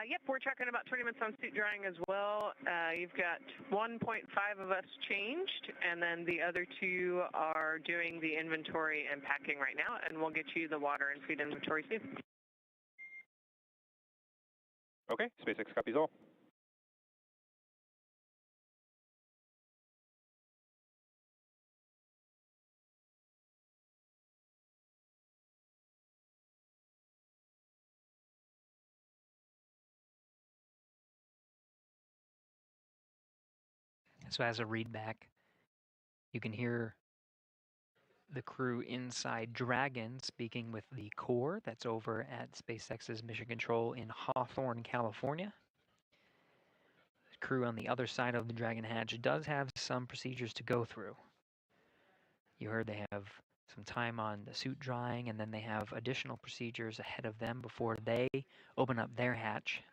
Yep, we're tracking about 20 minutes on suit drying as well. You've got 1.5 of us changed, and then the other 2 are doing the inventory and packing right now, and we'll get you the water and feed inventory soon. Okay, SpaceX copies all. So as a readback, you can hear the crew inside Dragon speaking with the core that's over at SpaceX's Mission Control in Hawthorne, California. The crew on the other side of the Dragon hatch does have some procedures to go through. You heard they have some time on the suit drying, and then they have additional procedures ahead of them before they open up their hatch.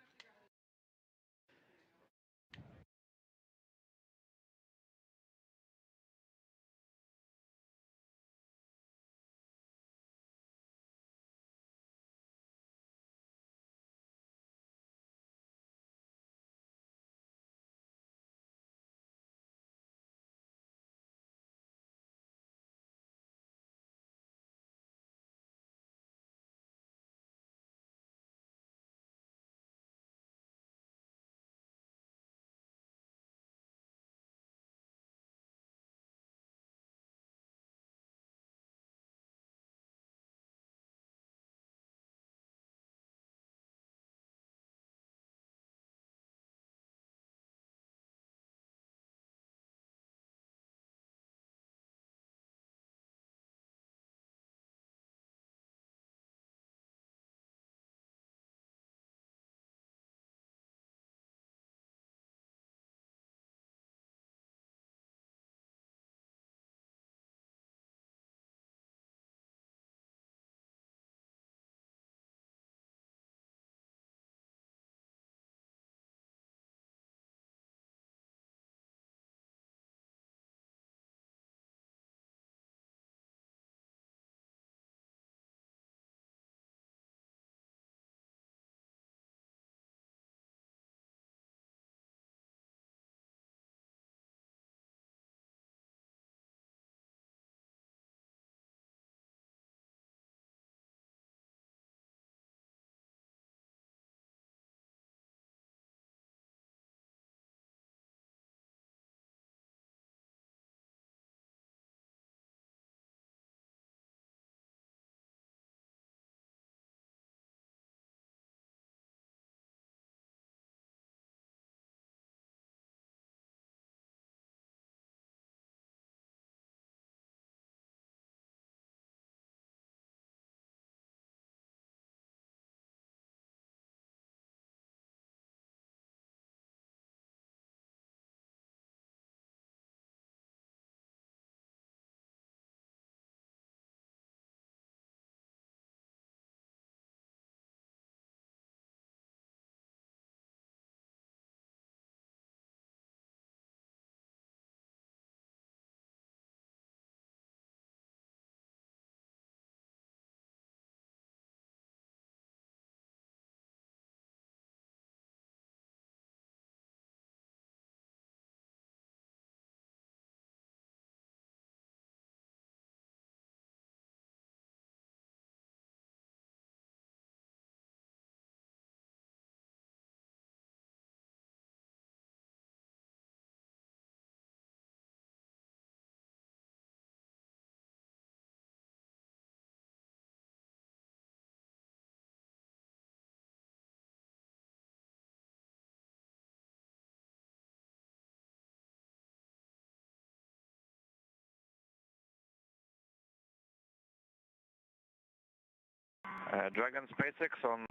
Dragon SpaceX on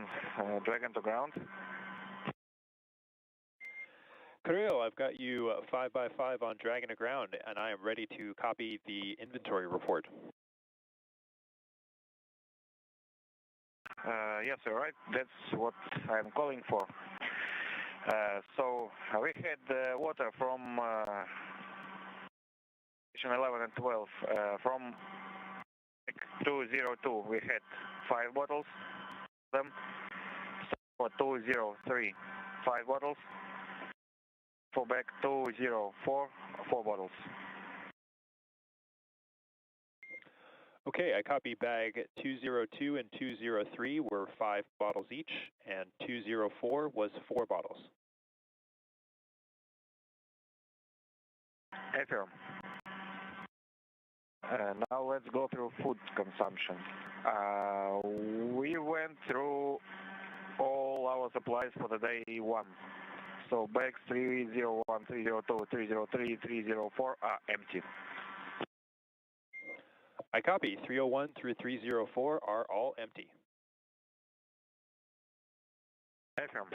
Dragon to ground. Creo, I've got you 5 by 5 on Dragon aground, and I am ready to copy the inventory report. Yes, sir, right. That's what I'm calling for. So we had water from station 11 and 12. From 202, we had 5 bottles. Them. For 203, 5 bottles. For back 204, 4 bottles. Okay, I copy bag 202 and 203 were 5 bottles each, and 204 was 4 bottles. Affirm. Now let's go through food consumption. We went through all our supplies for the day 1. So bags 301, 302, 303, 304 are empty. I copy. 301 through 304 are all empty. Affirm.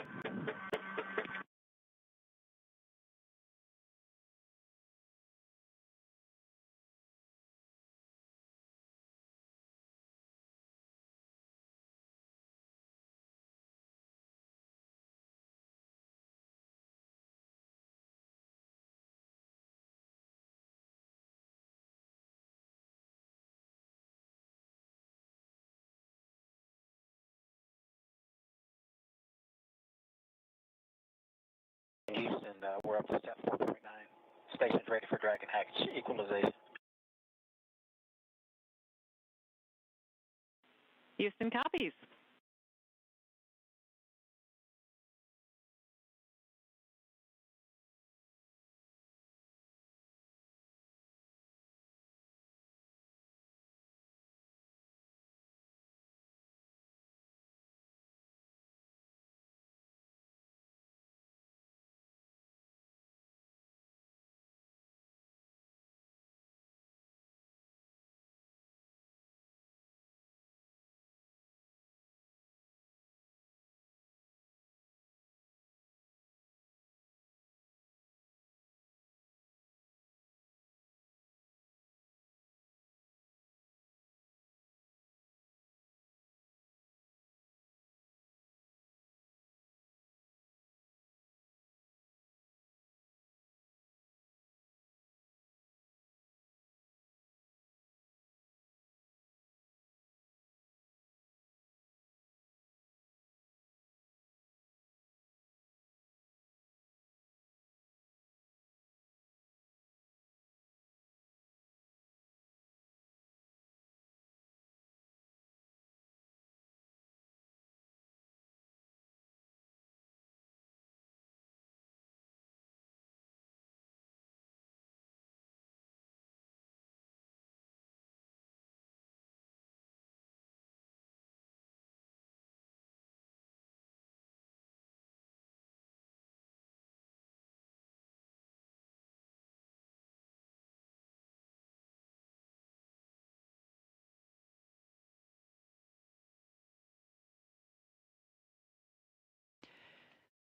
Houston, we're up to step 4.9. Station's ready for Dragon hatch equalization. Houston copies.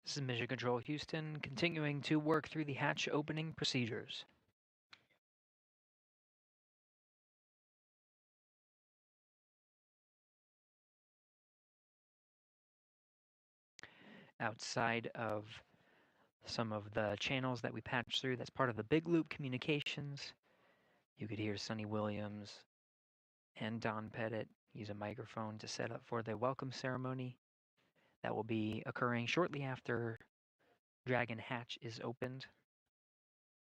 This is Mission Control Houston, continuing to work through the hatch opening procedures. Outside of some of the channels that we patched through, that's part of the Big Loop communications. You could hear Sonny Williams and Don Pettit use a microphone to set up for the welcome ceremony that will be occurring shortly after Dragon hatch is opened.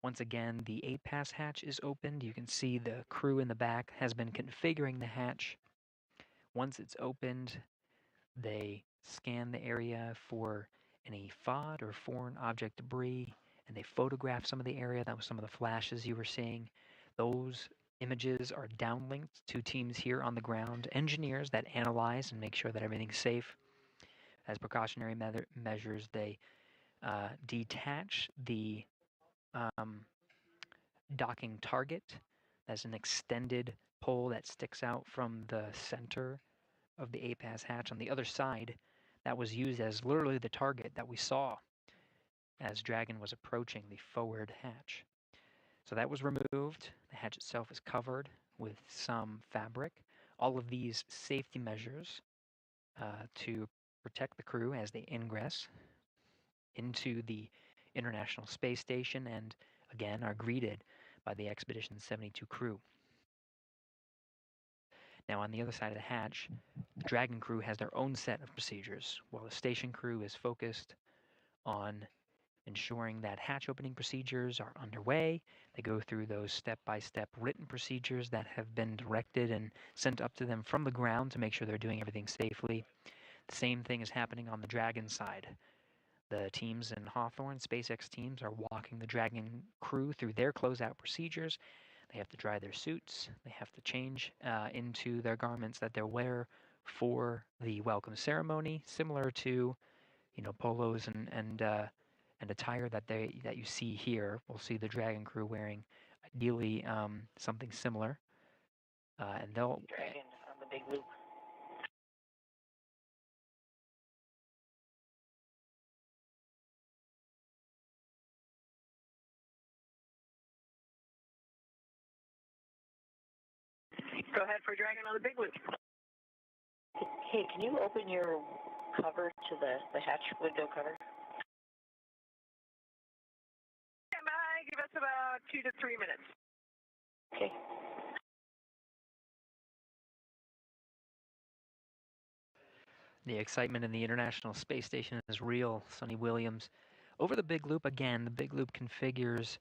Once again, the 8-pass hatch is opened. You can see the crew in the back has been configuring the hatch. Once it's opened, they scan the area for any FOD or foreign object debris, and they photograph some of the area. That was some of the flashes you were seeing. Those images are downlinked to teams here on the ground, engineers that analyze and make sure that everything's safe. As precautionary measures, they detach the docking target. That's an extended pole that sticks out from the center of the 8-pass hatch on the other side that was used as literally the target that we saw as Dragon was approaching the forward hatch. So that was removed. The hatch itself is covered with some fabric. All of these safety measures to protect the crew as they ingress into the International Space Station and again are greeted by the Expedition 72 crew. Now on the other side of the hatch, the Dragon crew has their own set of procedures, while the station crew is focused on ensuring that hatch opening procedures are underway. They go through those step-by-step written procedures that have been directed and sent up to them from the ground to make sure they're doing everything safely. The same thing is happening on the Dragon side. The teams in Hawthorne, SpaceX teams, are walking the Dragon crew through their closeout procedures. They have to dry their suits. They have to change into their garments that they'll wear for the welcome ceremony, similar to, polos and attire that you see here. We'll see the Dragon crew wearing ideally something similar, and they'll. Dragon on the big loop. Go ahead for Dragon on the big loop. Hey, can you open your cover to the hatch window cover? Stand by. Give us about 2 to 3 minutes. Okay. The excitement in the International Space Station is real. Sonny Williams. Over the big loop again, the big loop configures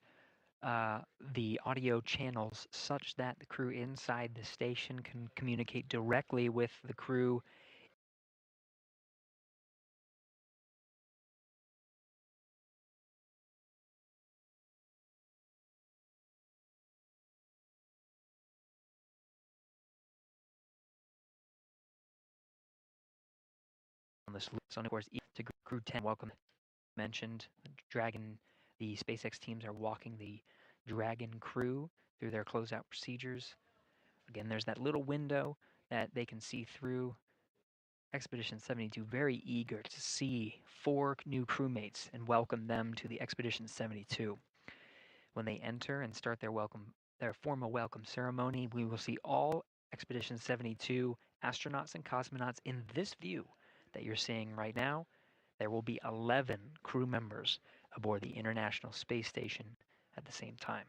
the audio channels such that the crew inside the station can communicate directly with the crew on this loop. So, of course, to Crew-10, welcome. Mentioned Dragon, the SpaceX teams are walking the Dragon crew through their closeout procedures. Again, there's that little window that they can see through. Expedition 72 very eager to see 4 new crewmates and welcome them to the Expedition 72. When they enter and start their formal welcome ceremony, we will see all Expedition 72 astronauts and cosmonauts in this view that you're seeing right now. There will be 11 crew members aboard the International Space Station at the same time.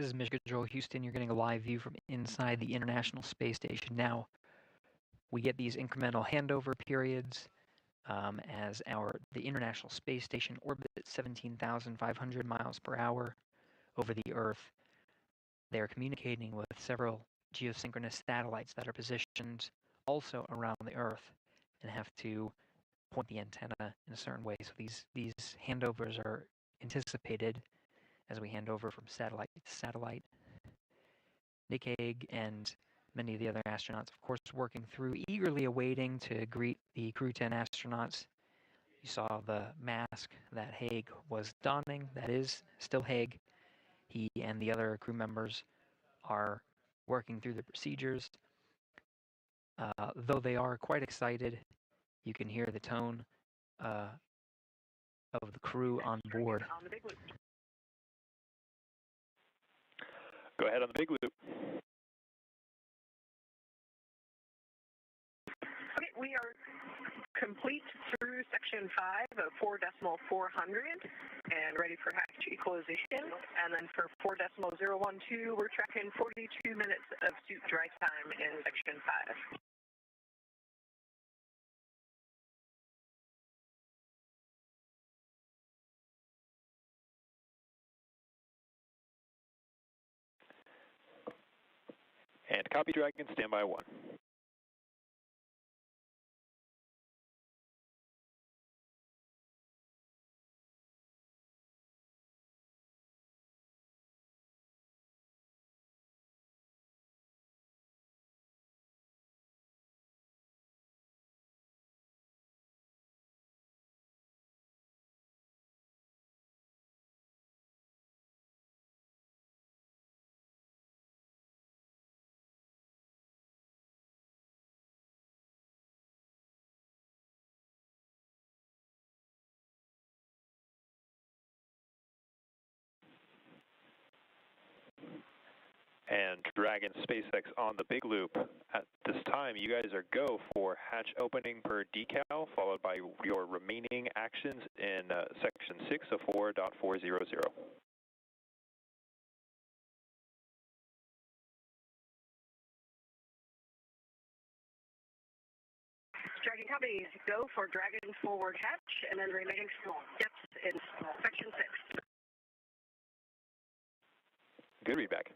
is Mission Control Houston. You're getting a live view from inside the International Space Station. Now, we get these incremental handover periods as the International Space Station orbits at 17,500 miles per hour over the Earth. They're communicating with several geosynchronous satellites that are positioned also around the Earth and have to point the antenna in a certain way. So these handovers are anticipated as we hand over from satellite to satellite. Nick Hague and many of the other astronauts, of course, working through, eagerly awaiting to greet the Crew-10 astronauts. You saw the mask that Hague was donning. That is still Hague. He and the other crew members are working through the procedures. Though they are quite excited, you can hear the tone of the crew on board. Go ahead on the big loop. Okay, we are complete through section 5 of 4.400 and ready for hatch equalization. And then for 4.012, we're tracking 42 minutes of suit dry time in section 5. And copy Dragon, standby 1. And Dragon SpaceX on the big loop. At this time, you guys are go for hatch opening per decal, followed by your remaining actions in section 6 of 4.400. Dragon companies, go for Dragon forward hatch and then remaining steps in section 6. Good readback.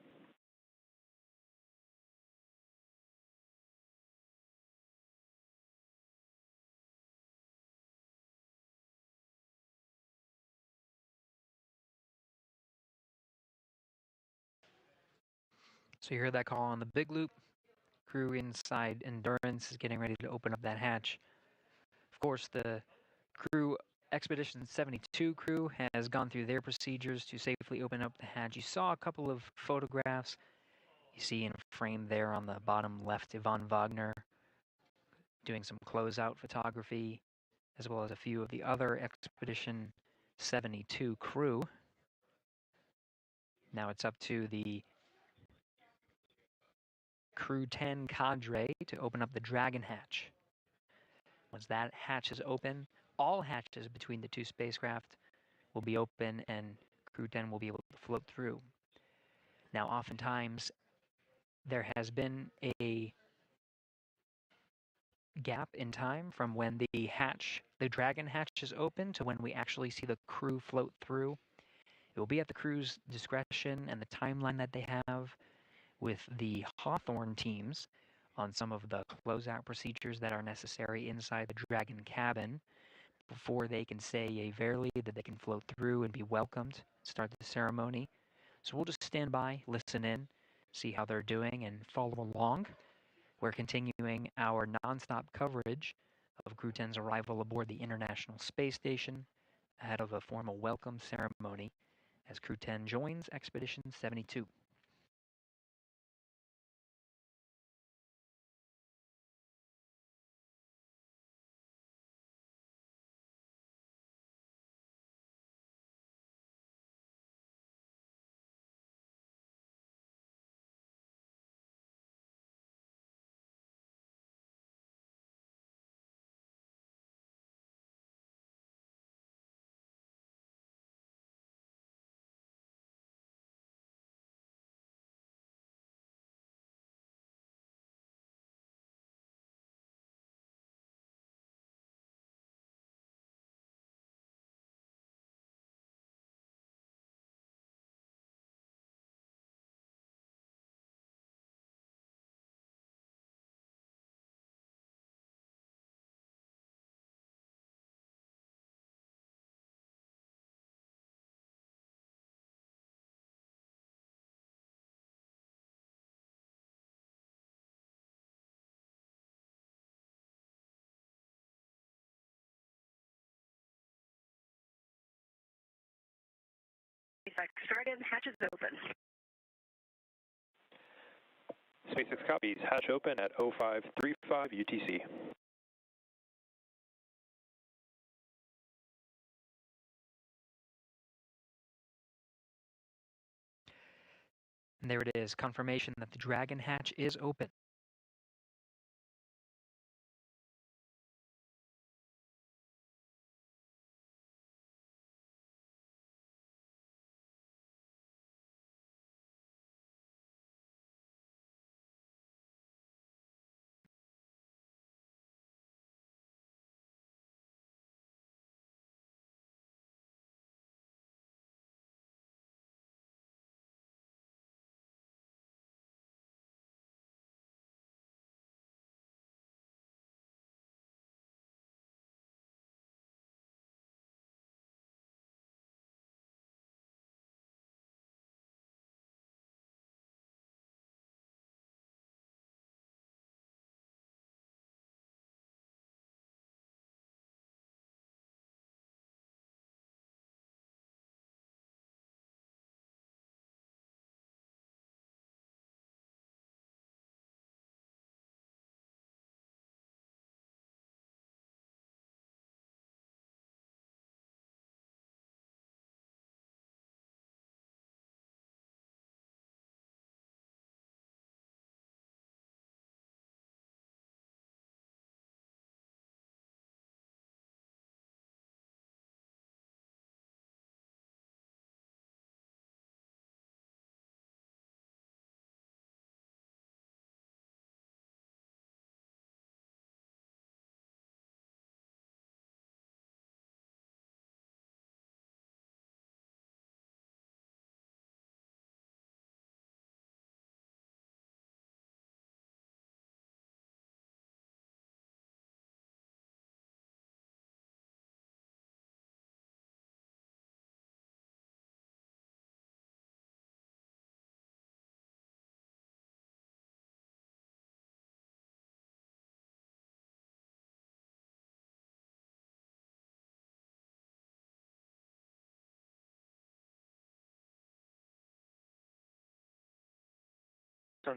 So you heard that call on the big loop. Crew inside Endurance is getting ready to open up that hatch. Of course, the crew, Expedition 72 crew, has gone through their procedures to safely open up the hatch. You saw a couple of photographs. You see in frame there on the bottom left, Yvonne Wagner doing some closeout photography, as well as a few of the other Expedition 72 crew. Now it's up to the Crew-10 cadre to open up the Dragon hatch. Once that hatch is open, all hatches between the two spacecraft will be open and Crew-10 will be able to float through. Now, oftentimes, there has been a gap in time from when the Dragon hatch is open to when we actually see the crew float through. It will be at the crew's discretion and the timeline that they have with the Hawthorne teams on some of the closeout procedures that are necessary inside the Dragon cabin before they can say a verily that they can float through and be welcomed, start the ceremony. So we'll just stand by, listen in, see how they're doing, and follow along. We're continuing our nonstop coverage of Crew-10's arrival aboard the International Space Station ahead of a formal welcome ceremony as Crew-10 joins Expedition 72. SpaceX Dragon, hatch is open. SpaceX copies, hatch open at 0535 UTC. And there it is, confirmation that the Dragon hatch is open.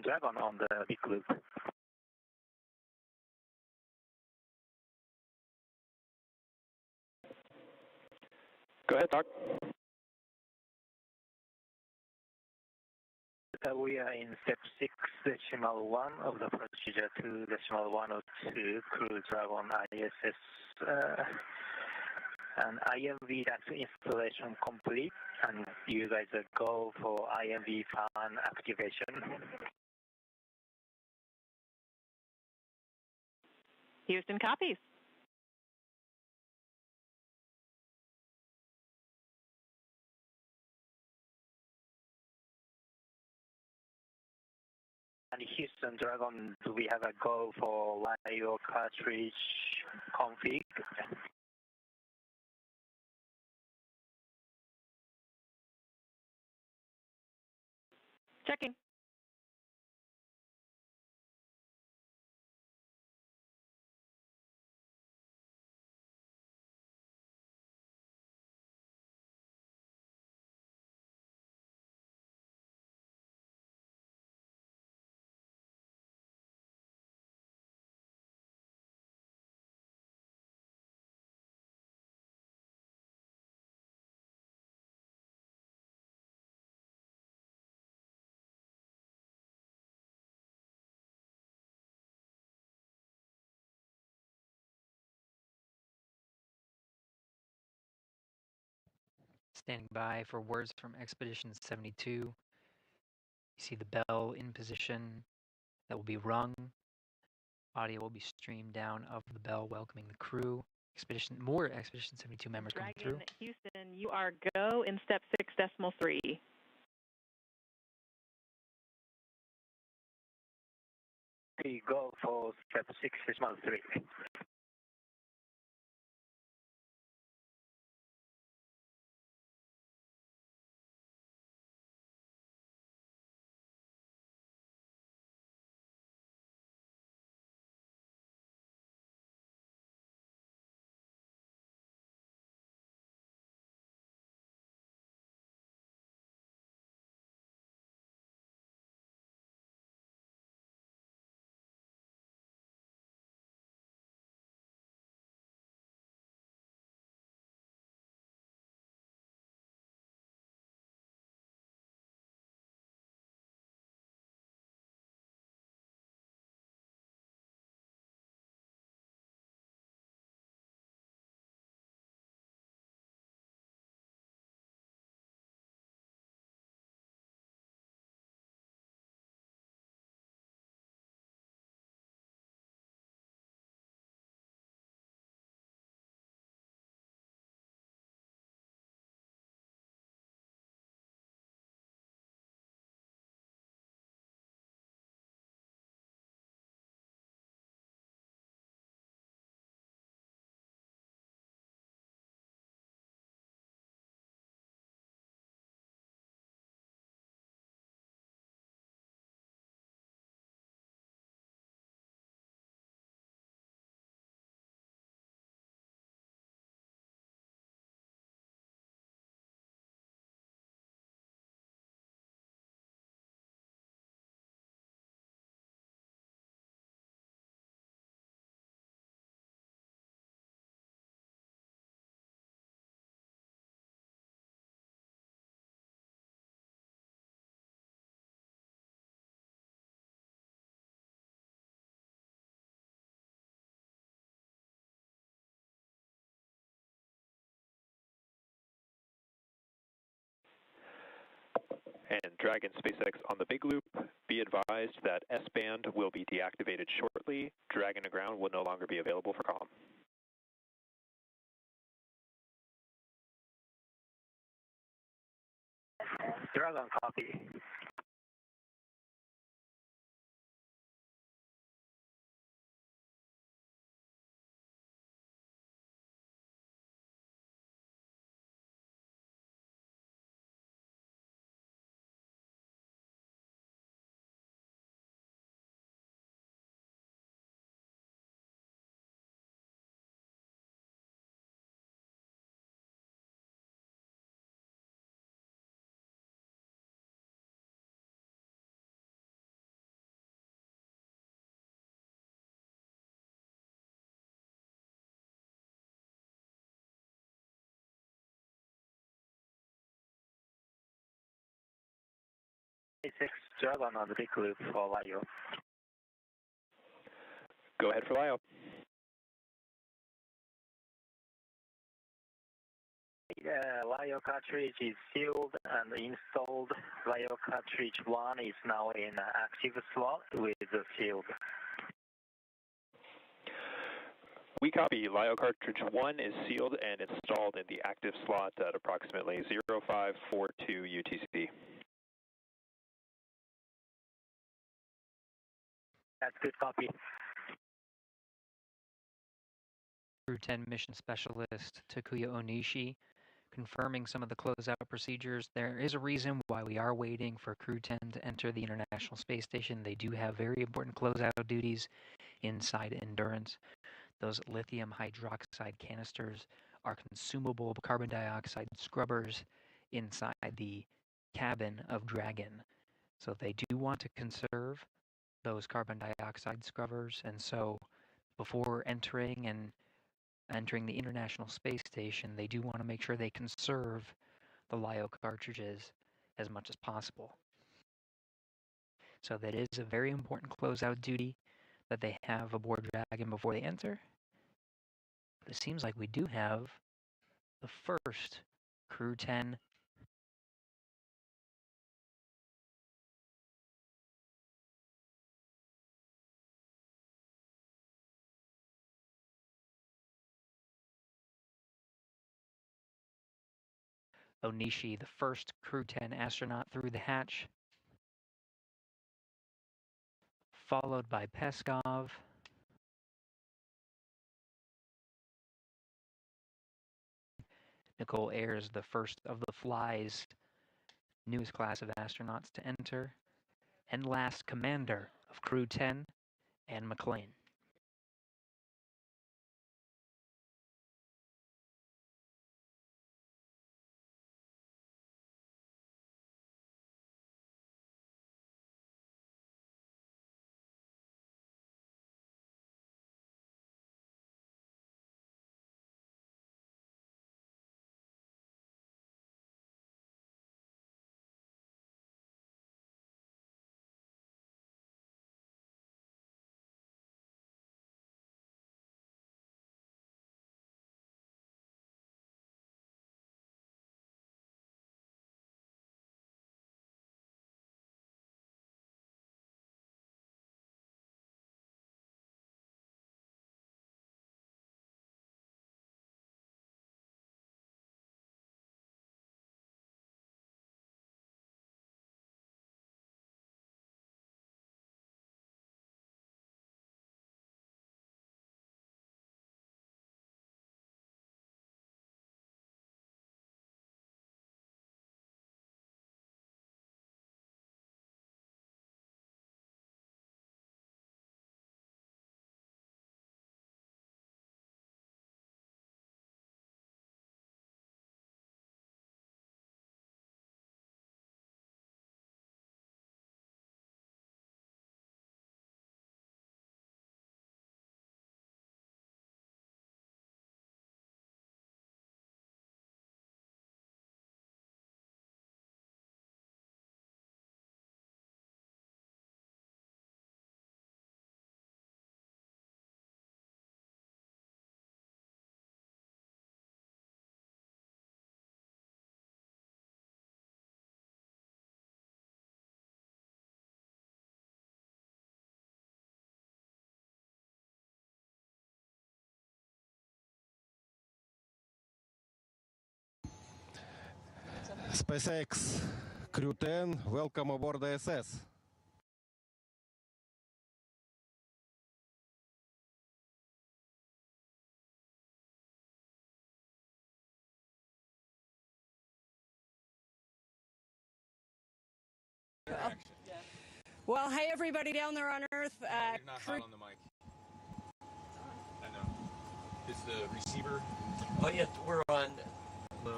Dragon on the big loop. Go ahead, Doc. We are in step 6.1 of the procedure 2.102 Crew Dragon ISS and IMV that's installation complete, and you guys go for IMV fan activation. Houston copies. And Houston Dragon, do we have a go for LIO cartridge config? Checking. Standing by for words from Expedition 72. You see the bell in position that will be rung. Audio will be streamed down of the bell welcoming the crew. More Expedition 72 members coming through. Dragon Houston, you are go in step 6.3. We go for step 6.3. And Dragon SpaceX on the big loop, be advised that S-band will be deactivated shortly. Dragon to ground will no longer be available for comm. Dragon copy. SpaceX Dragon on the big loop for LIO. Go ahead for LIO. LIO cartridge is sealed and installed. LIO cartridge 1 is now in active slot with the sealed. We copy. LIO cartridge 1 is sealed and installed in the active slot at approximately 0542 UTC. That's good copy. Crew-10 mission specialist Takuya Onishi confirming some of the closeout procedures. There is a reason why we are waiting for Crew-10 to enter the International Space Station. They do have very important closeout duties inside Endurance. Those lithium hydroxide canisters are consumable carbon dioxide scrubbers inside the cabin of Dragon. So they do want to conserve those carbon dioxide scrubbers, and so before entering the International Space Station, they do want to make sure they conserve the LIO cartridges as much as possible. So that is a very important closeout duty that they have aboard Dragon before they enter. But it seems like we do have the first Crew-10 Onishi, the first Crew-10 astronaut through the hatch, followed by Peskov, Nicole Ayers, the first of the Fly's newest class of astronauts to enter, and last commander of Crew-10, Anne McLean. SpaceX Crew-10, welcome aboard the ISS. Well, hey everybody down there on Earth. You're not hot on the mic. I know. Is the receiver? Oh yeah, we're on.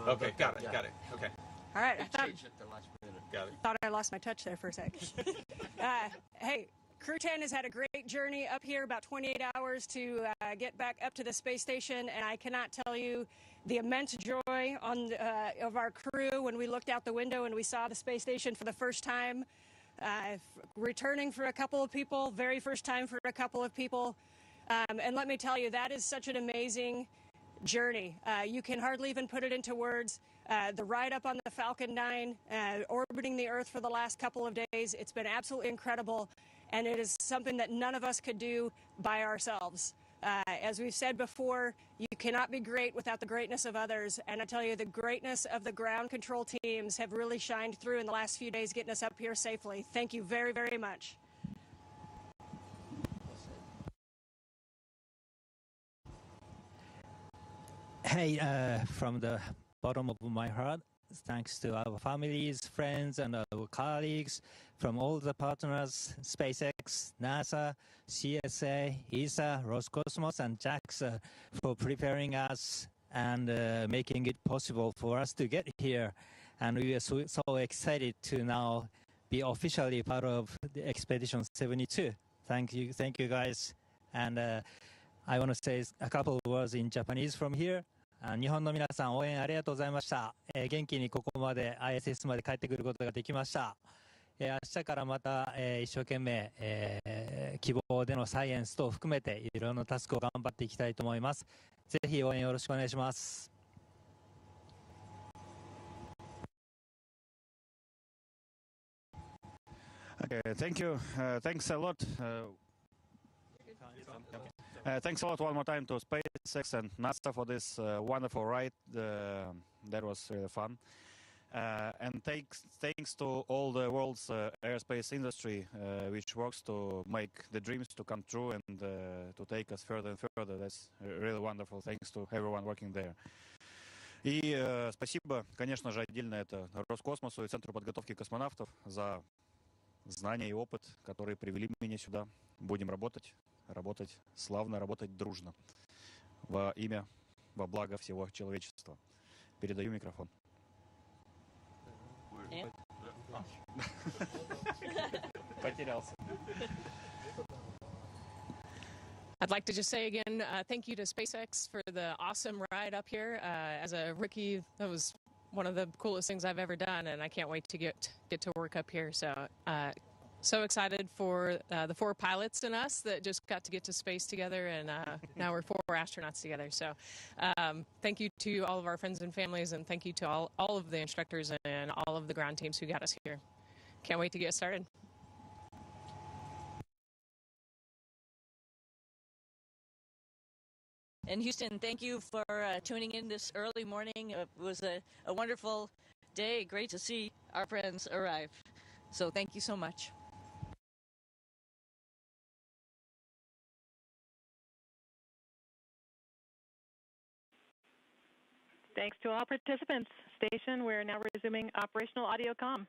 Okay, got it. Okay. All right, Got it. I lost my touch there for a sec. Hey, Crew-10 has had a great journey up here, about 28 hours to get back up to the space station, and I cannot tell you the immense joy of our crew when we looked out the window and we saw the space station for the first time. Returning for a couple of people, very first time for a couple of people. And let me tell you, that is such an amazing journey. You can hardly even put it into words. The ride up on the Falcon 9, orbiting the Earth for the last couple of days, it's been absolutely incredible, and it is something that none of us could do by ourselves. As we've said before, you cannot be great without the greatness of others, and I tell you, the greatness of the ground control teams have really shined through in the last few days getting us up here safely. Thank you very, very much. Hey, from the bottom of my heart, thanks to our families, friends, and our colleagues from all the partners, SpaceX, NASA, CSA, ESA, Roscosmos, and JAXA for preparing us and making it possible for us to get here. And we are so excited to now be officially part of the Expedition 72. Thank you guys. And I want to say a couple of words in Japanese from here. 日本の皆さん応援ありがとうございました。元気にここまで ISS まで帰ってくることができました。明日からまた、一生懸命、希望でのサイエンス等含めていろいろなタスクを頑張っていきたいと思います。ぜひ応援よろしくお願いします。Okay, thank you. Thanks a lot. Thanks a lot one more time to SpaceX and NASA for this wonderful ride. That was really fun. And thanks to all the world's aerospace industry, which works to make the dreams to come true and to take us further and further. That's really wonderful. Thanks to everyone working there. И спасибо, конечно же, отдельно это Роскосмосу и Центру подготовки космонавтов за знания и опыт, которые привели меня сюда. Будем работать славно, работать дружно. Во имя, во благо всего человечества. Передаю микрофон. Потерялся. I'd like to just say again, thank you to SpaceX for the awesome ride up here. As a rookie, that was one of the coolest things I've ever done, and I can't wait to get to work up here. So excited for the 4 pilots and us that just got to get to space together, and now we're 4 astronauts together. So thank you to all of our friends and families, and thank you to all of the instructors and all of the ground teams who got us here. Can't wait to get started. And Houston, thank you for tuning in this early morning. It was a wonderful day. Great to see our friends arrive. So thank you so much. Thanks to all participants. Station, we're now resuming operational audio comm.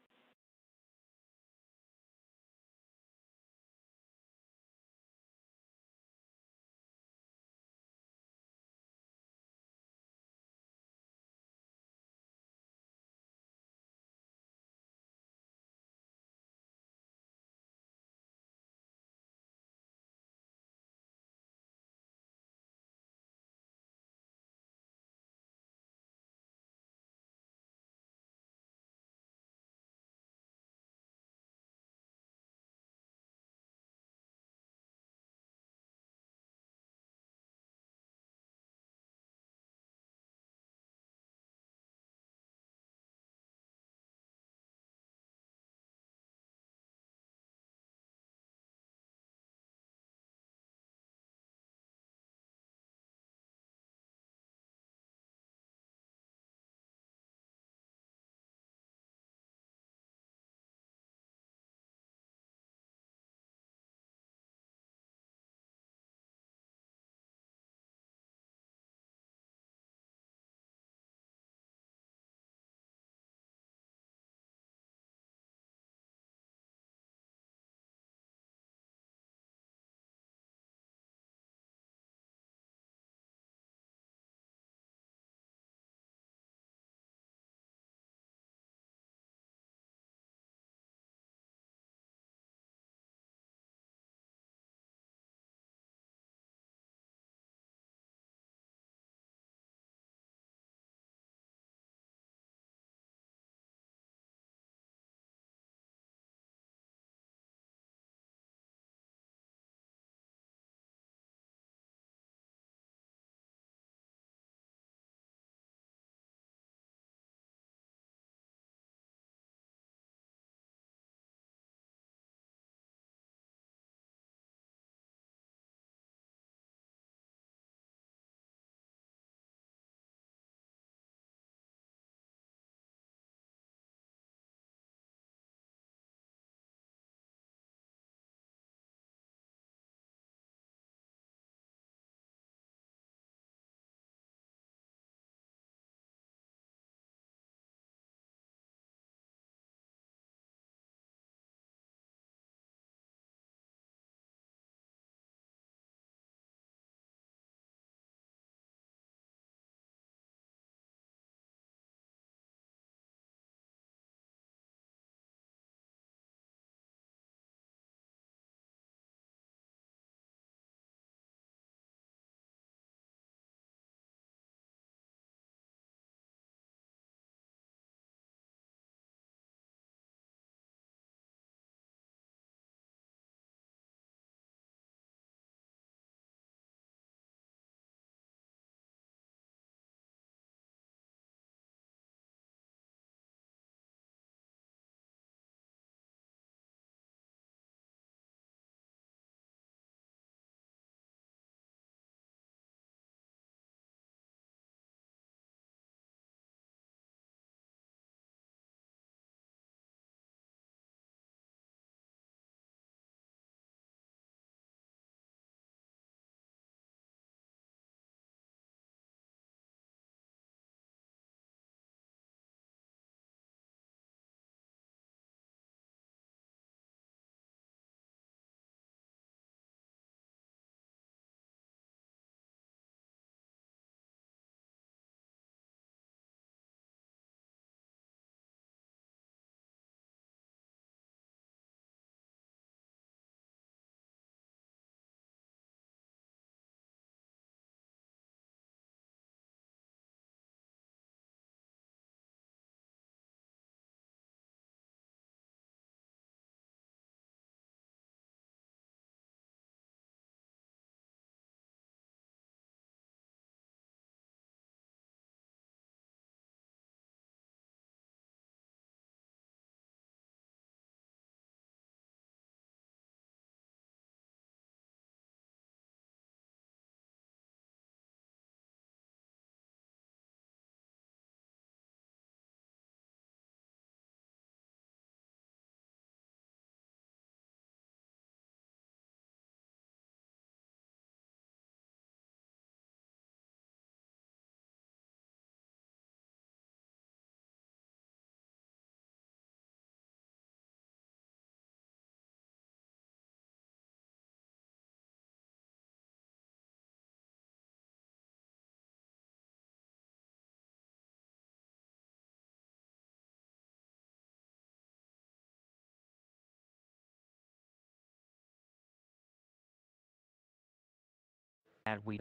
we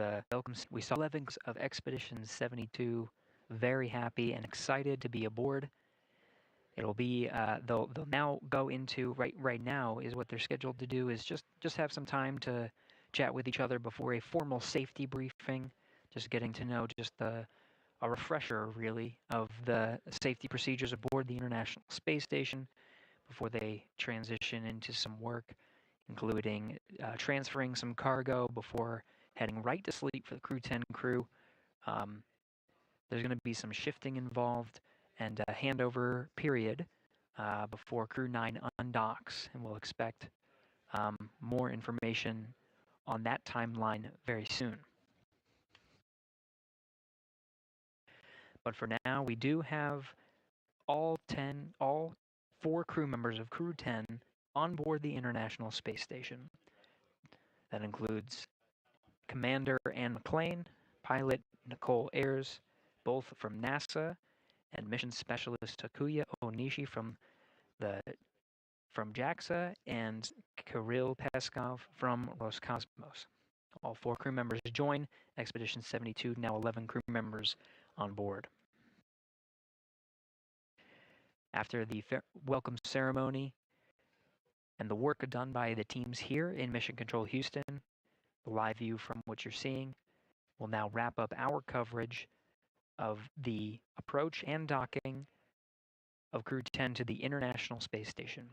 saw 11 of Expedition 72, very happy and excited to be aboard. It'll be they'll now go into right now is what they're scheduled to do is just have some time to chat with each other before a formal safety briefing, just getting to know a refresher really of the safety procedures aboard the International Space Station before they transition into some work, including transferring some cargo before heading right to sleep for the Crew-10 crew. There's going to be some shifting involved and a handover period before Crew-9 undocks, and we'll expect more information on that timeline very soon. But for now, we do have all 4 crew members of Crew-10 on board the International Space Station. That includes Commander Anne McClain, pilot Nicole Ayers, both from NASA, and mission specialist Takuya Onishi from JAXA, and Kirill Peskov from Roscosmos. All 4 crew members join Expedition 72, now 11 crew members on board. After the welcome ceremony and the work done by the teams here in Mission Control Houston, the live view from what you're seeing, will now wrap up our coverage of the approach and docking of Crew-10 to the International Space Station.